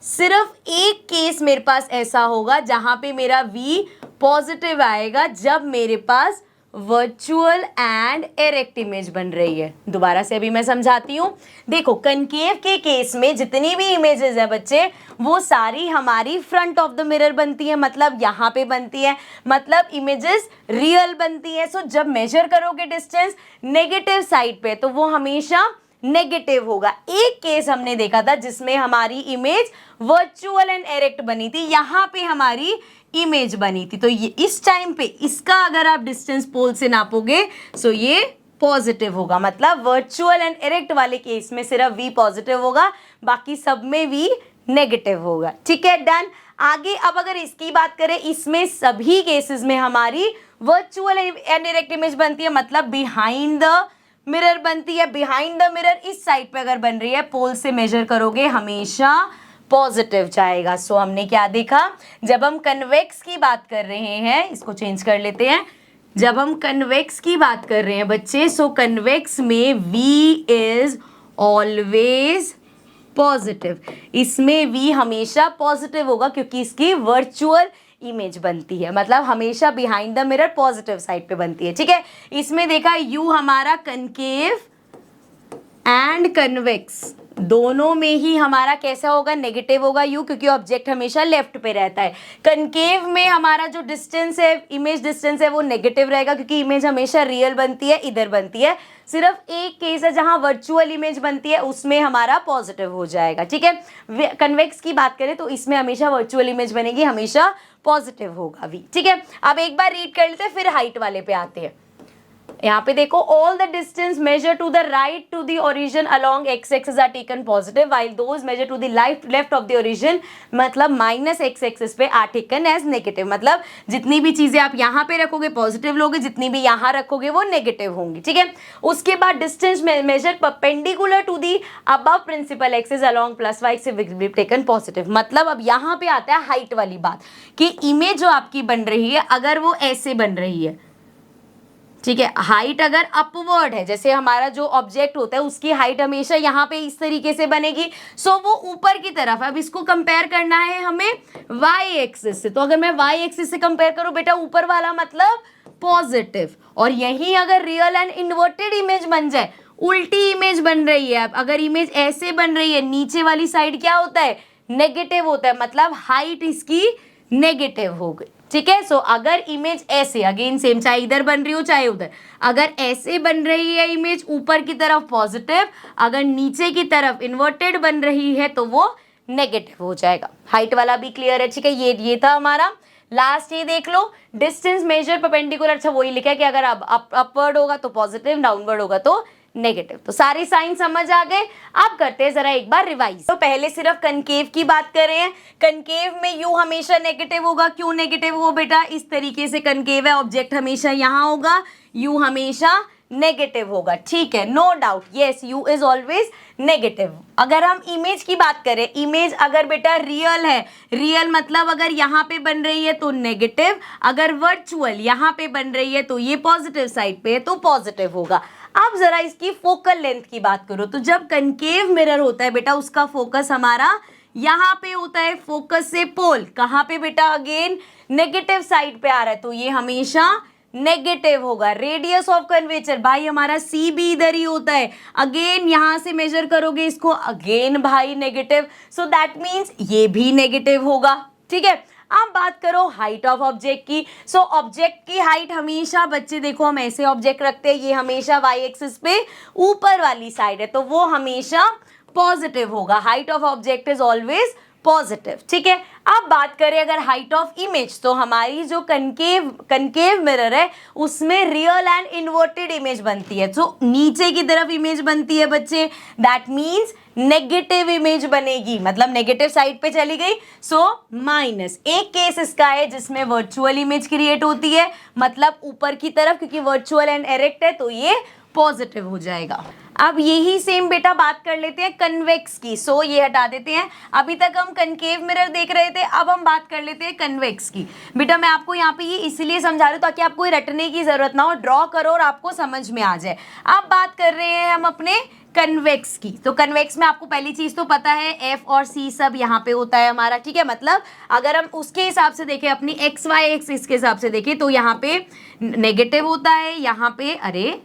सिर्फ एक केस मेरे पास ऐसा होगा जहां पे मेरा v पॉजिटिव आएगा, जब मेरे पास वर्चुअल एंड एरेक्ट इमेज बन रही है। दोबारा से अभी मैं समझाती हूँ। देखो, कनकेव के केस में जितनी भी इमेजेस है बच्चे वो सारी हमारी फ्रंट ऑफ द मिरर बनती है, मतलब यहाँ पे बनती है, मतलब इमेजेस रियल बनती है। सो जब मेजर करोगे डिस्टेंस नेगेटिव साइड पे तो वो हमेशा नेगेटिव होगा। एक केस हमने देखा था जिसमें हमारी इमेज वर्चुअल एंड एरेक्ट बनी थी, यहाँ पे हमारी इमेज बनी थी। तो ये इस टाइम पे इसका अगर आप डिस्टेंस पोल से नापोगे सो ये पॉजिटिव होगा, मतलब वर्चुअल एंड एरेक्ट वाले केस में सिर्फ v पॉजिटिव होगा, बाकी सब में v नेगेटिव होगा। ठीक है, डन। आगे अब अगर इसकी बात करें, इसमें सभी केसेस में हमारी वर्चुअल एंड एरेक्ट इमेज बनती है, मतलब बिहाइंड द मिरर बनती है। बिहाइंड द मिरर इस साइड पे अगर बन रही है, पोल से मेजर करोगे हमेशा पॉजिटिव जाएगा। सो हमने क्या देखा, जब हम कन्वेक्स की बात कर रहे हैं, इसको चेंज कर लेते हैं, जब हम कन्वेक्स की बात कर रहे हैं बच्चे, सो कन्वेक्स में v इज ऑलवेज पॉजिटिव। इसमें v हमेशा पॉजिटिव होगा क्योंकि इसकी वर्चुअल इमेज बनती है, मतलब हमेशा behind the mirror positive side पे बनती है। ठीक है, इसमें देखा u हमारा कनकेव एंड कन्वेक्स दोनों में ही हमारा कैसा होगा, नेगेटिव होगा u, क्योंकि ऑब्जेक्ट हमेशा लेफ्ट पे रहता है। कनकेव में हमारा जो डिस्टेंस है, इमेज डिस्टेंस है, वो नेगेटिव रहेगा क्योंकि इमेज हमेशा रियल बनती है, इधर बनती है। सिर्फ एक केस है जहां वर्चुअल इमेज बनती है, उसमें हमारा पॉजिटिव हो जाएगा। ठीक है, कन्वेक्स की बात करें तो इसमें हमेशा वर्चुअल इमेज बनेगी, हमेशा पॉजिटिव होगा v। ठीक है, अब एक बार रीड कर लेते हैं, फिर हाइट वाले पे आते हैं। यहाँ पे देखो, all the distance measure to the right to the origin along x axis are taken positive, while those measure to the left of the origin, मतलब माइनस एक्स एक्सिस पे, आर टेकन एज नेगेटिव। मतलब जितनी भी चीजें आप यहाँ पे रखोगे पॉजिटिव लोगे, जितनी भी यहाँ रखोगे वो नेगेटिव होंगी। ठीक है, उसके बाद distance measure perpendicular to the above principal axis along plus y से विल बी टेकन पॉजिटिव। मतलब अब यहाँ पे आता है हाइट वाली बात कि इमेज जो आपकी बन रही है, अगर वो ऐसे बन रही है, ठीक है, हाइट अगर अपवर्ड है, जैसे हमारा जो ऑब्जेक्ट होता है उसकी हाइट हमेशा यहाँ पे इस तरीके से बनेगी, सो वो ऊपर की तरफ। अब इसको कंपेयर करना है हमें वाई एक्सिस से, तो अगर मैं वाई एक्सिस से कंपेयर करूं बेटा, ऊपर वाला मतलब पॉजिटिव, और यही अगर रियल एंड इन्वर्टेड इमेज बन जाए, उल्टी इमेज बन रही है, अगर इमेज ऐसे बन रही है, नीचे वाली साइड क्या होता है, नेगेटिव होता है, मतलब हाइट इसकी नेगेटिव हो गई। ठीक है, सो अगर इमेज ऐसे, अगेन सेम, चाहे इधर बन रही हो चाहे उधर, अगर ऐसे बन रही है इमेज ऊपर की तरफ पॉजिटिव, अगर नीचे की तरफ इन्वर्टेड बन रही है तो वो नेगेटिव हो जाएगा। हाइट वाला भी क्लियर है। ठीक है, ये था हमारा लास्ट। ये देख लो, डिस्टेंस मेजर परपेंडिकुलर, अच्छा वही लिखा है कि अगर अपवर्ड होगा तो पॉजिटिव, डाउनवर्ड होगा तो नेगेटिव। तो सारे साइन समझ आ गए। अब करते हैं जरा एक बार रिवाइज। तो पहले सिर्फ कनकेव की बात कर रहे हैं। कनकेव में यू हमेशा नेगेटिव होगा। क्यों नेगेटिव हो बेटा, इस तरीके से कनकेव है, ऑब्जेक्ट हमेशा यहाँ होगा, यू हमेशा नेगेटिव होगा। ठीक है, no doubt, yes, u is always negative. अगर हम इमेज की बात करें, इमेज अगर बेटा रियल है, रियल मतलब अगर यहाँ पे बन रही है तो नेगेटिव, अगर वर्चुअल यहाँ पे बन रही है तो ये पॉजिटिव साइड पे है तो पॉजिटिव होगा। अब जरा इसकी फोकल लेंथ की बात करो, तो जब कनकेव मिरर होता है बेटा, उसका फोकस हमारा यहाँ पे होता है, फोकस से पोल कहाँ पे बेटा, अगेन नेगेटिव साइड पे आ रहा है तो ये हमेशा नेगेटिव होगा। रेडियस ऑफ कर्वेचर भाई हमारा सी भी इधर ही होता है, अगेन यहां से मेजर करोगे इसको, अगेन भाई नेगेटिव, सो दैट मीन्स ये भी नेगेटिव होगा। ठीक है, अब बात करो हाइट ऑफ ऑब्जेक्ट की। सो ऑब्जेक्ट की हाइट हमेशा, बच्चे देखो हम ऐसे ऑब्जेक्ट रखते हैं, ये हमेशा वाई एक्सिस पे ऊपर वाली साइड है तो वो हमेशा पॉजिटिव होगा। Height of object is always positive. ठीक है, अब बात करें अगर हाइट ऑफ इमेज, तो हमारी जो कनकेव मिरर है उसमें रियल एंड इन्वर्टेड इमेज बनती है। तो नीचे की तरफ इमेज बनती है बच्चे, दैट मीन्स नेगेटिव इमेज बनेगी, मतलब नेगेटिव साइड पे चली गई, सो माइनस। एक केस इसका है जिसमें वर्चुअल इमेज क्रिएट होती है, मतलब ऊपर की तरफ, क्योंकि वर्चुअल एंड एरेक्ट है तो ये पॉजिटिव हो जाएगा। अब यही सेम बेटा बात कर लेते हैं कन्वेक्स की। सो ये हटा देते हैं, अभी तक हम कनकेव मिरर देख रहे थे, अब हम बात कर लेते हैं कन्वेक्स की। बेटा मैं आपको यहाँ पे ये इसलिए समझा रही हूँ ताकि आपको रटने की जरूरत ना हो, ड्रॉ करो और आपको समझ में आ जाए। अब बात कर रहे हैं हम अपने कन्वेक्स की। तो कन्वेक्स में आपको पहली चीज तो पता है, एफ और सी सब यहाँ पे होता है हमारा। ठीक है, मतलब अगर हम उसके हिसाब से देखें, अपनी एक्स वाई एक्सिस के हिसाब से देखें, तो यहाँ पे नेगेटिव होता है, यहाँ पे अरे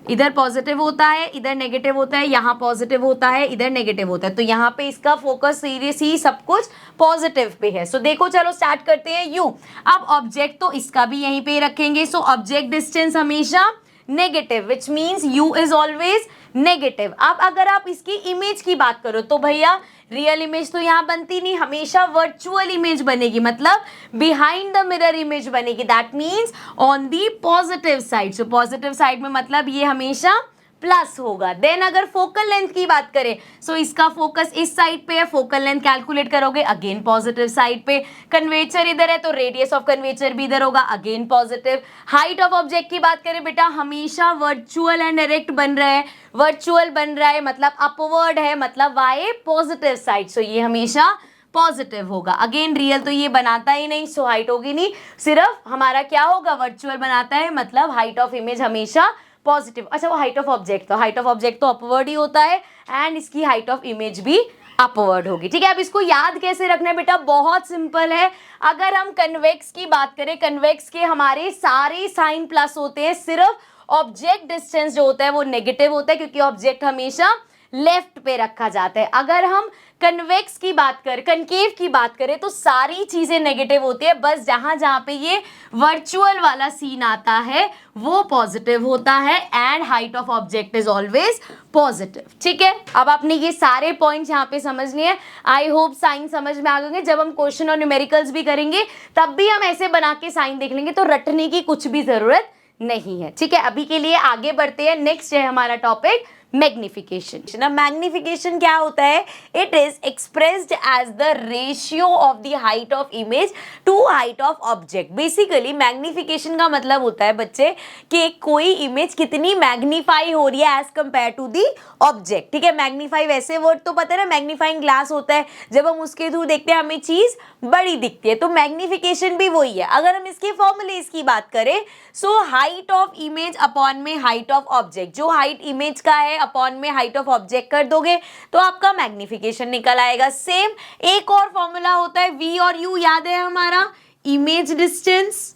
इधर पॉजिटिव होता है, इधर नेगेटिव होता है, यहाँ पॉजिटिव होता है, इधर नेगेटिव होता है, तो यहाँ पे इसका फोकस सीरियस ही सब कुछ पॉजिटिव पे है। सो देखो, चलो स्टार्ट करते हैं यू। अब ऑब्जेक्ट तो इसका भी यहीं पे रखेंगे, सो ऑब्जेक्ट डिस्टेंस हमेशा negative, which means you is always negative. अब अगर आप इसकी इमेज की बात करो तो भैया रियल इमेज तो यहाँ बनती नहीं, हमेशा वर्चुअल इमेज बनेगी, मतलब बिहाइंड द मिरर इमेज बनेगी, that means on the positive side. So positive side में मतलब ये हमेशा प्लस होगा। देन अगर फोकल लेंथ की बात करें, सो इसका फोकस इस साइड पे है, फोकल लेंथ कैलकुलेट करोगे अगेन पॉजिटिव साइड पे। कन्वेचर इधर है तो रेडियस ऑफ कन्वेचर भी इधर होगा, again positive. Height of object की बात करें बेटा, हमेशा वर्चुअल एंड डायरेक्ट बन रहा है, वर्चुअल बन रहा है मतलब अपवर्ड है, मतलब वाई पॉजिटिव साइड, सो ये हमेशा पॉजिटिव होगा। अगेन रियल तो ये बनाता ही नहीं, सो हाइट होगी नहीं, सिर्फ हमारा क्या होगा, वर्चुअल बनाता है, मतलब हाइट ऑफ इमेज हमेशा पॉजिटिव। अच्छा वो हाइट ऑफ ऑब्जेक्ट, तो हाइट ऑफ ऑब्जेक्ट तो अपवर्ड ही होता है एंड इसकी हाइट ऑफ इमेज भी अपवर्ड होगी। ठीक है, अब इसको याद कैसे रखना है बेटा, बहुत सिंपल है। अगर हम कन्वेक्स की बात करें, कन्वेक्स के हमारे सारे साइन प्लस होते हैं, सिर्फ ऑब्जेक्ट डिस्टेंस जो होता है वो नेगेटिव होता है, क्योंकि ऑब्जेक्ट हमेशा लेफ्ट पे रखा जाता है। अगर हम कन्वेक्स की बात करें, कनकेव की बात करें, तो सारी चीजें नेगेटिव होती है, बस जहां जहां पे ये वर्चुअल वाला सीन आता है वो पॉजिटिव होता है and height of object is always positive. ठीक है, अब आपने ये सारे पॉइंट्स यहाँ पे समझ लिए। आई होप साइन समझ में आ गए। जब हम क्वेश्चन और न्यूमेरिकल्स भी करेंगे तब भी हम ऐसे बना के साइन देख लेंगे, तो रटने की कुछ भी जरूरत नहीं है। ठीक है, अभी के लिए आगे बढ़ते हैं। नेक्स्ट है हमारा टॉपिक मैग्निफिकेशन। ना मैग्निफिकेशन क्या होता है? It is expressed as the ratio of the height of image to height of object. Basically magnification का मतलब होता है बच्चे कि कोई इमेज कितनी मैग्नीफाई हो रही है as compare to the object. ठीक है, मैग्नीफाई वैसे वर्ड तो पता है ना, मैग्नीफाइंग ग्लास होता है, जब हम उसके थ्रू देखते हैं हमें चीज बड़ी दिखती है, तो मैग्निफिकेशन भी वही है। अगर हम इसके फॉर्मूलेज की बात करें, so height of image upon में हाइट ऑफ ऑब्जेक्ट, जो हाइट इमेज का है अपॉन में हाइट ऑफ ऑब्जेक्ट कर दोगे तो आपका मैग्निफिकेशन निकल आएगा। सेम एक और फॉर्मूला होता है वी और यू, याद है हमारा इमेज डिस्टेंस।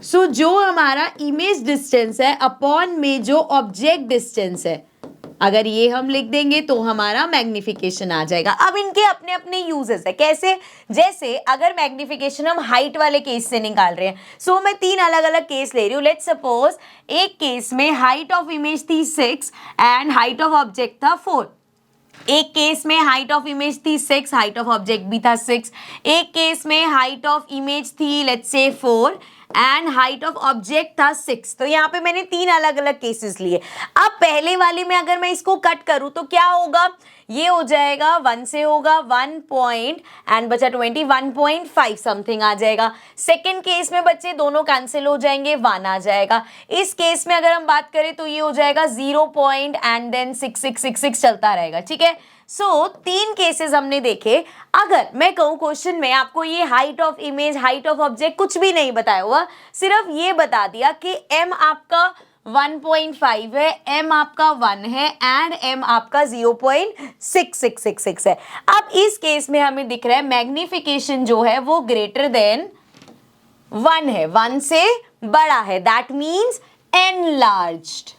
सो जो हमारा इमेज डिस्टेंस है अपॉन में जो ऑब्जेक्ट डिस्टेंस है, अगर ये हम लिख देंगे तो हमारा मैग्निफिकेशन आ जाएगा। अब इनके अपने अपने यूजेस है। कैसे? जैसे अगर मैग्निफिकेशन हम हाइट वाले केस से निकाल रहे हैं, सो मैं 3 अलग अलग केस ले रही हूँ। लेट्स सपोज एक केस में हाइट ऑफ इमेज थी 6 एंड हाइट ऑफ ऑब्जेक्ट था 4। एक केस में हाइट ऑफ इमेज थी 6, हाइट ऑफ ऑब्जेक्ट भी था 6। एक केस में हाइट ऑफ इमेज थी let's say 4 and height of object था 6। तो यहाँ पे मैंने 3 अलग अलग केसेस लिए। अब पहले वाले में अगर मैं इसको कट करूं तो क्या होगा? ये हो जाएगा 1 से होगा 1 पॉइंट एंड बचा 20, 1.5 समथिंग आ जाएगा। सेकेंड केस में बच्चे दोनों कैंसिल हो जाएंगे, 1 आ जाएगा। इस केस में अगर हम बात करें तो ये हो जाएगा 0 पॉइंट एंड देन 6666 चलता रहेगा। ठीक है, सो 3 केसेस हमने देखे। अगर मैं कहूँ क्वेश्चन में आपको ये height of image, height of object कुछ भी नहीं बताया हुआ, सिर्फ ये बता दिया कि m आपका 1.5 है, m आपका 1 है एंड m आपका 0.6666 है। अब इस केस में हमें दिख रहा है मैग्निफिकेशन जो है वो ग्रेटर देन 1 है, 1 से बड़ा है, that means enlarged.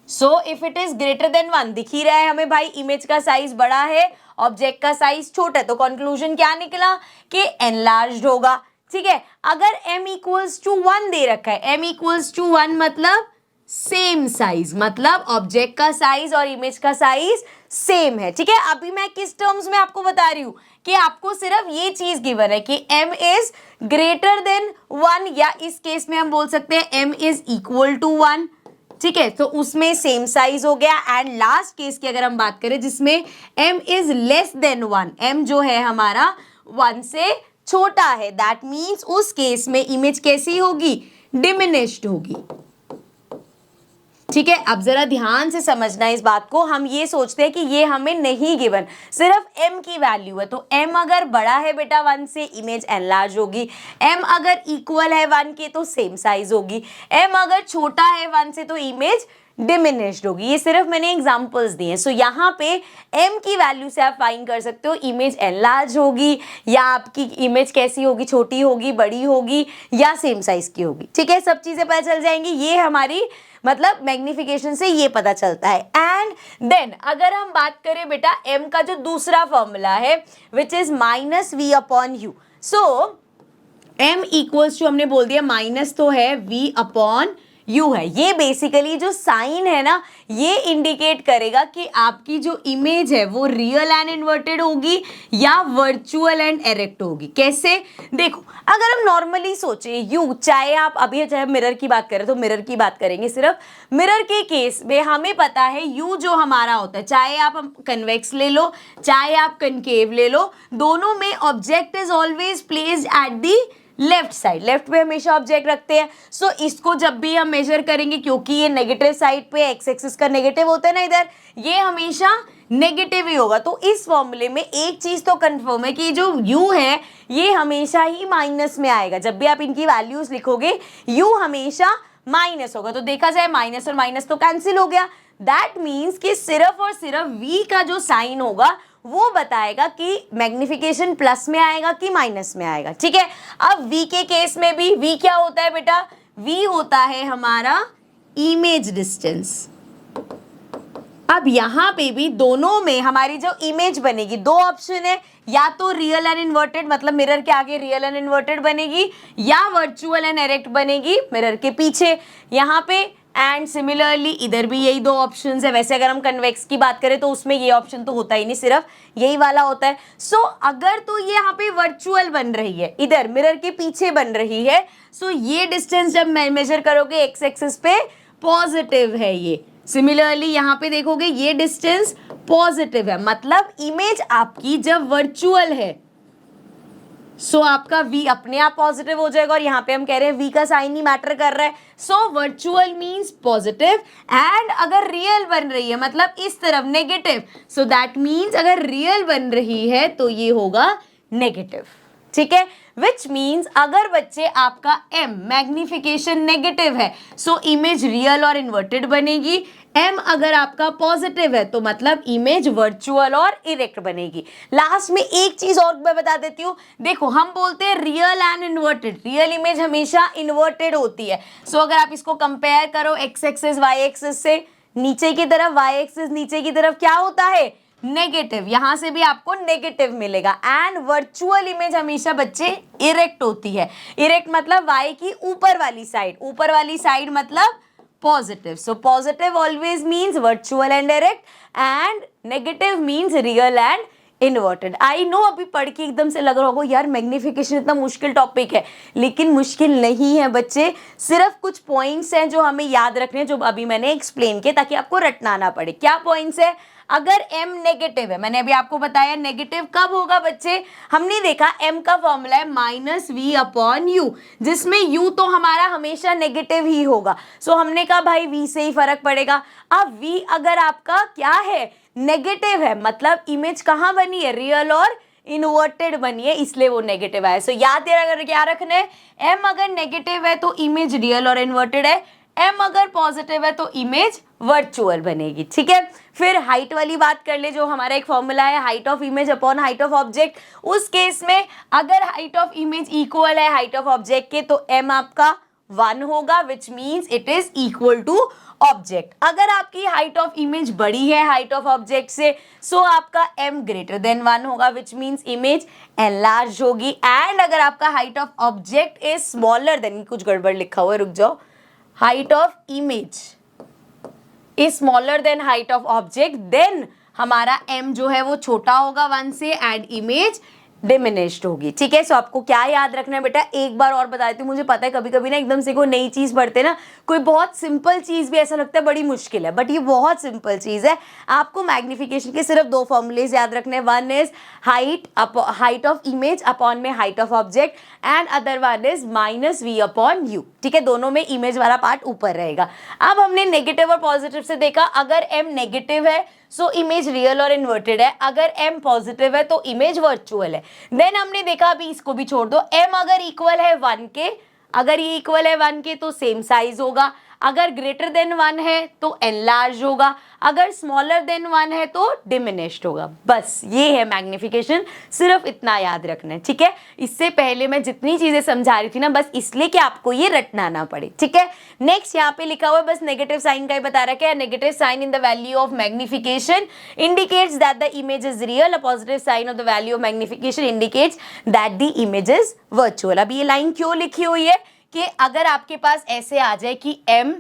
So if it is greater than 1, दिख ही रहा है हमें भाई इमेज का साइज बड़ा है, ऑब्जेक्ट का साइज छोटा है, तो कंक्लूजन क्या निकला कि एनलार्ज्ड होगा। ठीक है, अगर m इक्वल्स टू 1 दे रखा है, m इक्वल्स टू 1 मतलब सेम साइज, मतलब ऑब्जेक्ट का साइज और इमेज का साइज सेम है। ठीक है, अभी मैं किस टर्म्स में आपको बता रही हूं कि आपको सिर्फ ये चीज गिवन है कि m इज ग्रेटर देन 1, या इस केस में हम बोल सकते हैं m इज इक्वल टू 1। ठीक है, तो उसमें सेम साइज हो गया। एंड लास्ट केस की अगर हम बात करें जिसमें m is less than 1, m जो है हमारा 1 से छोटा है, दैट मीन्स उस केस में इमेज कैसी होगी? डिमिनिश्ड होगी। ठीक है, अब जरा ध्यान से समझना इस बात को। हम ये सोचते हैं कि ये हमें नहीं गिवन, सिर्फ m की वैल्यू है, तो m अगर बड़ा है बेटा 1 से, इमेज एनलार्ज होगी। m अगर इक्वल है 1 के तो सेम साइज होगी। m अगर छोटा है 1 से तो इमेज डिमिनिश्ड होगी। ये सिर्फ मैंने एग्जांपल्स दिए। सो यहाँ पे m की वैल्यू से आप फाइंड कर सकते हो इमेज एनलार्ज होगी या आपकी इमेज कैसी होगी, छोटी होगी, बड़ी होगी या सेम साइज की होगी। ठीक है, सब चीजें पता चल जाएंगी। ये हमारी मतलब मैग्निफिकेशन से ये पता चलता है। एंड देन अगर हम बात करें बेटा m का जो दूसरा फॉर्मूला है which is -v upon u। So m equals to हमने बोल दिया माइनस तो है v अपॉन u है। ये बेसिकली जो साइन है ना, ये इंडिकेट करेगा कि आपकी जो इमेज है वो रियल एंड इन्वर्टेड होगी या वर्चुअल एंड एरेक्ट होगी। कैसे? देखो, अगर हम नॉर्मली सोचे u, चाहे आप अभी चाहे मिरर की बात करें तो मिरर की बात करेंगे, सिर्फ मिरर के केस में हमें पता है u जो हमारा होता है, चाहे आप कन्वेक्स ले लो चाहे आप कनकेव ले लो, दोनों में object is always placed at the left side. Left पे हमेशा ऑब्जेक्ट रखते हैं। सो इसको जब भी हम मेजर करेंगे, क्योंकि ये नेगेटिव साइड पे एक्स एक्सिस का नेगेटिव होता है ना इधर, ये हमेशा नेगेटिव ही होगा। तो इस फॉर्मूले में एक चीज तो कंफर्म है कि जो u है ये हमेशा ही माइनस में आएगा। जब भी आप इनकी वैल्यूज लिखोगे u हमेशा माइनस होगा। तो देखा जाए माइनस और माइनस तो कैंसिल हो गया। दैट मीन्स कि सिर्फ और सिर्फ v का जो साइन होगा वो बताएगा कि मैग्निफिकेशन प्लस में आएगा कि माइनस में आएगा। ठीक है, अब v के केस में भी v क्या होता है बेटा? v होता है हमारा इमेज डिस्टेंस। अब यहाँ पे भी दोनों में हमारी जो इमेज बनेगी, दो ऑप्शन है, या तो रियल एंड इन्वर्टेड मतलब मिरर के आगे रियल एंड इन्वर्टेड बनेगी, या वर्चुअल एंड एरेक्ट बनेगी मिरर के पीछे यहाँ पे। एंड सिमिलरली इधर भी यही दो ऑप्शंस है। वैसे अगर हम कन्वेक्स की बात करें तो उसमें ये ऑप्शन तो होता ही नहीं, सिर्फ यही वाला होता है। सो अगर तो ये यहाँ पे वर्चुअल बन रही है, इधर मिरर के पीछे बन रही है, सो ये डिस्टेंस जब मेजर करोगे एक्स एक्सिस पे पॉजिटिव है ये, सिमिलरली यहाँ पे देखोगे ये डिस्टेंस पॉजिटिव है, मतलब इमेज आपकी जब वर्चुअल है सो आपका v अपने आप पॉजिटिव हो जाएगा, और यहाँ पे हम कह रहे हैं v का साइन ही मैटर कर रहा है, so virtual means positive, and अगर रियल बन रही है मतलब इस तरफ नेगेटिव, सो दैट मीन्स अगर रियल बन रही है तो ये होगा नेगेटिव, ठीक है। विच मीन्स अगर बच्चे आपका m मैग्निफिकेशन नेगेटिव है सो इमेज रियल और इन्वर्टेड बनेगी, m अगर आपका पॉजिटिव है तो मतलब इमेज वर्चुअल और इरेक्ट बनेगी। लास्ट में एक चीज और मैं बता देती हूँ, देखो हम बोलते हैं real and inverted, real image हमेशा इन्वर्टेड होती है। सो अगर आप इसको कंपेयर करो x एक्सिस y एक्सिस से, नीचे की तरफ y एक्सिस नीचे की तरफ क्या होता है नेगेटिव, यहां से भी आपको नेगेटिव मिलेगा। एंड वर्चुअल इमेज हमेशा बच्चे इरेक्ट होती है, इरेक्ट मतलब y की ऊपर वाली साइड मतलब positive, so positive always means virtual and erect, and negative means real and inverted. I know अभी पढ़ के एकदम से लग रहा होगा यार मैग्निफिकेशन इतना मुश्किल टॉपिक है, लेकिन मुश्किल नहीं है बच्चे, सिर्फ कुछ पॉइंट्स हैं जो हमें याद रखने हैं, जो अभी मैंने एक्सप्लेन किए ताकि आपको रटना ना पड़े। क्या पॉइंट्स है, अगर m नेगेटिव है, मैंने अभी आपको बताया नेगेटिव कब होगा बच्चे, हमने देखा m का फॉर्मूला है -v/u, जिसमें u तो हमारा हमेशा नेगेटिव ही होगा, सो हमने कहा भाई v से ही फर्क पड़ेगा। अब v अगर आपका क्या है नेगेटिव है मतलब इमेज कहाँ बनी है रियल और इन्वर्टेड बनी है, इसलिए वो नेगेटिव आया। सो याद क्या रखना है, m अगर नेगेटिव है तो इमेज रियल और इन्वर्टेड है, m अगर पॉजिटिव है तो इमेज वर्चुअल बनेगी, ठीक है। फिर हाइट वाली बात कर ले, जो हमारा एक फॉर्मूला है height of image upon height of object, उस केस में अगर हाइट ऑफ इमेज इक्वल है हाइट ऑफ ऑब्जेक्ट के तो m आपका 1 होगा, which means it is equal to object. अगर आपकी हाइट ऑफ इमेज बड़ी है हाइट ऑफ ऑब्जेक्ट से सो आपका m ग्रेटर देन 1 होगा, विच मीन्स इमेज एनलार्ज होगी। एंड अगर आपका height of object is smaller than, कुछ गड़बड़ लिखा हुआ है रुक जाओ, height of image is smaller than height of object, then हमारा m जो है वो छोटा होगा 1 से एंड इमेज डिमिनिश्ड होगी, ठीक है। सो आपको क्या याद रखना है बेटा, एक बार और बता देती हूँ, मुझे पता है कभी कभी ना एकदम से कोई नई चीज पढ़ते ना, कोई बहुत सिंपल चीज भी ऐसा लगता है बड़ी मुश्किल है, बट ये बहुत सिंपल चीज है। आपको मैग्निफिकेशन के सिर्फ 2 फॉर्मूलेज याद रखने हैं, one is height of image upon में height of object, and other one is -v/u, ठीक है। दोनों में इमेज वाला पार्ट ऊपर रहेगा। अब हमने नेगेटिव और पॉजिटिव से देखा, अगर m नेगेटिव है सो इमेज रियल और इन्वर्टेड है, अगर m पॉजिटिव है तो इमेज वर्चुअल है। देन हमने देखा, अभी इसको भी छोड़ दो, m अगर इक्वल है 1 के, अगर ये इक्वल है 1 के तो सेम साइज होगा, अगर ग्रेटर देन 1 है तो एनलार्ज होगा, अगर स्मॉलर देन 1 है तो डिमिनिश्ड होगा। बस ये है मैग्निफिकेशन, सिर्फ इतना याद रखना है, ठीक है। इससे पहले मैं जितनी चीजें समझा रही थी ना बस इसलिए कि आपको ये रटना ना पड़े, ठीक है। नेक्स्ट यहाँ पे लिखा हुआ है बस नेगेटिव साइन का ही बता रखा है, negative sign in the value of magnification indicates that the image is real, a positive sign of the value of magnification indicates that the image is virtual. अब ये लाइन क्यों लिखी हुई है कि अगर आपके पास ऐसे आ जाए कि m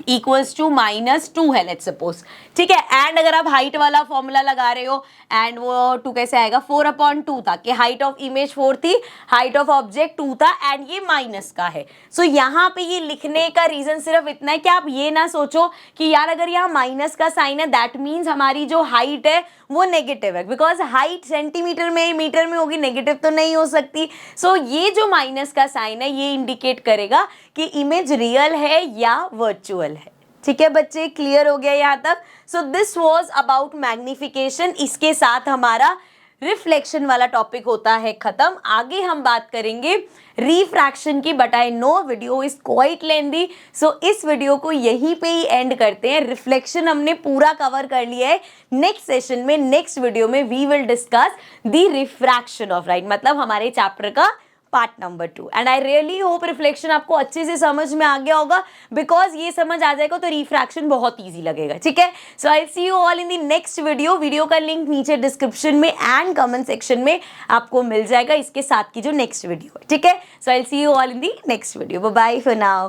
इक्वल्स टू -2 है लेट्स सपोज, ठीक है, एंड अगर आप हाइट वाला फॉर्मूला लगा रहे हो एंड वो 2 कैसे आएगा 4/2 था कि हाइट ऑफ इमेज 4 थी, हाइट ऑफ ऑब्जेक्ट 2 था एंड ये माइनस का है। सो यहाँ पे ये लिखने का रीजन सिर्फ इतना है कि आप ये ना सोचो कि यार अगर यहाँ माइनस का साइन है दैट मीन्स हमारी जो हाइट है वो नेगेटिव है, बिकॉज हाइट सेंटीमीटर में मीटर में होगी, नेगेटिव तो नहीं हो सकती। सो ये जो माइनस का साइन है ये इंडिकेट करेगा कि इमेज रियल है या वर्चुअल है, ठीक है बच्चे, क्लियर हो गया यहाँ तक। So this was about magnification, इसके साथ हमारा रिफ्लेक्शन वाला टॉपिक होता है खत्म। आगे हम बात करेंगे रिफ्रैक्शन की, but I know video is quite lengthy, so इस वीडियो को यहीं पे ही एंड करते हैं। रिफ्लेक्शन हमने पूरा कवर कर लिया है। नेक्स्ट सेशन में, नेक्स्ट वीडियो में we will discuss the refraction of light, मतलब हमारे चैप्टर का part number 2। And I really hope reflection आपको अच्छे से समझ में आ गया होगा, बिकॉज ये समझ आ जाएगा तो रिफ्रैक्शन बहुत ईजी लगेगा, ठीक है। So I see you all in the next video. Video का लिंक नीचे डिस्क्रिप्शन में एंड कमेंट सेक्शन में आपको मिल जाएगा, इसके साथ की जो नेक्स्ट वीडियो है, ठीक है। So I see you all in the next video. Bye bye for now.